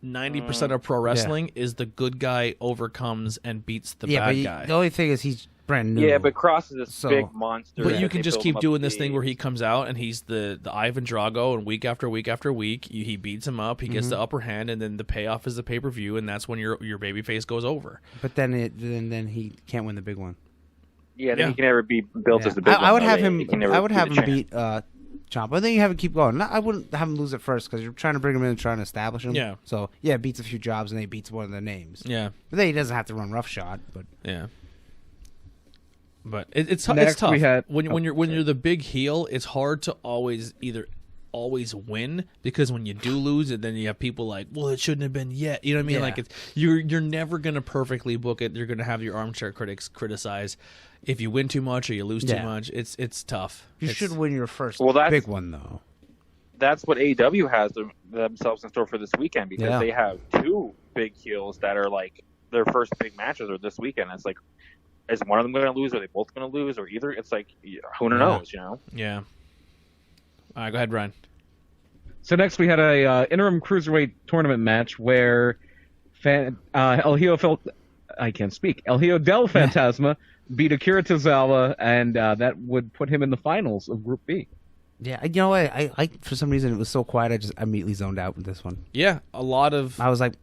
90% of pro wrestling is the good guy overcomes and beats the bad guy. The only thing is he's brand new. Yeah, but Cross is this big monster. But you can just keep doing this thing where he comes out and he's the Ivan Drago, and week after week after week he beats him up, he gets the upper hand, and then the payoff is the pay-per-view, and that's when your babyface goes over. But then he can't win the big one. Yeah, then he can never be built as the big one. I would have him beat Ciampa. And then you have him keep going. I wouldn't have him lose it first because you're trying to bring him in and trying to establish him. Yeah. So, yeah, beats a few jobs and then he beats one of the names. Yeah. But then he doesn't have to run roughshod. But yeah. But it's tough. When you're the big heel, it's hard to always win because when you do lose it, then you have people like, well, it shouldn't have been yet. You know what I mean? Like you're never gonna perfectly book it. You're gonna have your armchair critics criticize if you win too much or you lose too much. It's tough. You should win your first big one though. That's what AEW has themselves in store for this weekend because they have two big heels that are like their first big matches are this weekend. It's like, is one of them going to lose? Are they both going to lose? Or either? It's like, who knows? You know? Yeah. All right, go ahead, Brian. So next we had a interim cruiserweight tournament match where El Hijo del Fantasma beat Akira Tozawa, and that would put him in the finals of Group B. Yeah, you know what? I for some reason it was so quiet. I just immediately zoned out with this one. Yeah, a lot of. I was like,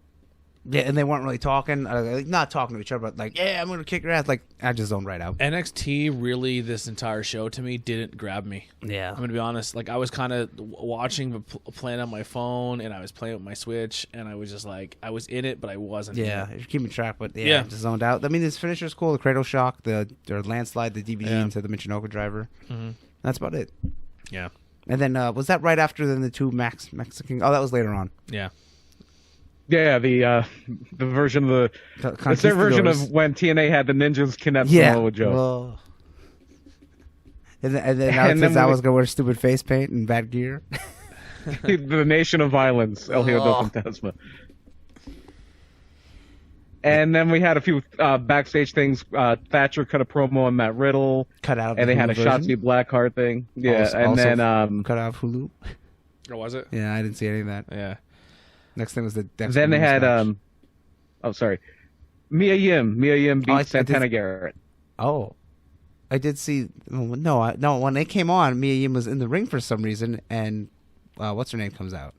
yeah, and they weren't really talking, not talking to each other, but like, yeah, I'm gonna kick your ass. Like, I just zoned right out. NXT really, this entire show to me didn't grab me. Yeah, I'm gonna be honest. Like, I was kind of watching, but playing on my phone, and I was playing with my Switch, and I was just like, I was in it, but I wasn't. Yeah, you're keeping track, but I just zoned out. I mean, this finisher's cool. The Cradle Shock, the landslide, the DVD into the Michinoku driver. Mm-hmm. That's about it. Yeah. And then was that right after the two Mexican? Oh, that was later on. Yeah. Yeah, the version of it's their version of when TNA had the ninjas kidnap Samoa Joe. Well, and then I was gonna wear stupid face paint and bad gear. The Nation of Violence, El Hijo del Fantasma. And then we had a few backstage things. Thatcher cut a promo on Matt Riddle. Cut out, and they had a Shotzi Blackheart thing. Yeah, and then cut out Hulu. Or was it? Yeah, I didn't see any of that. Yeah. Next thing was the Dexter. Then they had Mia Yim beat Santana Garrett. Oh, I did see. No, when they came on, Mia Yim was in the ring for some reason, and what's her name comes out.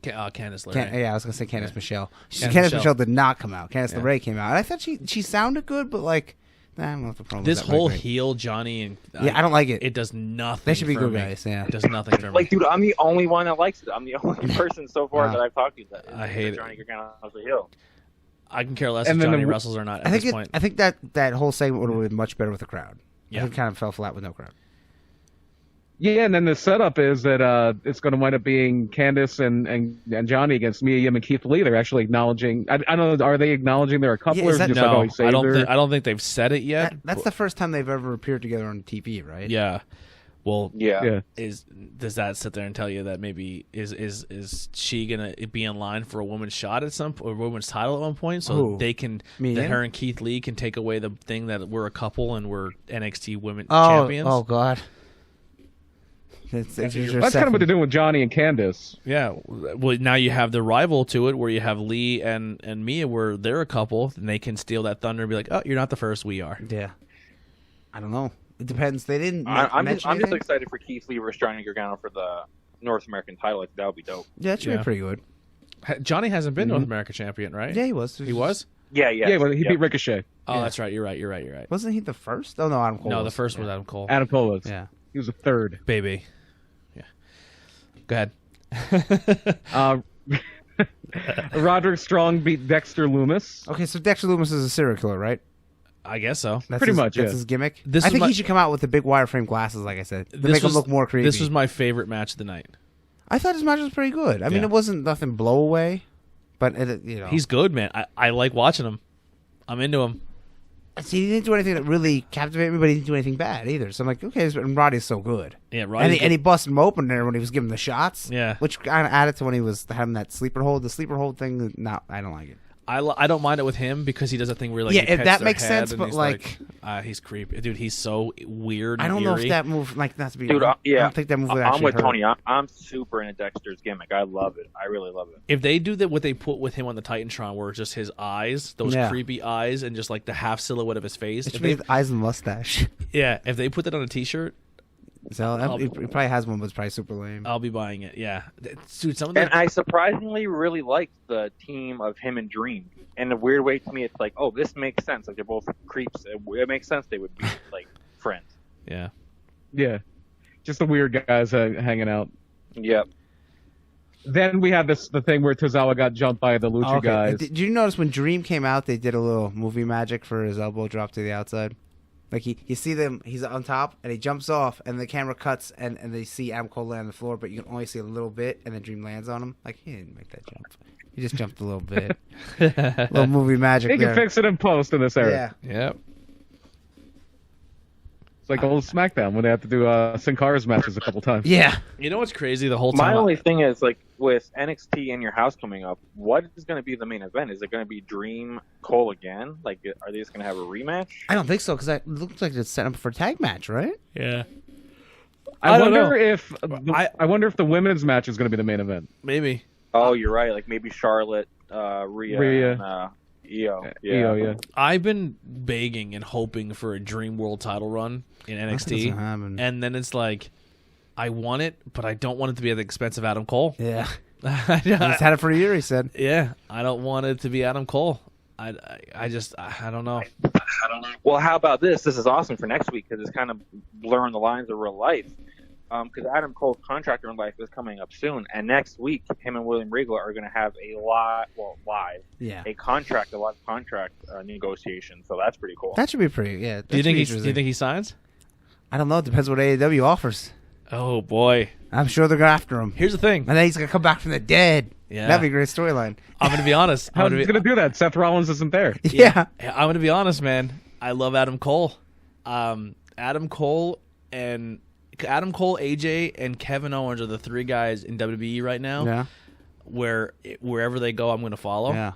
Candice LeRae. I was gonna say Candice Michelle. Candice Michelle did not come out. Candice LeRae came out, and I thought she sounded good, but like, I don't know if the problem. This whole heel Johnny and I don't like it. It does nothing. They should be good me. guys. Yeah, it does nothing for me. Like, dude, I'm the only one that likes it. I'm the only person so far that I've talked to that. I hate Johnny Gargano as a heel. I can care less if Johnny wrestles or not at this point. I think that whole segment would have been much better with a crowd. Yeah, I think it kind of fell flat with no crowd. Yeah, and then the setup is that it's going to wind up being Candice and Johnny against Mia Yim and Keith Lee. They're actually acknowledging. I don't know. Are they acknowledging they're a couple? Yeah, I don't think they've said it yet. That's the first time they've ever appeared together on TV, right? Yeah. Well, yeah. Does that sit there and tell you that maybe is she gonna be in line for a woman's shot at a woman's title at one point? So they can her and Keith Lee can take away the thing that we're a couple and we're NXT women champions. Oh God. That's kind of what they're doing with Johnny and Candice. Yeah. Well, now you have the rival to it where you have Lee and Mia where they're a couple and they can steal that thunder and be like, oh, you're not the first, we are. Yeah. I don't know. It depends. They didn't I'm just excited for Keith Lee versus Johnny Gargano for the North American title. Like, that would be dope. Yeah, it should be pretty good. Johnny hasn't been North American champion, right? Yeah, he was. He was? Yeah. Yeah, but he beat Ricochet. Oh, that's right. You're right. Wasn't he the first? Oh, no, Adam Cole. No, the first was Adam Cole. Adam Cole was. Yeah. He was a third. Baby. Go ahead. Roderick Strong beat Dexter Loomis. Okay, so Dexter Loomis is a serial killer, right? I guess so. That's his gimmick. I think he should come out with the big wireframe glasses, like I said. To make him look more creepy. This was my favorite match of the night. I thought his match was pretty good. I mean, it wasn't nothing blow away, but he's good, man. I like watching him. I'm into him. See, he didn't do anything that really captivated me, but he didn't do anything bad either. So I'm like, okay, and Roddy's so good. Yeah, Roddy. And he busted him open there when he was giving the shots. Yeah. Which kind of added to when he was having that sleeper hold. The sleeper hold thing, no, I don't like it. I don't mind it with him because he does a thing where yeah, he pets that their makes head sense, and but he's like he's creepy, dude. He's so weird. I don't and know eerie. if that move, like, not to be, Dude, I don't think that move would actually I'm with hurt. Tony. I'm super into Dexter's gimmick. I love it. I really love it. If they do that, what they put with him on the Titantron, where it's just his eyes, those Yeah. creepy eyes, and just like the half silhouette of his face. It should If be they, the eyes and mustache. yeah, if they put that on a T-shirt, So he probably has one, but it's probably super lame. I'll be buying it. Yeah, dude. Some of And the I surprisingly really liked the team of him and Dream. In a weird way, to me, it's like, oh, this makes sense. Like, they're both creeps. It makes sense they would be, like, friends. yeah. Yeah, just the weird guys hanging out. Yep. Then we had the thing where Tozawa got jumped by the Lucha guys. Did you notice when Dream came out, they did a little movie magic for his elbow drop to the outside? Like, you see them, he's on top, and he jumps off, and the camera cuts, and they see Adam Cole land on the floor, but you can only see a little bit, and then Dream lands on him. Like, he didn't make that jump. He just jumped a little bit. Little movie magic They there. can fix it in post in this era. Yeah. Yep. It's like old SmackDown when they have to do Sin Cara's matches a couple times. Yeah. You know what's crazy? The whole My time. only thing is, like, with NXT in your house coming up, what is going to be the main event? Is it going to be Dream Cole again? Like, are they just going to have a rematch? I don't think so, because it looks like it's set up for a tag match, right? Yeah. I don't wonder know. if I wonder if the women's match is going to be the main event. Maybe. Oh, you're right. Like, maybe Charlotte, Rhea. And Io. Io, yeah. I've been begging and hoping for a Dream World title run in NXT, doesn't happen. and then it's like, I want it, but I don't want it to be at the expense of Adam Cole. Yeah. He's had it for a year, he said. Yeah, I don't want it to be Adam Cole. I don't know. Well, how about this? This is awesome for next week because it's kind of blurring the lines of real life. Because Adam Cole's contract in life is coming up soon, and next week, him and William Regal are going to have a live contract negotiation. So that's pretty cool. That should be pretty, yeah. Do you think he signs? I don't know. It depends what AEW offers. Oh boy. I'm sure they're going after him. Here's the thing. And then he's going to come back from the dead. Yeah. That'd be a great storyline. I'm going to be honest. How's he going to do that? Seth Rollins isn't there. Yeah. I'm going to be honest, man. I love Adam Cole. Adam Cole, AJ, and Kevin Owens are the three guys in WWE right now. Yeah. Wherever they go, I'm going to follow. Yeah.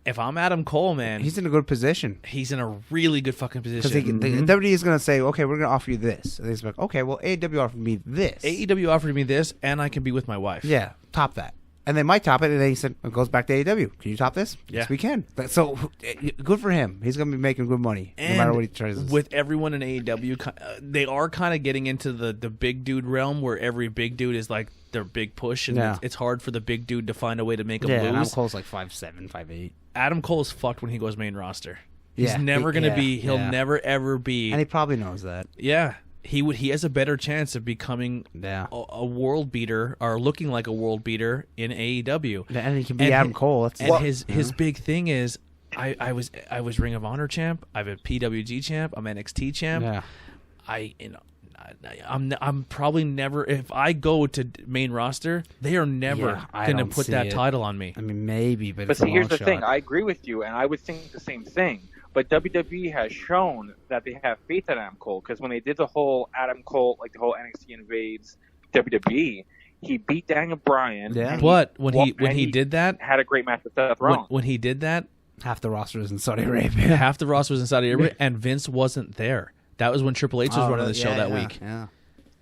If I'm Adam Cole, man, He's in a good position. he's in a really good fucking Because position. WWE is going to say, okay, we're going to offer you this. And he's like, okay, well, AEW offered me this. AEW offered me this, and I can be with my wife. Yeah, top that. And they might top it, and then he said, it goes back to AEW. Can you top this? Yeah. Yes, we can. So, good for him. He's going to be making good money, no matter what he tries. With everyone in AEW, they are kind of getting into the big dude realm where every big dude is like their big push, and Yeah. it's hard for the big dude to find a way to make him Yeah, and Adam lose. Cole's like 5'7", 5'8". Adam Cole's fucked when he goes main roster. He's Yeah, never going to be. He'll yeah. never ever be. And he probably knows that. Yeah, he has a better chance of becoming Yeah. a world beater or looking like a world beater in AEW. And he can be And Adam Cole. That's And his big thing is, I was Ring of Honor champ. I'm a PWG champ. I'm NXT champ. Yeah. I'm probably never. If I go to main roster, they are never going to don't put see that it. title on me. I mean, maybe, but But it's see, a here's long the shot. thing. I agree with you, and I would think the same thing. But WWE has shown that they have faith in Adam Cole because when they did the whole Adam Cole, like the whole NXT invades WWE, he beat Daniel Bryan. Yeah. and But when he he did that, had a great match with Seth Rollins. when he did that, Half the roster is in Saudi Arabia. half the roster was in Saudi Arabia, and Vince wasn't there. That was when Triple H was running the show that week. Yeah.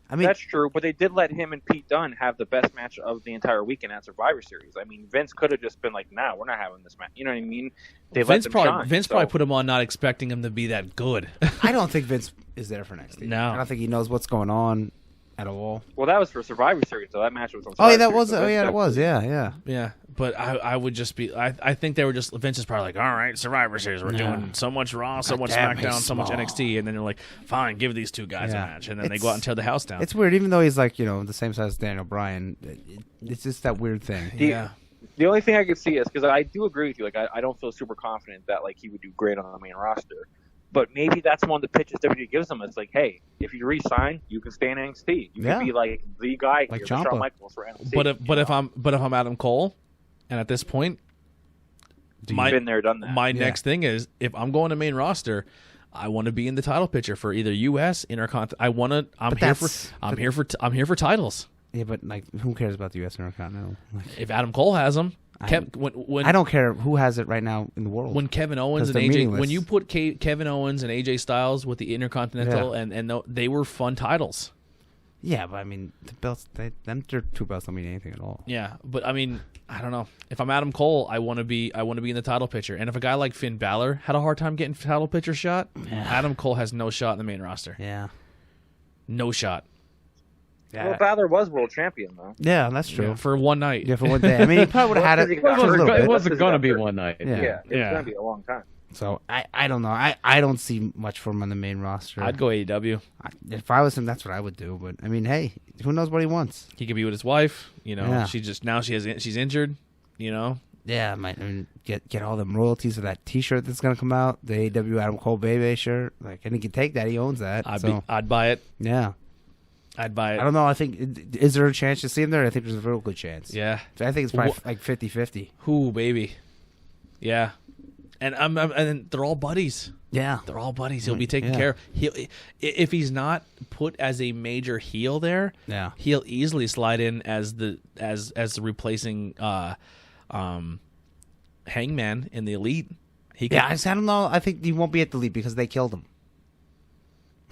I mean, That's true, but they did let him and Pete Dunne have the best match of the entire weekend at Survivor Series. I mean, Vince could have just been like, "Nah, we're not having this match." You know what I mean? They let Vince them probably shine, Vince so- probably put him on, not expecting him to be that good. I don't think Vince is there for next year. No. I don't think he knows what's going on at all. Well, that was for Survivor Series, so that match was on. Oh, yeah, Survivor that Series, was. so Oh, Vince yeah, that was. definitely- Yeah. Yeah, but I would just be. I think they were just. Vince is probably like, all right, Survivor Series, we're doing so much Raw, so much damn, SmackDown, he's so much small. NXT, and then they're like, fine, give these two guys a Yeah. match, and then they go out and tear the house down. It's weird, even though he's like, the same size as Daniel Bryan. It's just that weird thing. Yeah. The only thing I could see is because I do agree with you. Like, I don't feel super confident that like he would do great on the main roster. But maybe that's one of the pitches WWE gives them. It's like, hey, if you re-sign, you can stay in NXT. You can be like the guy like here, Ciampa. Shawn Michaels for NXT. But if I'm Adam Cole, and at this point, been there, done that. My next thing is, if I'm going to main roster, I want to be in the title picture for either U.S. Intercontinental. I'm here for titles. Yeah, but like, who cares about the U.S. Intercontinental? Like, if Adam Cole has them. I don't care who has it right now in the world. When Kevin Owens and AJ, when you put Kevin Owens and AJ Styles with the Intercontinental, and they were fun titles. Yeah, but I mean, the belts, them two belts don't mean anything at all. Yeah, but I mean, I don't know. If I'm Adam Cole, I want to be in the title picture. And if a guy like Finn Balor had a hard time getting title picture shot, Adam Cole has no shot in the main roster. Yeah, no shot. Yeah. Well, Balor was world champion, though. Yeah, that's true. Yeah, for one night. Yeah, for one day. I mean, he probably would have had it. It wasn't going to be one night. Yeah. It's going to be a long time. So, I don't know. I don't see much for him on the main roster. I'd go AEW. If I was him, that's what I would do. But, I mean, hey, who knows what he wants? He could be with his wife. You know, she's injured, you know. Yeah, I mean, get all them royalties for that T-shirt that's going to come out, the AEW Adam Cole Baby shirt. Like, and he can take that. He owns that. I'd buy it. Yeah. I'd buy it. I don't know. I think, is there a chance to see him there? I think there's a real good chance. Yeah. I think it's probably like 50-50. Who, baby? Yeah. And and they're all buddies. Yeah. They're all buddies. He'll be taken care of. If he's not put as a major heel there, he'll easily slide in as the replacing Hangman in the Elite. I don't know. I think he won't be at the Elite because they killed him.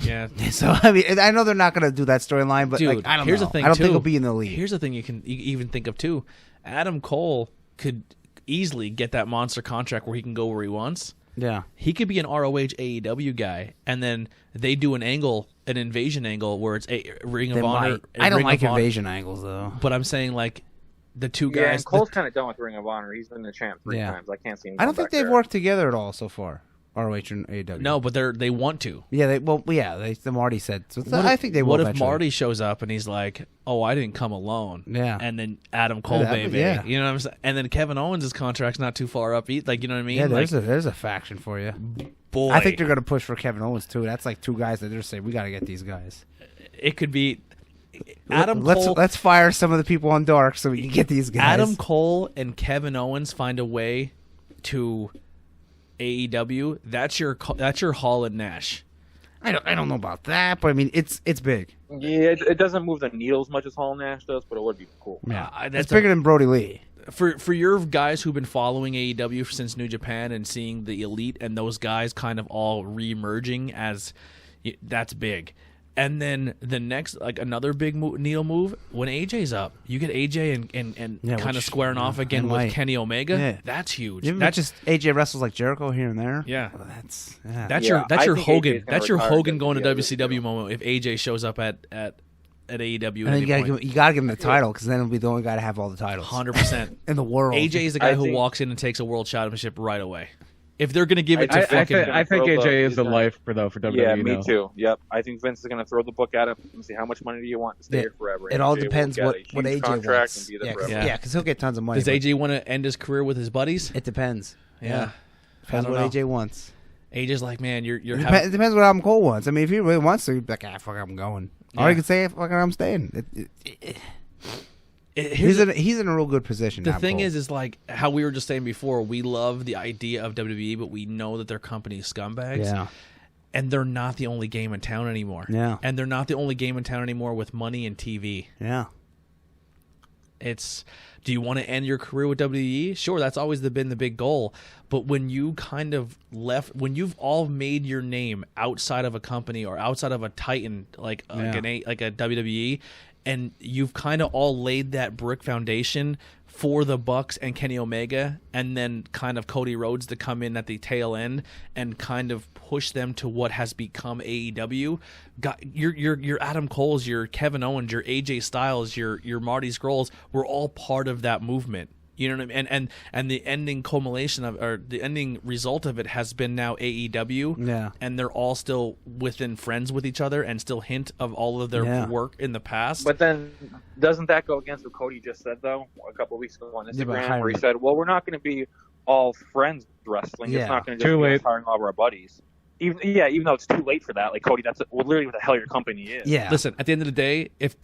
Yeah. So I mean, I know they're not going to do that storyline, but dude, like, I don't here's know. The thing I don't too. think he'll be in the Elite. Here's the thing you even think of too. Adam Cole could easily get that monster contract where he can go where he wants. Yeah. He could be an ROH AEW guy, and then they do an invasion angle where it's a Ring of Honor. I don't like invasion angles though. But I'm saying like the two guys. Yeah, and Cole's kind of done with Ring of Honor. He's been the champ 3 times. I can't see him. I don't think they've worked together at all so far. ROH and AEW. No, but they want to. Yeah, Marty said. So I think they will. What if eventually. Marty shows up and he's like, "Oh, I didn't come alone." Yeah. And then Adam Cole, baby. Yeah. You know what I'm saying? And then Kevin Owens' contract's not too far up. Like, you know what I mean? Yeah, like, there's a faction for you. Boy, I think they're gonna push for Kevin Owens too. That's like two guys that they're saying we got to get these guys. It could be Adam Cole. Let's fire some of the people on Dark so we can get these guys. Adam Cole and Kevin Owens find a way to AEW. That's your Hall and Nash. I don't know about that, but I mean it's big. Yeah, it doesn't move the needle as much as Hall and Nash does, but it would be cool. Yeah, it's bigger than Brody Lee. For your guys who've been following AEW since New Japan and seeing the Elite and those guys kind of all re-emerging as that's big. And then the next, like another big needle move, when AJ's up, you get AJ and kind of squaring off again with Kenny Omega. Yeah. That's huge. That's just AJ wrestles like Jericho here and there. Yeah, that's your Hogan. That's your Hogan going to WCW moment if AJ shows up at AEW. And then you gotta give him the title because then he'll be the only guy to have all the titles. 100% in the world. AJ is the guy who walks in and takes a world championship right away. If they're going to give it to I think AJ is the life for WWE. Yeah, me too. Yep. I think Vince is going to throw the book at him and say, how much money do you want to stay here forever? It all depends what AJ wants. Yeah, because he'll get tons of money. Does AJ want to end his career with his buddies? It depends. Yeah. Depends what AJ wants. AJ's like, man, you're it depends what Adam Cole wants. I mean, if he really wants to, he'd be like, fuck, I'm going. Or he could say, fuck, I'm staying. He's in a real good position. The thing is like how we were just saying before. We love the idea of WWE, but we know that their company is scumbags. Yeah, and they're not the only game in town anymore. Yeah, and they're not the only game in town anymore with money and TV. Yeah, it's. Do you want to end your career with WWE? Sure, that's always been the big goal. But when you kind of when you've all made your name outside of a company or outside of a Titan like a WWE. And you've kind of all laid that brick foundation for the Bucks and Kenny Omega, and then kind of Cody Rhodes to come in at the tail end and kind of push them to what has become AEW. Your Adam Cole's, your Kevin Owens, your AJ Styles, your Marty Scrolls were all part of that movement. You know what I mean? And the ending culmination the ending result of it has been now AEW. Yeah. And they're all still within friends with each other and still hint of all of their work in the past. But then doesn't that go against what Cody just said though a couple of weeks ago on Instagram where he said, well, we're not going to be all friends wrestling. It's not going to just be us hiring all of our buddies. even though it's too late for that, like Cody, that's literally what the hell your company is. Yeah. Listen, at the end of the day, if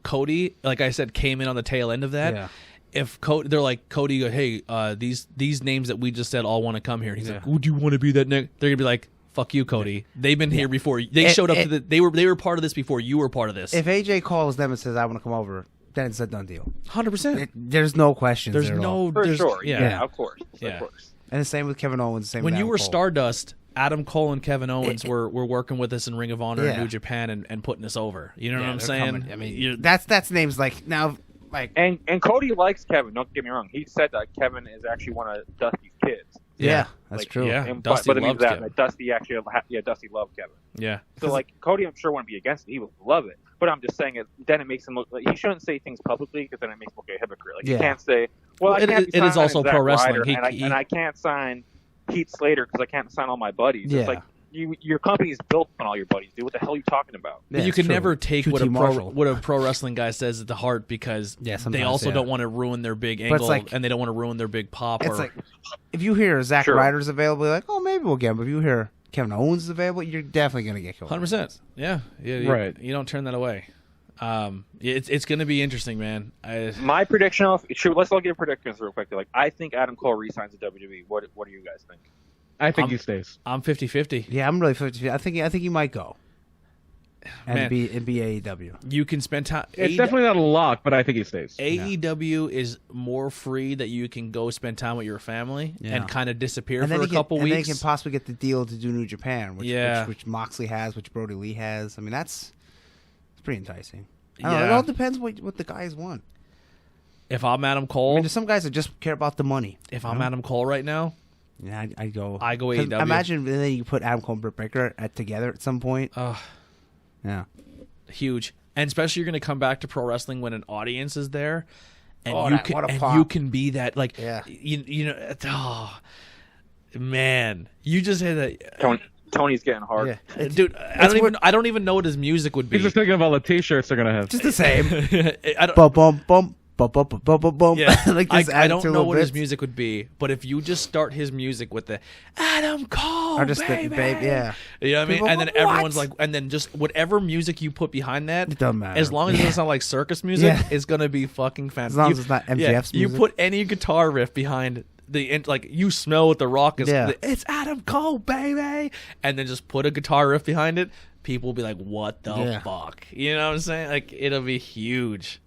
Cody, like I said, came in on the tail end of that, if Cody, they're like, Cody, hey, these names that we just said all want to come here. And he's like, would you want to be that next? They're gonna be like, fuck you, Cody. They've been here before. They showed up to they were part of this before you were part of this. If AJ calls them and says, I want to come over, then it's a done deal. 100%. There's no questions. There's no, for sure. Yeah, of course. Yeah. Of course. And the same with Kevin Owens. Same when with you Adam were Cole. Stardust, Adam Cole and Kevin Owens were working with us in Ring of Honor and New Japan and putting us over. You know what I'm saying? Coming. I mean, that's names like now. Like and Cody likes Kevin. Don't get me wrong. He said that Kevin is actually one of Dusty's kids. Yeah, that's true. Yeah, and, Dusty but it loves means Kevin. that Dusty actually, Dusty loved Kevin. Yeah. So like Cody, I'm sure wouldn't be against it. He would love it. But I'm just saying it. Then it makes him look like he shouldn't say things publicly because then it makes him look like a hypocrite. Like you can't say, well, I can't it is also Zack pro wrestling. Ryder, and I can't sign Heath Slater because I can't sign all my buddies. Yeah. It's like your company's built on all your buddies, dude. What the hell are you talking about? But you can never take what a pro wrestling guy says at the heart because they also don't want to ruin their big angle and they don't want to ruin their big pop. It's like if you hear Zack Ryder's available, you're like, oh, maybe we'll get him. But if you hear Kevin Owens is available, you're definitely gonna get killed. 100%. Yeah. Right. You don't turn that away. It's going to be interesting, man. My prediction let's all give predictions real quick. Like I think Adam Cole re-signs at WWE. What do you guys think? I think he stays. I'm 50-50. Yeah, I'm really 50-50. I think he might go. And be AEW. You can spend time. It's definitely not a lock, but I think he stays. AEW is more free that you can go spend time with your family and kind of disappear for a couple weeks. And then he can possibly get the deal to do New Japan, which Moxley has, which Brody Lee has. I mean, it's pretty enticing. I don't know, it all depends what the guys want. If I'm Adam Cole, I mean, there's some guys that just care about the money. If I'm Adam Cole right now, yeah, I go AEW. Imagine then you put Adam Cole and Britt Baker together at some point. Yeah, huge, and especially you're going to come back to pro wrestling when an audience is there, and you can be that like you know. Oh, man, you just had that. Tony's getting hard, dude. I don't even know what his music would be. He's just thinking of all the T-shirts they're gonna have. Just the same. Bum bum bum. Yeah, like I don't know what his music would be, but if you just start his music with the Adam Cole, or just baby, the baby, you know what I mean, and then everyone's like, and then just whatever music you put behind that, it doesn't matter. As long as it doesn't sound like circus music, it's gonna be fucking fantastic. As long as it's not MJF's music. You put any guitar riff behind like you smell what the rock is. It's Adam Cole, baby, and then just put a guitar riff behind it. People will be like, "What the fuck?" You know what I'm saying? Like it'll be huge.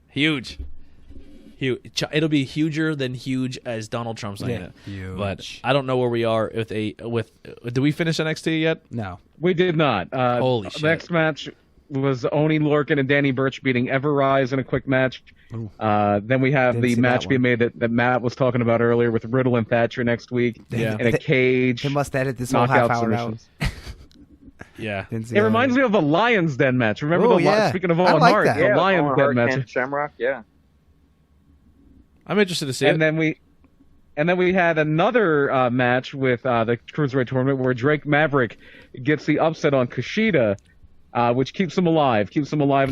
It'll be huger than huge as Donald Trump saying it. Huge. But I don't know where we are with Did we finish NXT yet? No, we did not. Holy shit! Next match was Oni Lorcan and Danny Burch beating Everrise in a quick match. Then we have the match being made that Matt was talking about earlier with Riddle and Thatcher next week. In a cage. They must edit this whole half hour out. Yeah, it reminds me of a Lions Den match. Remember speaking of Owen Hart, the Lions Den match. And Shamrock, I'm interested to see it. And then we had another match with the Cruiserweight tournament where Drake Maverick gets the upset on Kushida, which keeps him alive in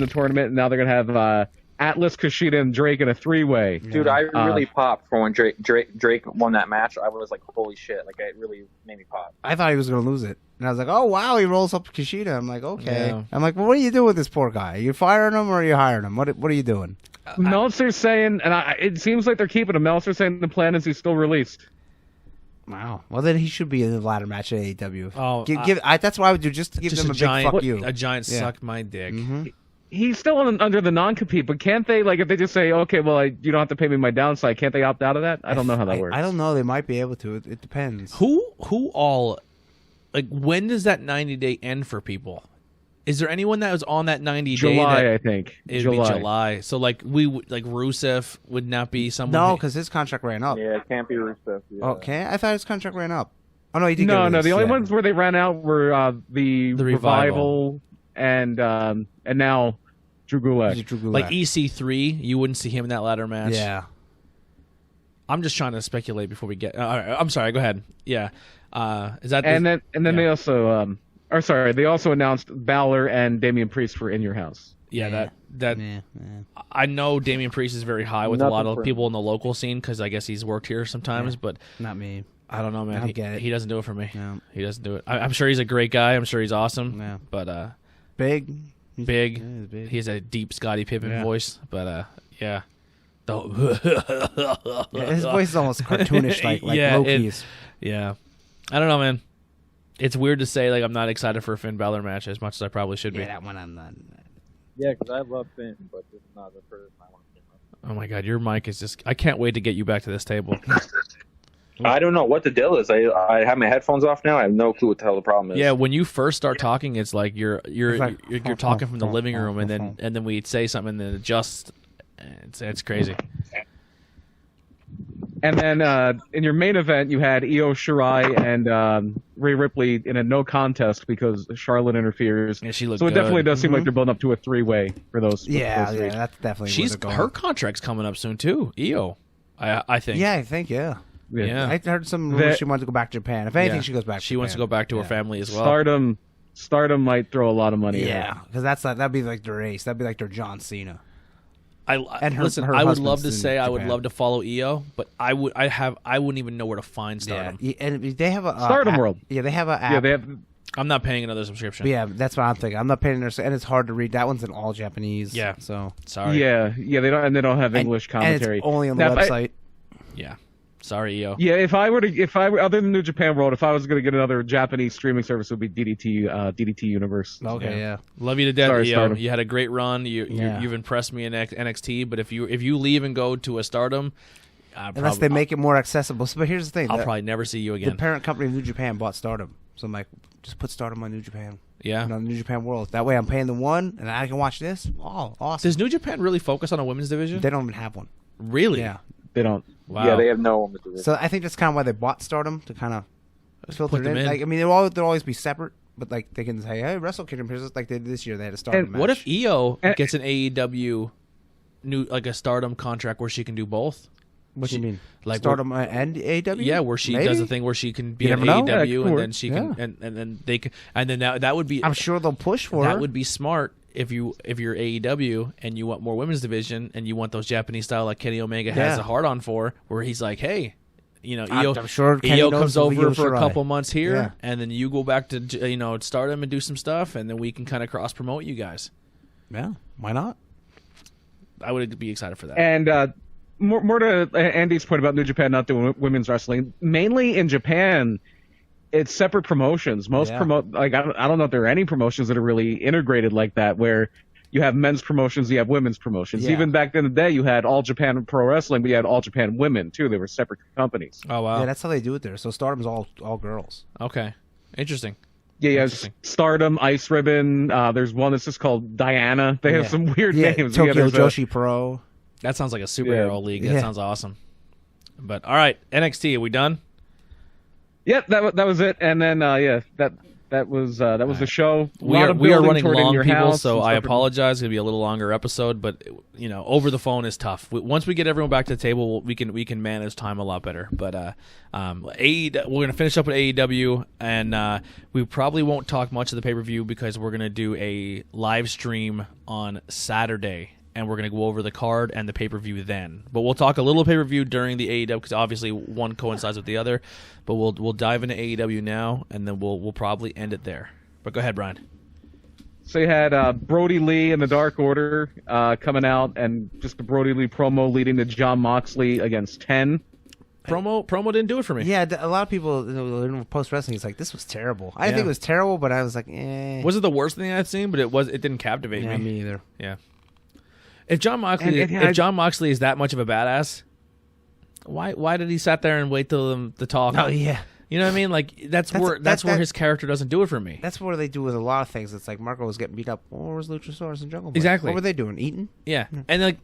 the tournament. And now they're gonna have Atlas, Kushida, and Drake in a three-way. Dude, I really popped for when Drake won that match. I was like, holy shit! Like it really made me pop. I thought he was gonna lose it. And I was like, oh, wow, he rolls up Kushida. I'm like, okay. Yeah. I'm like, well, what do you do with this poor guy? Are you firing him or are you hiring him? What are you doing? Meltzer's saying, and it seems like they're keeping him. Meltzer's saying the plan is he's still released. Wow. Well, then he should be in the ladder match at AEW. Oh, that's what I would do, just to give them a big fuck you. A giant suck my dick. Mm-hmm. He's still under the non-compete, but can't they, like, if they just say, okay, well, you don't have to pay me my downside, can't they opt out of that? I don't know how that works. I don't know. They might be able to. It depends. Who all... Like, when does that 90-day end for people? Is there anyone that was on that 90-day? July, I think. It would be July. So, like, Rusev would not be someone... No, because his contract ran up. Yeah, it can't be Rusev. Yeah. Okay, I thought his contract ran up. Oh, no, he did No, the only ones where they ran out were the Revival and now Drew Gulak. Like, EC3, you wouldn't see him in that ladder match. Yeah. I'm just trying to speculate before we get... all right, I'm sorry, go ahead. Yeah. Is that then they also they also announced Balor and Damian Priest for In Your House. Yeah, that I know Damian Priest is very high with a lot of people in the local scene because I guess he's worked here sometimes, but not me. I don't know, man. I don't get it. He doesn't do it for me. No. He doesn't do it. I'm sure he's a great guy. I'm sure he's awesome. Yeah. But Big. big. Yeah, he's big. He has a deep Scottie Pippen voice. But yeah. His voice is almost cartoonish, like Loki's. Yeah. I don't know, man. It's weird to say like I'm not excited for a Finn Balor match as much as I probably should be. Yeah, that one I'm not. Yeah, because I love Finn, but it's not the first I want to. Oh my god, your mic is just... I can't wait to get you back to this table. I don't know what the deal is. I have my headphones off now. I have no clue what the hell the problem is. Yeah, when you first start talking, it's like you're talking from the living room, and then we'd say something, and then it just... It's crazy. And then in your main event, you had Io Shirai and Rhea Ripley in a no contest because Charlotte interferes. Yeah, she looked so it good. definitely does seem like they're building up to a three-way for those. Yeah, those three. that's definitely. Her contract's coming up soon too. Io, I think. Yeah, I think yeah. Yeah. I heard some rumors she wanted to go back to Japan. If anything, she goes back. She wants to go back to her family as well. Stardom might throw a lot of money. Yeah, because that'd be like their race. That'd be like their John Cena. I would love to say I would love to follow Io, but I wouldn't even know where to find Stardom. Yeah, and they have a Stardom World. Yeah, they have a app. Yeah, they have. I'm not paying another subscription. But yeah, that's what I'm thinking. I'm not paying, and it's hard to read. That one's in all Japanese. Yeah, so sorry. Yeah, they don't have English commentary. And it's only on the website. Yeah. Sorry, Io. Yeah, if I were other than New Japan World, if I was going to get another Japanese streaming service, it would be DDT Universe. Okay, yeah. Love you to death, Io. Stardom. You had a great run. You've impressed me in NXT, but if you leave and go to a Stardom, unless they make it more accessible. But here's the thing: I'll probably never see you again. The parent company of New Japan bought Stardom, so I'm like, just put Stardom on New Japan. Yeah, on New Japan World. That way, I'm paying the one, and I can watch this. Oh, awesome! Does New Japan really focus on a women's division? They don't even have one. Really? Yeah. They don't. Wow. Yeah, they have no women's division. So I think that's kind of why they bought Stardom to kind of filter them it in. in. Like, I mean, they'll always be separate, but like they can say, "Hey, Wrestle Kingdom," here's like they did this year. They had a Stardom match. What if Io gets an AEW a Stardom contract where she can do both? What do you mean? Like Stardom and AEW? Yeah, where she does a thing where she can be an know. AEW Yeah, and then she can and then they can and then that would be. I'm sure they'll push for that her. would be smart if you're AEW and you want more women's division and you want those Japanese style like Kenny Omega has a hard on for, where he's like, hey. Io, I'm sure Kenny Io knows comes over Io for a Shirai. couple months here, Yeah. and then you go back to Stardom and do some stuff, and then we can kind of cross promote you guys. Yeah, why not? I would be excited for that. And more to Andy's point about New Japan not doing women's wrestling. Mainly in Japan, it's separate promotions. I don't know if there are any promotions that are really integrated like that, where you have men's promotions, you have women's promotions. Yeah. Even back in the day, you had All Japan Pro Wrestling, but you had All Japan Women too. They were separate companies. Oh wow, Yeah, that's how they do it there. So Stardom's all girls. okay, interesting. Yeah, you have Stardom, Ice Ribbon. There's one that's just called Diana. They have some weird names. Tokyo there's Joshi Pro. That sounds like a superhero league. That sounds awesome. But all right, NXT, are we done? Yep, that was it. And then that was the show. We are running long, people, house so I apologize. It's gonna be a little longer episode, but over the phone is tough. Once we get everyone back to the table, we can manage time a lot better. But we're gonna finish up with AEW, and we probably won't talk much of the pay-per-view because we're gonna do a live stream on Saturday. And we're going to go over the card and the pay-per-view then. But we'll talk a little pay-per-view during the AEW because obviously one coincides with the other. But we'll dive into AEW now, and then we'll probably end it there. But go ahead, Brian. So you had Brody Lee and the Dark Order coming out, and just the Brody Lee promo leading to Jon Moxley against 10. Promo didn't do it for me. Yeah, a lot of people in post wrestling. It's like this was terrible. I think it was terrible, but I was like, eh. Was it the worst thing I've seen? But it didn't captivate me. Me either. Yeah. If Jon Moxley is that much of a badass, why did he sat there and wait till them to talk? Oh yeah. You know what I mean? Like that's where his character doesn't do it for me. That's what they do with a lot of things. It's like Marco was getting beat up. Oh, where's Luchasaurus and Jungle Boy? Exactly. What were they doing? Eating? Yeah. And like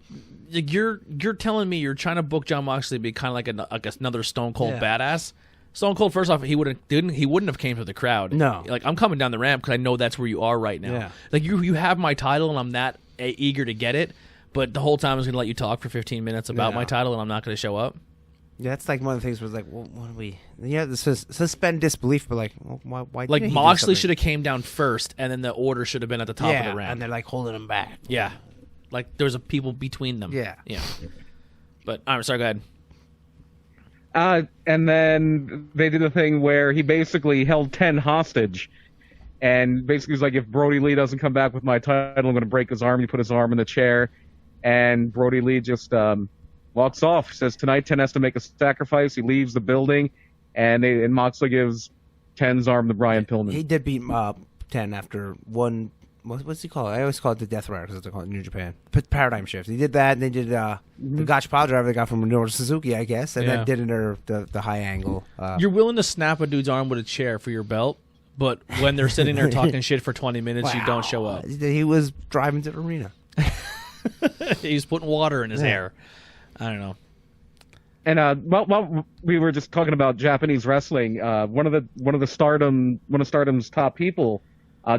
you're telling me you're trying to book Jon Moxley to be kind of like another Stone Cold badass. Stone Cold, first off, he wouldn't have came to the crowd. No. Like I'm coming down the ramp because I know that's where you are right now. Yeah. Like you have my title and I'm that eager to get it. But the whole time I was going to let you talk for 15 minutes about my title, and I'm not going to show up. Yeah, that's like one of the things. Was like, well, what do we? Yeah, this is suspend disbelief. But like, well, why? Like Moxley should have came down first, and then the order should have been at the top of the ramp. And they're like holding him back. Yeah, like there's a people between them. Yeah. But I'm sorry. Go And then they did a thing where he basically held 10 hostage. And basically was like, if Brody Lee doesn't come back with my title, I'm going to break his arm. He put his arm in the chair. And Brody Lee just walks off. Says, tonight 10 has to make a sacrifice. He leaves the building. And Moxley gives 10's arm to Brian Pillman. He did beat 10 after one... What's he called? I always call it the Death Rider because they call it New Japan. Paradigm Shift. He did that, and they did the Gotch Pile Driver they got from Minoru Suzuki, I guess, and then did the high angle. You're willing to snap a dude's arm with a chair for your belt, but when they're sitting there talking shit for 20 minutes, you don't show up. He was driving to the arena. He's putting water in his hair. I don't know. And while we were just talking about Japanese wrestling, one of Stardom's top people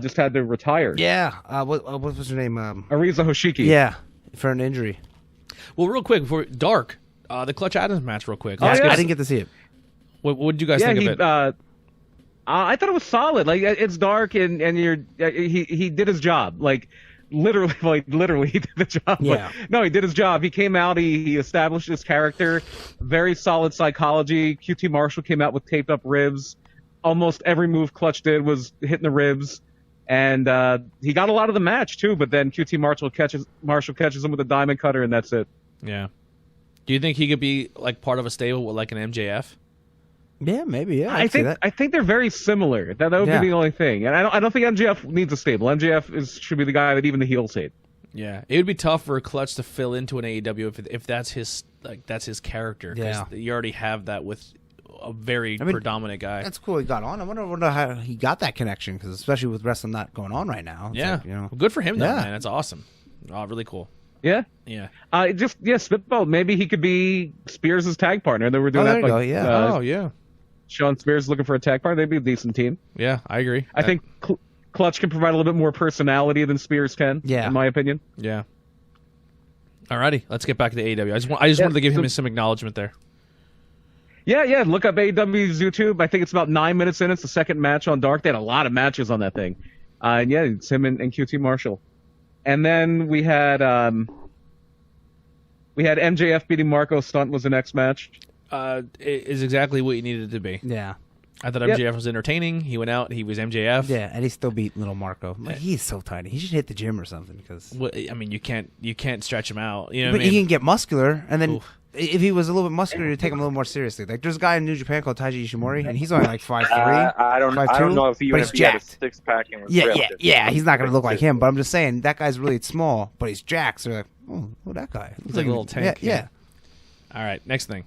just had to retire. Yeah. What was her name? Ariza Hoshiki. Yeah, for an injury. Well, real quick, before Dark, the Clutch Adams match, real quick. I didn't get to see it. What did you guys think of it? I thought it was solid. Like, it's Dark, and he did his job. Like, literally, he did the job. Yeah. But, no, he did his job. He came out. He established his character. Very solid psychology. QT Marshall came out with taped up ribs. Almost every move Clutch did was hitting the ribs. And he got a lot of the match, too, but then QT Marshall catches him with a diamond cutter, and that's it. Yeah. Do you think he could be like part of a stable with like an MJF? Yeah, maybe, yeah. I think they're very similar. That would be the only thing. And I don't think MJF needs a stable. MJF should be the guy that even the heels hate. Yeah. It would be tough for Clutch to fill into an AEW if that's his character. Yeah. You already have that with a very predominant guy. That's cool he got on. I wonder how he got that connection, because especially with wrestling not going on right now. It's like, Well, good for him, though, man. That's awesome. Oh, really cool. Yeah? Yeah. Spitball. Maybe he could be Spears' tag partner. They were doing that. Go, yeah. Yeah. Sean Spears looking for a tag partner. They'd be a decent team. Yeah, I agree. I think Clutch can provide a little bit more personality than Spears can, in my opinion. Yeah. Alrighty, let's get back to the AEW. I just wanted to give him some acknowledgement there. Yeah. Look up AEW's YouTube. I think it's about 9 minutes in. It's the second match on Dark. They had a lot of matches on that thing. And it's him and QT Marshall. And then we had MJF beating Marco Stunt was the next match. It is exactly what you needed it to be. Yeah. I thought MJF was entertaining. He went out. He was MJF. Yeah, and he still beat little Marco. He's so tiny. He should hit the gym or something. You can't stretch him out. You know but what I mean? He can get muscular, and then if he was a little bit muscular, you'd take him a little more seriously. Like, there's a guy in New Japan called Taiji Ishimori, and he's only like 5'3". I don't know if he had a six pack and was ripped. Yeah. He's not gonna look like him, but I'm just saying that guy's really small, but he's jacked. So they're like, oh, that guy. He's like a little tank. Yeah. All right, next thing.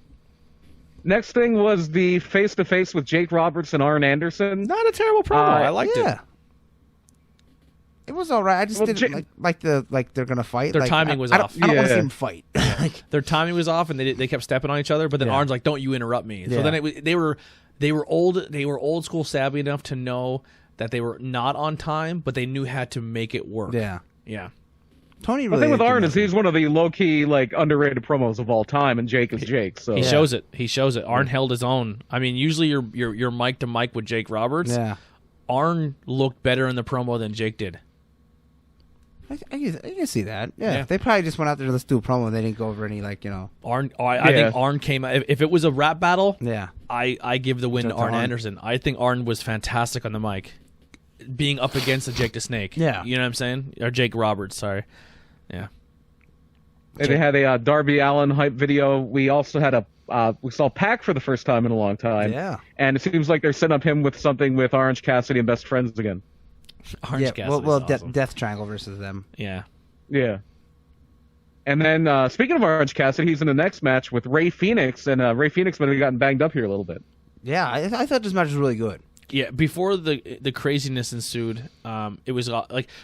Next thing was the face-to-face with Jake Roberts and Arn Anderson. Not a terrible promo. I liked it. It was all right. I just didn't like they're gonna fight. Their timing was off. I don't want to see them fight. Their timing was off, and they kept stepping on each other. But then Arn's like, "Don't you interrupt me." So then they were old school savvy enough to know that they were not on time, but they knew how to make it work. Yeah. Tony really. The thing with Arn is he's one of the low key underrated promos of all time, and Jake is Jake. So he shows it. Arn held his own. I mean, usually you're mic to mic with Jake Roberts. Yeah. Arn looked better in the promo than Jake did. I can see that. Yeah. They probably just went out there to let's do a promo. And they didn't go over any Arn. I think Arn came. If it was a rap battle, yeah, I give the win to Arn Anderson. I think Arn was fantastic on the mic, being up against the Jake the Snake. Yeah, you know what I'm saying, or Jake Roberts. Sorry. Yeah. They had a Darby Allin hype video. We also had we saw Pac for the first time in a long time. Yeah. And it seems like they're setting up him with something with Orange Cassidy and Best Friends again. Orange Cassidy. Well, awesome. Death Triangle versus them. Yeah. Yeah. And then speaking of Orange Cassidy, he's in the next match with Ray Phoenix, and Ray Phoenix might have gotten banged up here a little bit. Yeah, I thought this match was really good. Yeah, before the craziness ensued, it was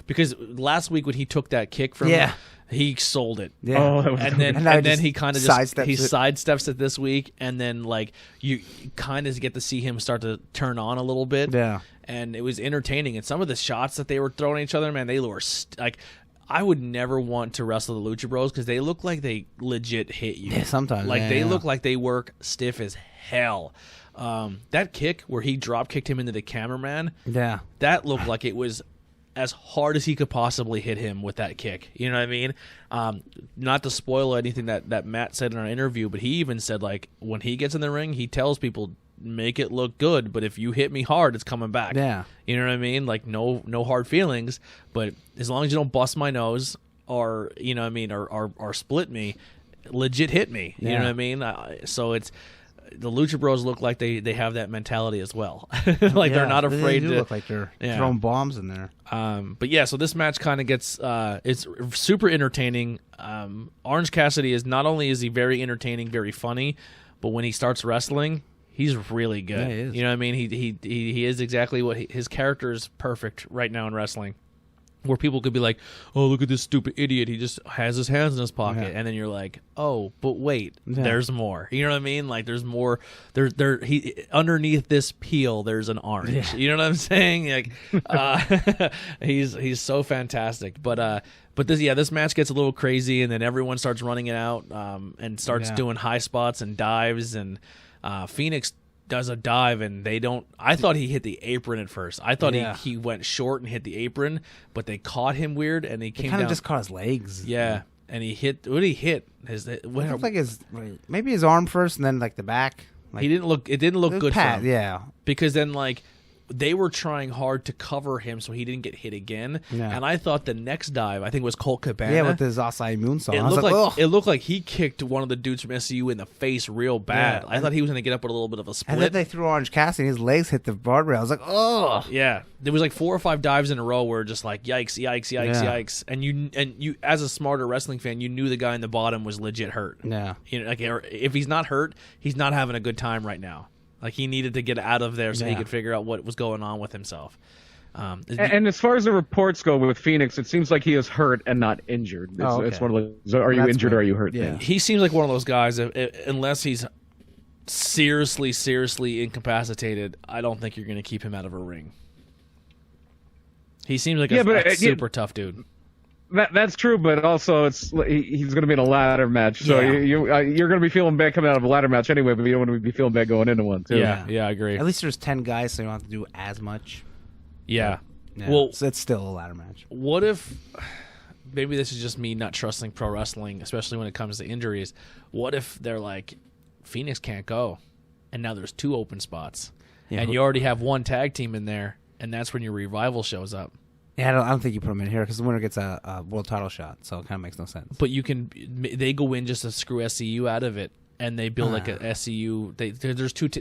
because last week when he took that kick from him, he sold it. Yeah. And then he kind of sidesteps it this week, and then you kind of get to see him start to turn on a little bit. Yeah. And it was entertaining. And some of the shots that they were throwing at each other, man, they were I would never want to wrestle the Lucha Bros because they look like they legit hit you. Yeah, sometimes. They look like they work stiff as hell. That kick where he drop kicked him into the cameraman, that looked like it was as hard as he could possibly hit him with that kick. You know what I mean? Not to spoil anything that Matt said in our interview, but he even said, like, when he gets in the ring, he tells people, make it look good, but if you hit me hard, it's coming back. Yeah. You know what I mean? Like, no hard feelings, but as long as you don't bust my nose or, you know what I mean, or split me, legit hit me. You know what I mean? So it's... The Lucha Bros look like they have that mentality as well. Like they're not afraid to look like they're throwing bombs in there. But yeah, so this match kind of gets it's super entertaining. Orange Cassidy is not only is he very entertaining, very funny, but when he starts wrestling, he's really good. Yeah, he is. You know what I mean? He is exactly what his character is perfect right now in wrestling. Where people could be like, "Oh, look at this stupid idiot! He just has his hands in his pocket," and then you're like, "Oh, but wait, there's more." You know what I mean? Like, there's more. He underneath this peel, there's an orange. You know what I'm saying? Like, he's so fantastic. But this match gets a little crazy, and then everyone starts running it out and starts doing high spots and dives, and Phoenix does a dive, and they don't. I thought he hit the apron at first. I thought he went short and hit the apron, but they caught him weird, and he came kind down. of just caught his legs. Yeah, and he hit. What did he hit? It looked like maybe his arm first, and then like the back. Like, he didn't look. It didn't look good for him. Yeah, because then like they were trying hard to cover him so he didn't get hit again. Yeah. And I thought the next dive, I think it was Colt Cabana. Yeah, with his Asai Moonsault. It looked like he kicked one of the dudes from SCU in the face real bad. Yeah. I thought he was going to get up with a little bit of a split. And then they threw Orange Cassidy, and his legs hit the guardrail. I was like, oh. Yeah. There was like 4 or 5 dives in a row where just like, yikes, yikes, yikes, yikes. And you, as a smarter wrestling fan, you knew the guy in the bottom was legit hurt. Yeah. You know, like, if he's not hurt, he's not having a good time right now. Like, he needed to get out of there so he could figure out what was going on with himself. And as far as the reports go with Phoenix, it seems like he is hurt and not injured. It's one of those, are you injured or are you hurt? Yeah. He seems like one of those guys, unless he's seriously incapacitated, I don't think you're going to keep him out of a ring. He seems like a super tough dude. That's true, but also he's going to be in a ladder match, so you're going to be feeling bad coming out of a ladder match anyway, but you don't want to be feeling bad going into one too. Yeah, I agree. At least there's 10 guys, so you don't have to do as much. Yeah. Well, so it's still a ladder match. What if? Maybe this is just me not trusting pro wrestling, especially when it comes to injuries. What if they're like, Phoenix can't go, and now there's 2 open spots, and you already have 1 tag team in there, and that's when your revival shows up. Yeah, I don't think you put them in here because the winner gets a world title shot, so it kind of makes no sense. But they go in just to screw SCU out of it, and they build like a SCU.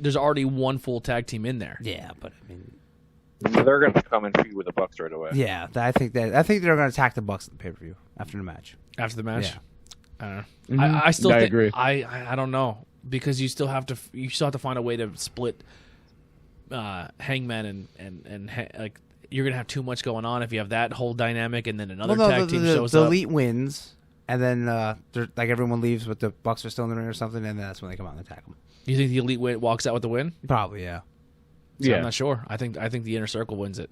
There's already 1 full tag team in there. Yeah, but I mean, they're going to come and feud with the Bucks right away. Yeah, I think they're going to attack the Bucks at the pay-per-view after the match. After the match, yeah. I don't know. I still think, agree. I don't know because you still have to find a way to split Hangman and like. You're going to have too much going on if you have that whole dynamic and then another tag team shows up. The Elite wins, and then like everyone leaves, but the Bucks are still in the ring or something, and that's when they come out and attack them. You think the Elite walks out with the win? Probably, yeah. So I'm not sure. I think the Inner Circle wins it.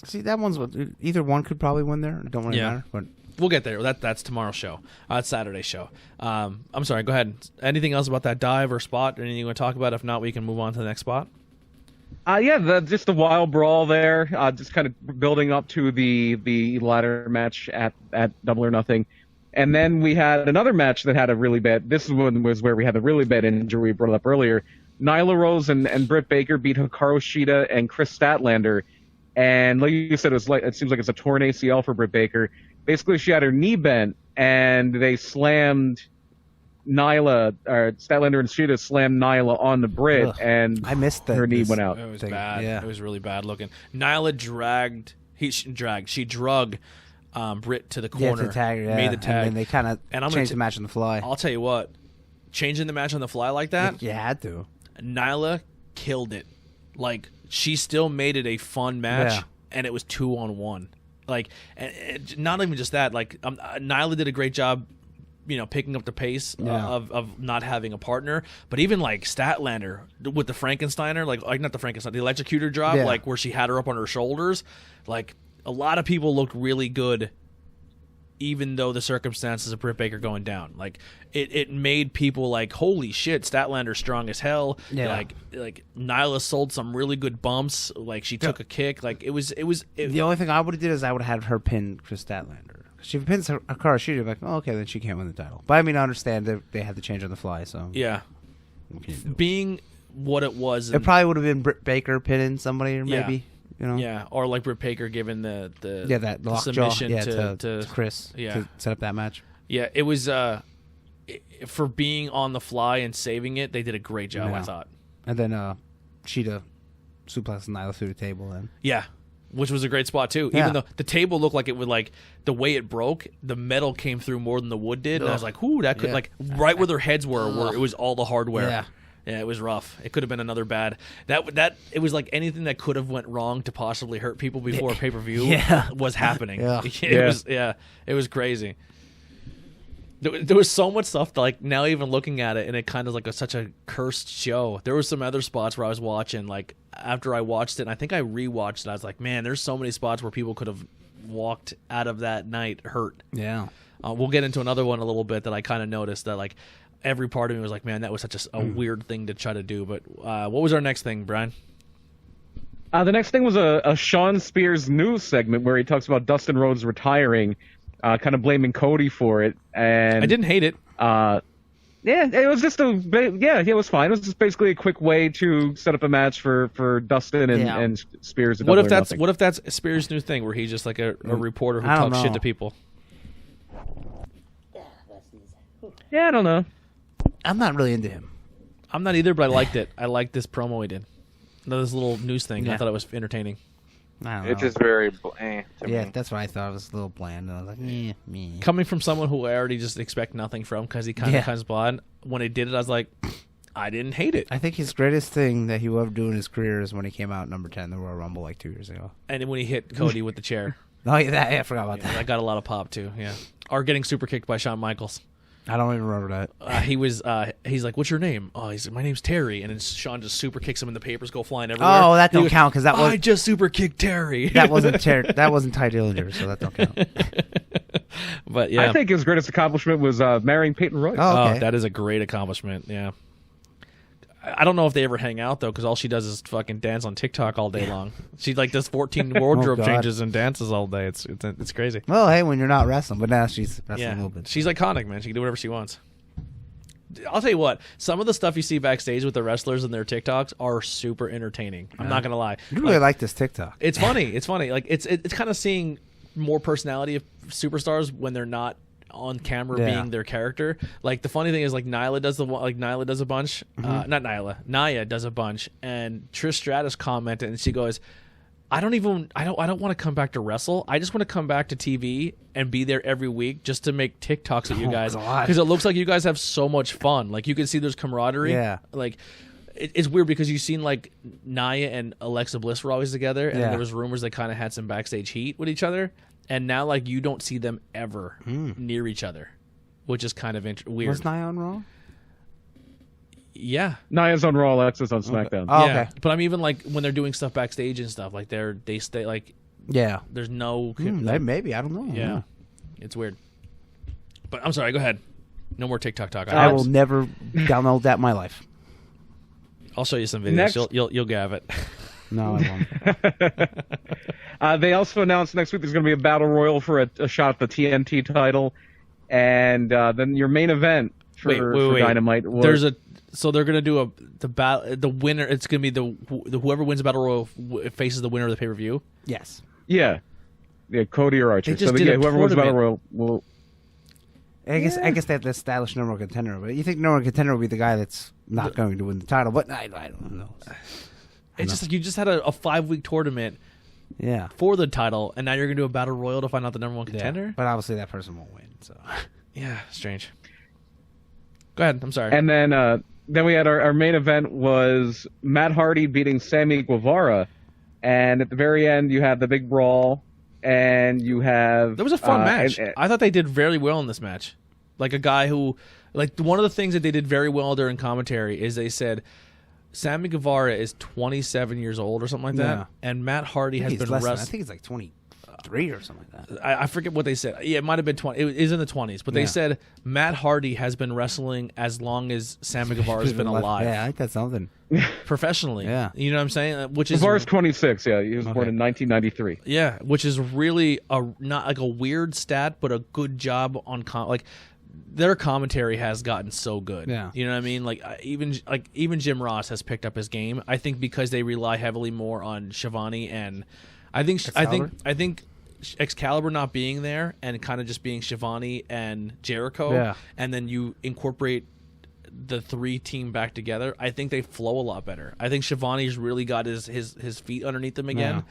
See, that one's either one could probably win there. It don't really matter. But we'll get there. That's tomorrow's show. That's Saturday's show. I'm sorry. Go ahead. Anything else about that dive or spot? Or anything you want to talk about? If not, we can move on to the next spot. Just the wild brawl there, just kind of building up to the ladder match at Double or Nothing. And then we had another match that had a really bad, this one was where we had the really bad injury we brought up earlier. Nyla Rose and Britt Baker beat Hikaru Shida and Chris Statlander. And like you said, it seems like it's a torn ACL for Britt Baker. Basically, she had her knee bent, and they slammed Nyla, or Statlander and Shida slammed Nyla on the Brit, and I missed her knee went out. It was bad. Yeah. It was really bad looking. Nyla she drugged Brit to the corner, to tag, made the tag, and they kind of changed the match on the fly. I'll tell you what, changing the match on the fly like that, you had to. Nyla killed it. Like, she still made it a fun match, and it was 2-on-1. Like, and not even just that. Like, Nyla did a great job, picking up the pace of not having a partner. But even like Statlander with the Frankensteiner, like not the Frankenstein, the electrocutor drop, like where she had her up on her shoulders. Like, a lot of people looked really good even though the circumstances of Britt Baker going down. Like, it made people like, holy shit, Statlander's strong as hell. Yeah. Like Nyla sold some really good bumps. Like, she took a kick. Like, it was the only thing I would have did is I would have had her pin Chris Statlander. She pins Hikaru Shida, like, oh, okay, then she can't win the title. But I mean, I understand that they had to change on the fly, so yeah. Being what it was, it probably would have been Britt Baker pinning somebody, or maybe. You know? Yeah, or like Britt Baker giving the that submission to Chris to set up that match. Yeah, it was for being on the fly and saving it. They did a great job, I thought. And then Shida suplexed Nyla through the table. Then which was a great spot too. Yeah. Even though the table looked like it would like the way it broke, the metal came through more than the wood did, and I was like, "Ooh, that could like right where their heads were it was all the hardware." Yeah. Yeah, it was rough. It could have been another bad. That it was like anything that could have went wrong to possibly hurt people before pay-per-view was happening. It was crazy. There was so much stuff that, like, now even looking at it, and it kind of like such a cursed show. There were some other spots where I was watching, like after I watched it, and I think I rewatched it. I was like, man, there's so many spots where people could have walked out of that night hurt. Yeah. We'll get into another one a little bit that I kind of noticed that like. Every part of me was like, man, that was such a weird thing to try to do. But what was our next thing, Brian? The next thing was a Sean Spears news segment where he talks about Dustin Rhodes retiring, kind of blaming Cody for it. And I didn't hate it. Yeah, it was just it was fine. It was just basically a quick way to set up a match for Dustin and Spears. What if that's Spears' new thing where he's just like a reporter who talks shit to people? Yeah, I don't know. I'm not really into him. I'm not either, but I liked it. I liked this promo he did. This little news thing. Yeah. I thought it was entertaining. I don't know. It's just very to me. That's what I thought. It was a little bland. I was like, me. Coming from someone who I already just expect nothing from because he kind of comes blind. When he did it, I was like, I didn't hate it. I think his greatest thing that he will ever do in his career is when he came out number 10 in the Royal Rumble like 2 years ago. And when he hit Cody with the chair. Oh, yeah, I forgot about that. That got a lot of pop, too, yeah. Or getting super kicked by Shawn Michaels. I don't even remember that. He's like, what's your name? Oh, he's like, my name's Terry. And then Sean just super kicks him and the papers go flying everywhere. Oh, that don't count because that was... I just super kicked Terry. That wasn't That wasn't Ty Dillinger, so that don't count. But yeah. I think his greatest accomplishment was marrying Peyton Royce. Oh, okay. That is a great accomplishment, yeah. I don't know if they ever hang out, though, because all she does is fucking dance on TikTok all day long. She like does 14 wardrobe changes and dances all day. It's crazy. Well, hey, when you're not wrestling, but now she's wrestling a little bit. She's iconic, man. She can do whatever she wants. I'll tell you what, some of the stuff you see backstage with the wrestlers and their TikToks are super entertaining. I'm not going to lie. You really like this TikTok. It's funny. It's funny. Like it's kind of seeing more personality of superstars when they're not on camera being their character. Like the funny thing is, like Nyla does a bunch. Not Nyla. Nia does a bunch, and Trish Stratus commented, and she goes, I don't want to come back to wrestle. I just want to come back to TV and be there every week just to make TikToks with you guys, because it looks like you guys have so much fun. Like you can see there's camaraderie. Yeah. Like it's weird because you've seen like Nia and Alexa Bliss were always together, and there was rumors they kind of had some backstage heat with each other. And now, like, you don't see them ever near each other, which is kind of weird. Was Nia on Raw? Yeah. Nia's on Raw, Alexa's on SmackDown. Okay. Oh, okay. But I'm even, like, when they're doing stuff backstage and stuff, like, they stay, like... Yeah. There's no... Maybe. I don't know. Yeah. It's weird. But I'm sorry. Go ahead. No more TikTok talk. I will never download that in my life. I'll show you some videos. Next. You'll gab it. No, I won't. They also announced next week there's going to be a battle royal for a shot at the TNT title, and then your main event for Dynamite was... So they're going to do the winner. It's going to be the whoever wins the battle royal faces the winner of the pay per view. Yes. Yeah, Cody or Archer. They just did whoever wins the battle royal will. I guess they have to establish number one contender, but you think number one contender will be the guy that's not going to win the title? But I don't know. It's just like you just had a 5-week tournament. Yeah. For the title, and now you're going to do a battle royal to find out the number one contender? Yeah, but obviously that person won't win. So. Yeah, strange. Go ahead. I'm sorry. And then we had our main event was Matt Hardy beating Sammy Guevara, and at the very end you have the big brawl, and you have... That was a fun match. I thought they did very well in this match. Like a guy who... Like one of the things that they did very well during commentary is they said... Sammy Guevara is 27 years old or something like that, and Matt Hardy has been wrestling. I think it's like 20. 23 or something like that. I forget what they said. Yeah, it might have been 20. It is in the 20s, but they said Matt Hardy has been wrestling as long as Sammy Guevara's been alive. Yeah, I think that's something. Professionally. Yeah. You know what I'm saying? Which is Guevara's 26. Yeah, he was born in 1993. Yeah, which is really not like a weird stat, but a good job on their commentary has gotten so good. Yeah. You know what I mean? Even Jim Ross has picked up his game. I think because they rely heavily more on Shivani and I think Excalibur not being there and kind of just being Shivani and Jericho, and then you incorporate the 3 team back together. I think they flow a lot better. I think Shivani's really got his feet underneath him again.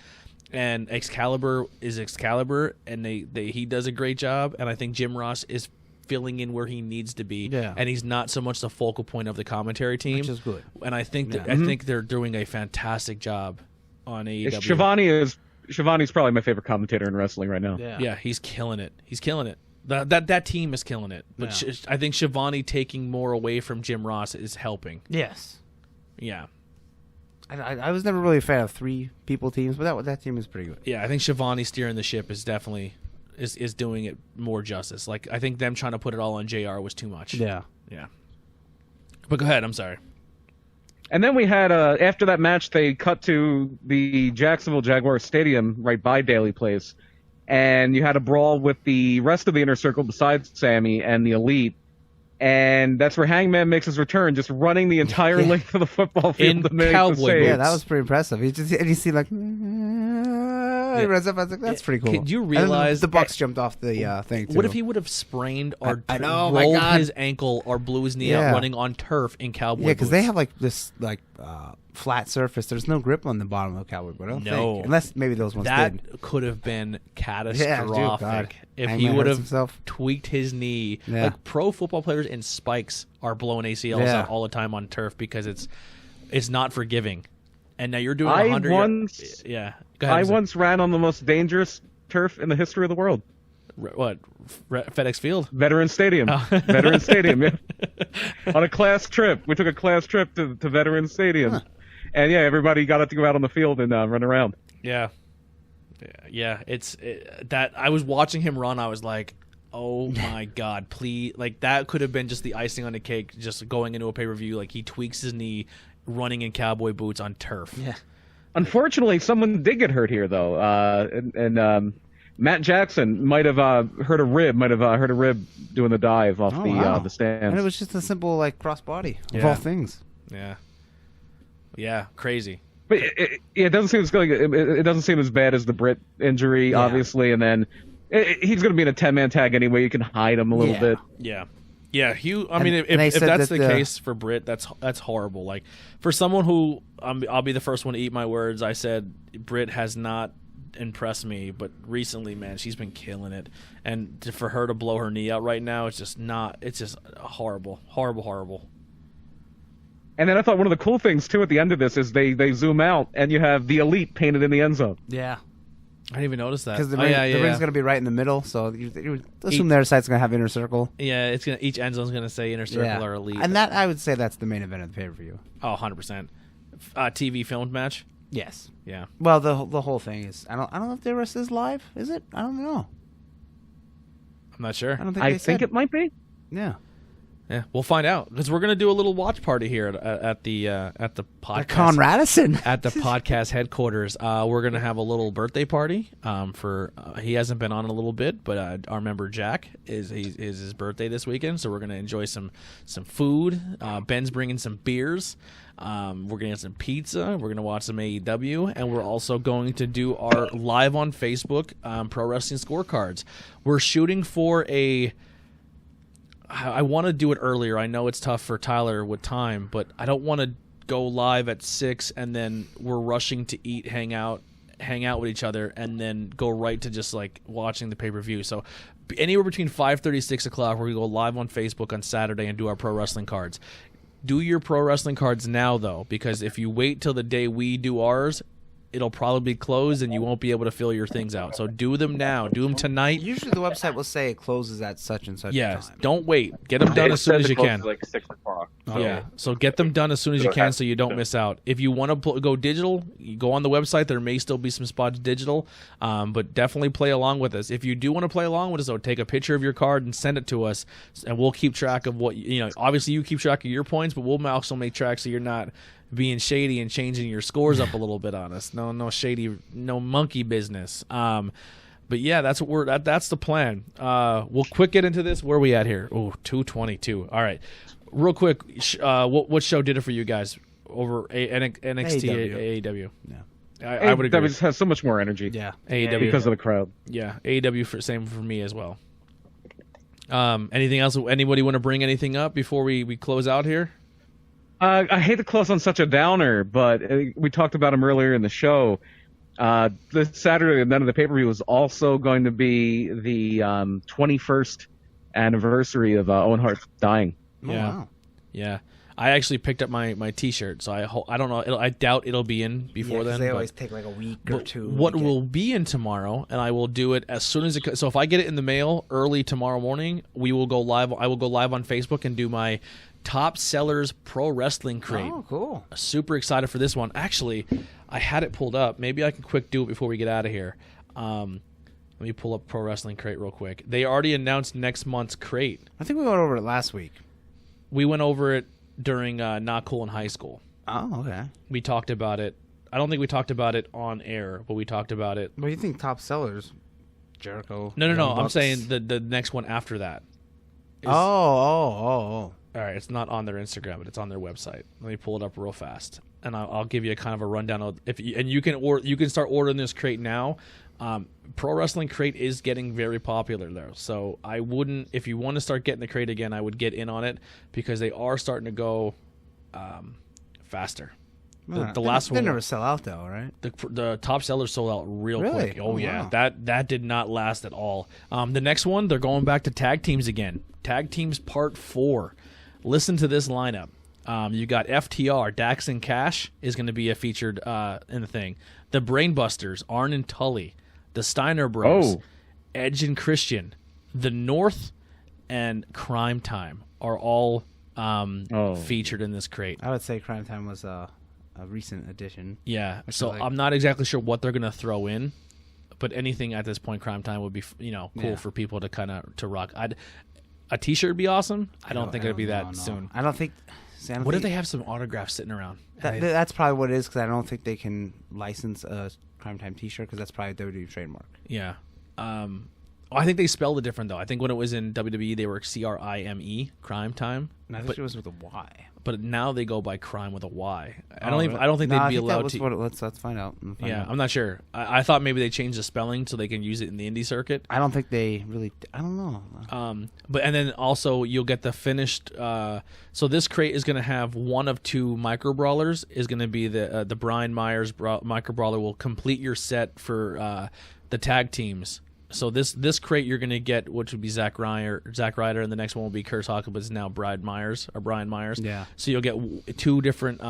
And Excalibur is Excalibur, and he does a great job. And I think Jim Ross is filling in where he needs to be, and he's not so much the focal point of the commentary team, which is good. And I think I think they're doing a fantastic job on AEW. Shivani's probably my favorite commentator in wrestling right now. Yeah, he's killing it. He's killing it. That team is killing it. But I think Shivani taking more away from Jim Ross is helping. Yes. Yeah. I was never really a fan of 3 people teams, but that team is pretty good. Yeah, I think Shivani steering the ship is definitely is doing it more justice. Like, I think them trying to put it all on JR was too much. Yeah. But go ahead. I'm sorry. And then we had, after that match, they cut to the Jacksonville Jaguars Stadium right by Daly Place. And you had a brawl with the rest of the Inner Circle besides Sammy and the Elite. And that's where Hangman makes his return, just running the entire length of the football field to make the save. Yeah, that was pretty impressive. You see like... He runs up. I was like, that's pretty cool. Did you realize the Bucks jumped off the thing, too? What if he would have sprained or rolled his ankle or blew his knee out running on turf in cowboy boots? Yeah, because they have like this flat surface. There's no grip on the bottom of the cowboy boot. I don't think. Unless maybe those ones did. That could have been catastrophic if Hangman he would have himself. tweaked his knee. Like pro football players in spikes are blowing ACLs out all the time on turf because it's not forgiving. And now you're doing 100 yards. Yeah. Go ahead, I once ran on the most dangerous turf in the history of the world. What? FedEx Field? Veterans Stadium. Veterans Stadium, yeah. On a class trip. We took a class trip to Veterans Stadium. Huh. And, everybody got to go out on the field and run around. Yeah. Yeah, that I was watching him run, I was like, oh my God, please. Like, that could have been just the icing on the cake, just going into a pay-per-view. Like, he tweaks his knee running in cowboy boots on turf. Yeah. Unfortunately, someone did get hurt here, though. And Matt Jackson might have hurt a rib doing the dive off the stands. And it was just a simple, like, crossbody of all things. Yeah. Yeah, crazy. But it doesn't seem it doesn't seem as bad as the Britt injury, obviously, and then he's going to be in a 10-man tag anyway. You can hide him a little bit. Yeah. Yeah, Hugh. I mean, if that's the case for Britt, that's horrible. Like, for someone who I'll be the first one to eat my words. I said Britt has not impressed me, but recently, man, she's been killing it. And for her to blow her knee out right now, it's just horrible, horrible, horrible. And then I thought one of the cool things too at the end of this is they zoom out and you have the Elite painted in the end zone. Yeah. I didn't even notice that. Because the ring's going to be right in the middle, so you assume their side's going to have Inner Circle. Yeah, each end zone's going to say Inner Circle or Elite. And that, I would say that's the main event of the pay-per-view. Oh, 100%. TV filmed match? Yes. Yeah. Well, the whole thing is, I don't know if the rest is live. Is it? I don't know. I'm not sure. I think it might be. Yeah. Yeah, we'll find out because we're gonna do a little watch party here at the podcast. Con Radisson at the podcast headquarters. We're gonna have a little birthday party. For he hasn't been on in a little bit, but our member Jack is his birthday this weekend, so we're gonna enjoy some food. Ben's bringing some beers. We're gonna get some pizza. We're gonna watch some AEW, and we're also going to do our live on Facebook pro wrestling scorecards. We're shooting for I want to do it earlier. I know it's tough for Tyler with time, but I don't want to go live at 6 and then we're rushing to eat, hang out with each other, and then go right to just like watching the pay-per-view. So anywhere between 5:30 6 o'clock, we're going to go live on Facebook on Saturday and do our pro wrestling cards. Do your pro wrestling cards now, though, because if you wait till the day we do ours, it'll probably be closed and you won't be able to fill your things out. So do them now. Do them tonight. Usually the website will say it closes at such and such time. Don't wait. Get them done as soon as you can. Like 6 o'clock. Yeah, so get them done as soon as you can so you don't miss out. If you want to go digital, you go on the website. There may still be some spots digital, but definitely play along with us. If you do want to play along with us, though, take a picture of your card and send it to us, and we'll keep track of what, obviously you keep track of your points, but we'll also make track so you're not being shady and changing your scores up a little bit on us. No shady, no monkey business. But yeah, that's the plan. We'll quick get into this. Where are we at here? Oh, 2:22. All right. Real quick, what show did it for you guys over NXT AEW? Yeah, I would agree. AEW has so much more energy. Yeah, AEW because of the crowd. Yeah, AEW same for me as well. Anything else? Anybody want to bring anything up before we close out here? I hate to close on such a downer, but we talked about him earlier in the show. This Saturday, and then of the pay-per-view was also going to be the 21st anniversary of Owen Hart dying. Yeah, wow. Yeah. I actually picked up my T-shirt, so I don't know. I doubt it'll be in before then. They always take like a week or two. What will be in tomorrow, and I will do it as soon as it. So if I get it in the mail early tomorrow morning, we will go live. I will go live on Facebook and do my top sellers pro wrestling crate. Oh, cool! Super excited for this one. Actually, I had it pulled up. Maybe I can quick do it before we get out of here. Let me pull up pro wrestling crate real quick. They already announced next month's crate. I think we went over it last week. We went over it during Not Cool in High School. Oh, okay. We talked about it. I don't think we talked about it on air, but we talked about it. What do you think top sellers? Jericho? No. I'm Bucks? saying the next one after that. Oh. All right, it's not on their Instagram, but it's on their website. Let me pull it up real fast, and I'll give you a kind of a rundown of you can start ordering this crate now. Pro Wrestling Crate is getting very popular there, so I wouldn't. If you want to start getting the crate again, I would get in on it because they are starting to go faster. The last one they never sell out though, right? The top sellers sold out real Really? quick. Oh yeah, wow. that did not last at all. The next one, they're going back to tag teams again. Tag teams part 4. Listen to this lineup. You got FTR, Dax and Cash is going to be a featured in the thing. The Brainbusters, Arn and Tully, the Steiner Bros, Edge and Christian, the North, and Crime Time are all featured in this crate. I would say Crime Time was a recent addition. Yeah, so I'm not exactly sure what they're going to throw in, but anything at this point, Crime Time would be cool for people to kind of to rock. A T-shirt would be awesome. I don't think it'd be that soon. I don't think. What if they have some autographs sitting around? That's probably what it is because I don't think they can license a Crime Time T-shirt because that's probably a WWE trademark. Yeah. I think they spelled it different though. I think when it was in WWE, they were CRIME, Crime Time. And I think it was with a Y. But now they go by crime with a Y. I don't think they'd be allowed to. Let's find out. I'm not sure. I thought maybe they changed the spelling so they can use it in the indie circuit. I don't think they really. I don't know. But and then also you'll get the finished. So this crate is going to have one of 2 micro brawlers. Is going to be the Brian Myers micro brawler will complete your set for the tag teams. So this crate you're going to get, which would be Zack Ryder, and the next one will be Curtis Hawkins, but it's now Brian Myers. Yeah. So you'll get 2 different,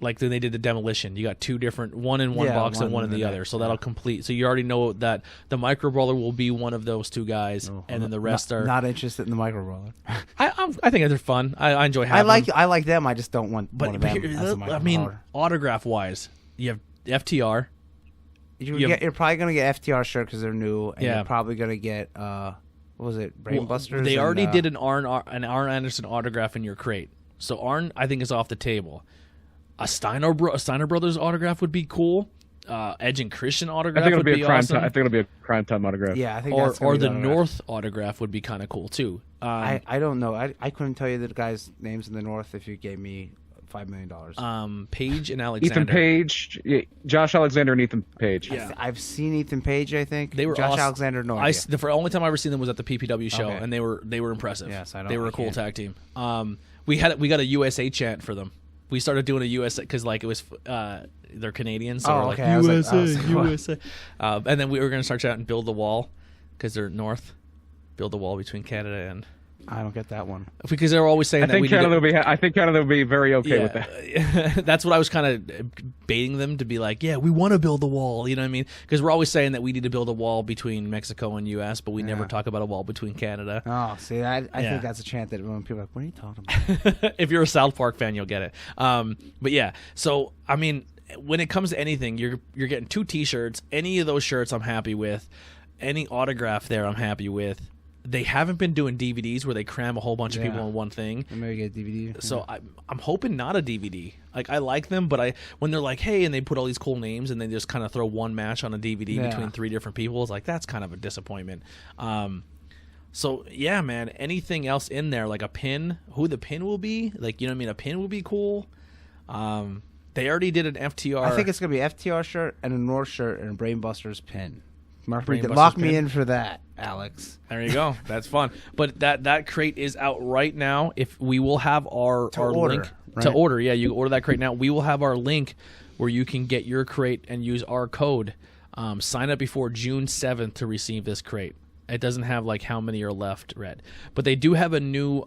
like then they did the Demolition. You got 2 different, one in one box and one in the other. So that'll complete. So you already know that the micro brawler will be one of those 2 guys, and then the rest are not interested in the micro brawler. I think they're fun. I enjoy having. I like them. I just don't want one of them as a micro brawler. Autograph wise, you have FTR. You're probably going to get FTR shirt because they're new, and you're probably going to get what was it, Brainbusters? They already did an Arn Anderson autograph in your crate, so Arn I think is off the table. A Steiner Brothers autograph would be cool. Edge and Christian autograph would be awesome. I think it'll be a Crime Time autograph. Yeah, I think or the North autograph would be kind of cool too. I don't know. I couldn't tell you the guys' names in the North if you gave me $5 million. Page and Alexander. Ethan Page, Josh Alexander and Ethan Page. Yeah, I've seen Ethan Page. I think they were Josh awesome. Alexander. No idea. The only time I ever seen them was at the PPW show, Okay. and they were impressive. Yes, I don't. They were a cool tag team. We got a USA chant for them. We started doing a USA because like it was they're Canadians, so we're okay. like USA. And then we were gonna start chanting "Build the Wall" because they're North. Build the wall between Canada and I don't get that one. Because they're always saying I think Canada will be very okay with that. That's what I was kind of baiting them to be like, yeah, we want to build a wall. You know what I mean? Because we're always saying that we need to build a wall between Mexico and U.S., but we never talk about a wall between Canada. Oh, see, I think that's a chant that when people are like, what are you talking about? If you're a South Park fan, you'll get it. But yeah, so I mean, when it comes to anything, you're getting 2 T-shirts. Any of those shirts, I'm happy with. Any autograph there, I'm happy with. They haven't been doing DVDs where they cram a whole bunch of people in one thing. Maybe get a DVD. So I'm hoping not a DVD. Like, I like them, but when they're like, hey, and they put all these cool names and they just kind of throw one match on a DVD between 3 different people, it's like, that's kind of a disappointment. So yeah, man, anything else in there, like a pin, who the pin will be, like, you know what I mean? A pin would be cool. They already did an FTR. I think it's going to be an FTR shirt and a North shirt and a Brainbusters pin. Lock me in for that, Alex. There you go. That's fun. But that crate is out right now. If we will have our link to order. Yeah, you order that crate now. We will have our link where you can get your crate and use our code. Sign up before June 7th to receive this crate. It doesn't have like how many are left read, but they do have a new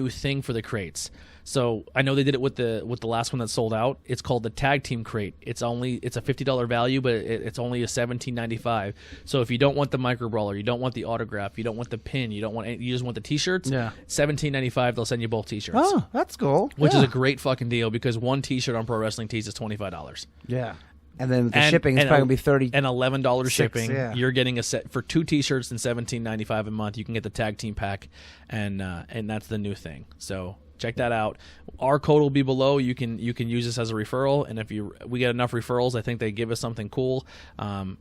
thing for the crates. So I know they did it with the last one that sold out. It's called the Tag Team Crate. It's a $50 value, but it's only a $17.95. So if you don't want the micro brawler, you don't want the autograph, you don't want the pin, you just want the T-shirts. Yeah, $17.95. They'll send you both T-shirts. Oh, that's cool. Which is a great fucking deal because one T-shirt on Pro Wrestling Tees is $25. Yeah. And then the shipping is probably going to be $30 and $11 shipping. Yeah. You're getting a set for 2 T-shirts and $17.95 a month. You can get the tag team pack, and that's the new thing. So check that out. Our code will be below. You can use this as a referral, and if we get enough referrals, I think they give us something cool.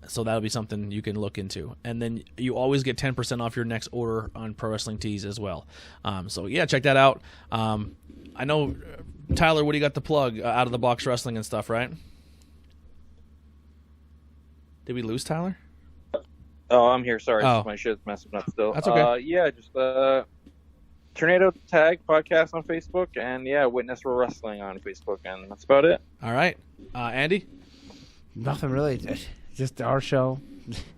So that'll be something you can look into. And then you always get 10% off your next order on Pro Wrestling Tees as well. So yeah, check that out. I know, Tyler, what do you got to plug out of the box wrestling and stuff, right? Did we lose Tyler? Oh, I'm here. Sorry, Oh. my shit's messing up still. That's okay. Yeah, just Tornado Tag Podcast on Facebook, and yeah, Witness for Wrestling on Facebook, and that's about it. All right, Andy. Nothing really. Just our show.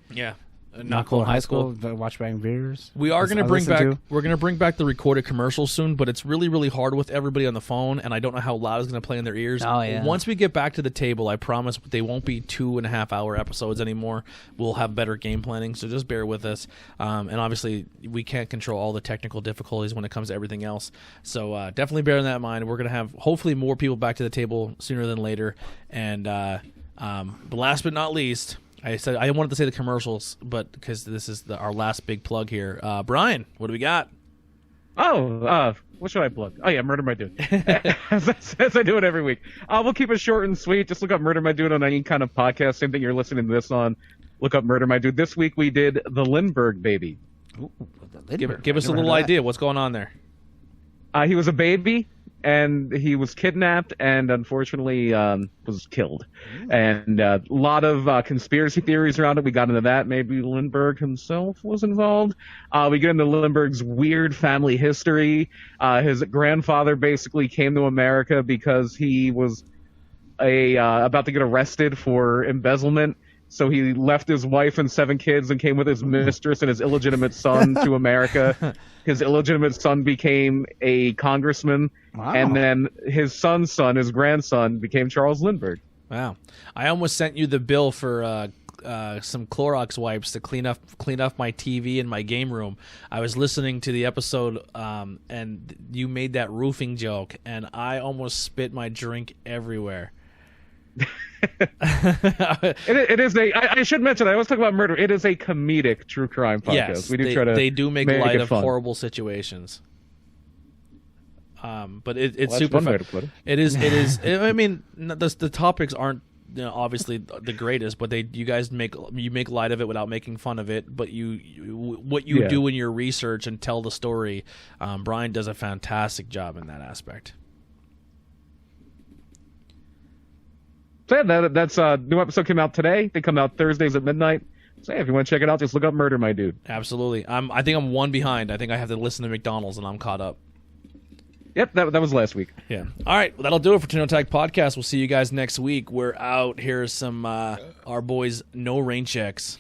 Yeah. Not cool in high school. Watch Bang Beers. We are going to bring back. We're going to bring back the recorded commercials soon, but it's really, really hard with everybody on the phone, and I don't know how loud it's going to play in their ears. Oh yeah. Once we get back to the table, I promise they won't be 2.5 hour episodes anymore. We'll have better game planning, so just bear with us. And obviously, we can't control all the technical difficulties when it comes to everything else. So definitely bear that in mind. We're going to have hopefully more people back to the table sooner than later. And but last but not least. I wanted to say the commercials, but because this is our last big plug here. Brian, what do we got? Oh, what should I plug? Oh yeah, Murder My Dude. as I do it every week. We'll keep it short and sweet. Just look up Murder My Dude on any kind of podcast. Same thing you're listening to this on. Look up Murder My Dude. This week we did the Lindbergh baby. Ooh, Give us a little idea. What's going on there? He was a baby, and he was kidnapped and unfortunately was killed. And a lot of conspiracy theories around it. We got into that. Maybe Lindbergh himself was involved. We get into Lindbergh's weird family history. His grandfather basically came to America because he was about to get arrested for embezzlement. So he left his wife and 7 kids and came with his mistress and his illegitimate son to America. His illegitimate son became a congressman. Wow. And then his son's son, his grandson, became Charles Lindbergh. Wow. I almost sent you the bill for some Clorox wipes to clean up my TV in my game room. I was listening to the episode and you made that roofing joke, and I almost spit my drink everywhere. It is I should mention, I always talk about murder. It is a comedic true crime podcast. Yes, they do make light of horrible situations. But it's super fun. It is. I mean, the topics aren't obviously the greatest, but you guys make light of it without making fun of it. But what you do in your research and tell the story. Brian does a fantastic job in that aspect. So yeah, that's new episode came out today. They come out Thursdays at midnight. So yeah, if you want to check it out, just look up Murder My Dude. Absolutely. I think I'm one behind. I think I have to listen to McDonald's and I'm caught up. Yep, that was last week. Yeah. All right, well, that'll do it for Tornado Tag Podcast. We'll see you guys next week. We're out. Here's some our boys No Rain Checks.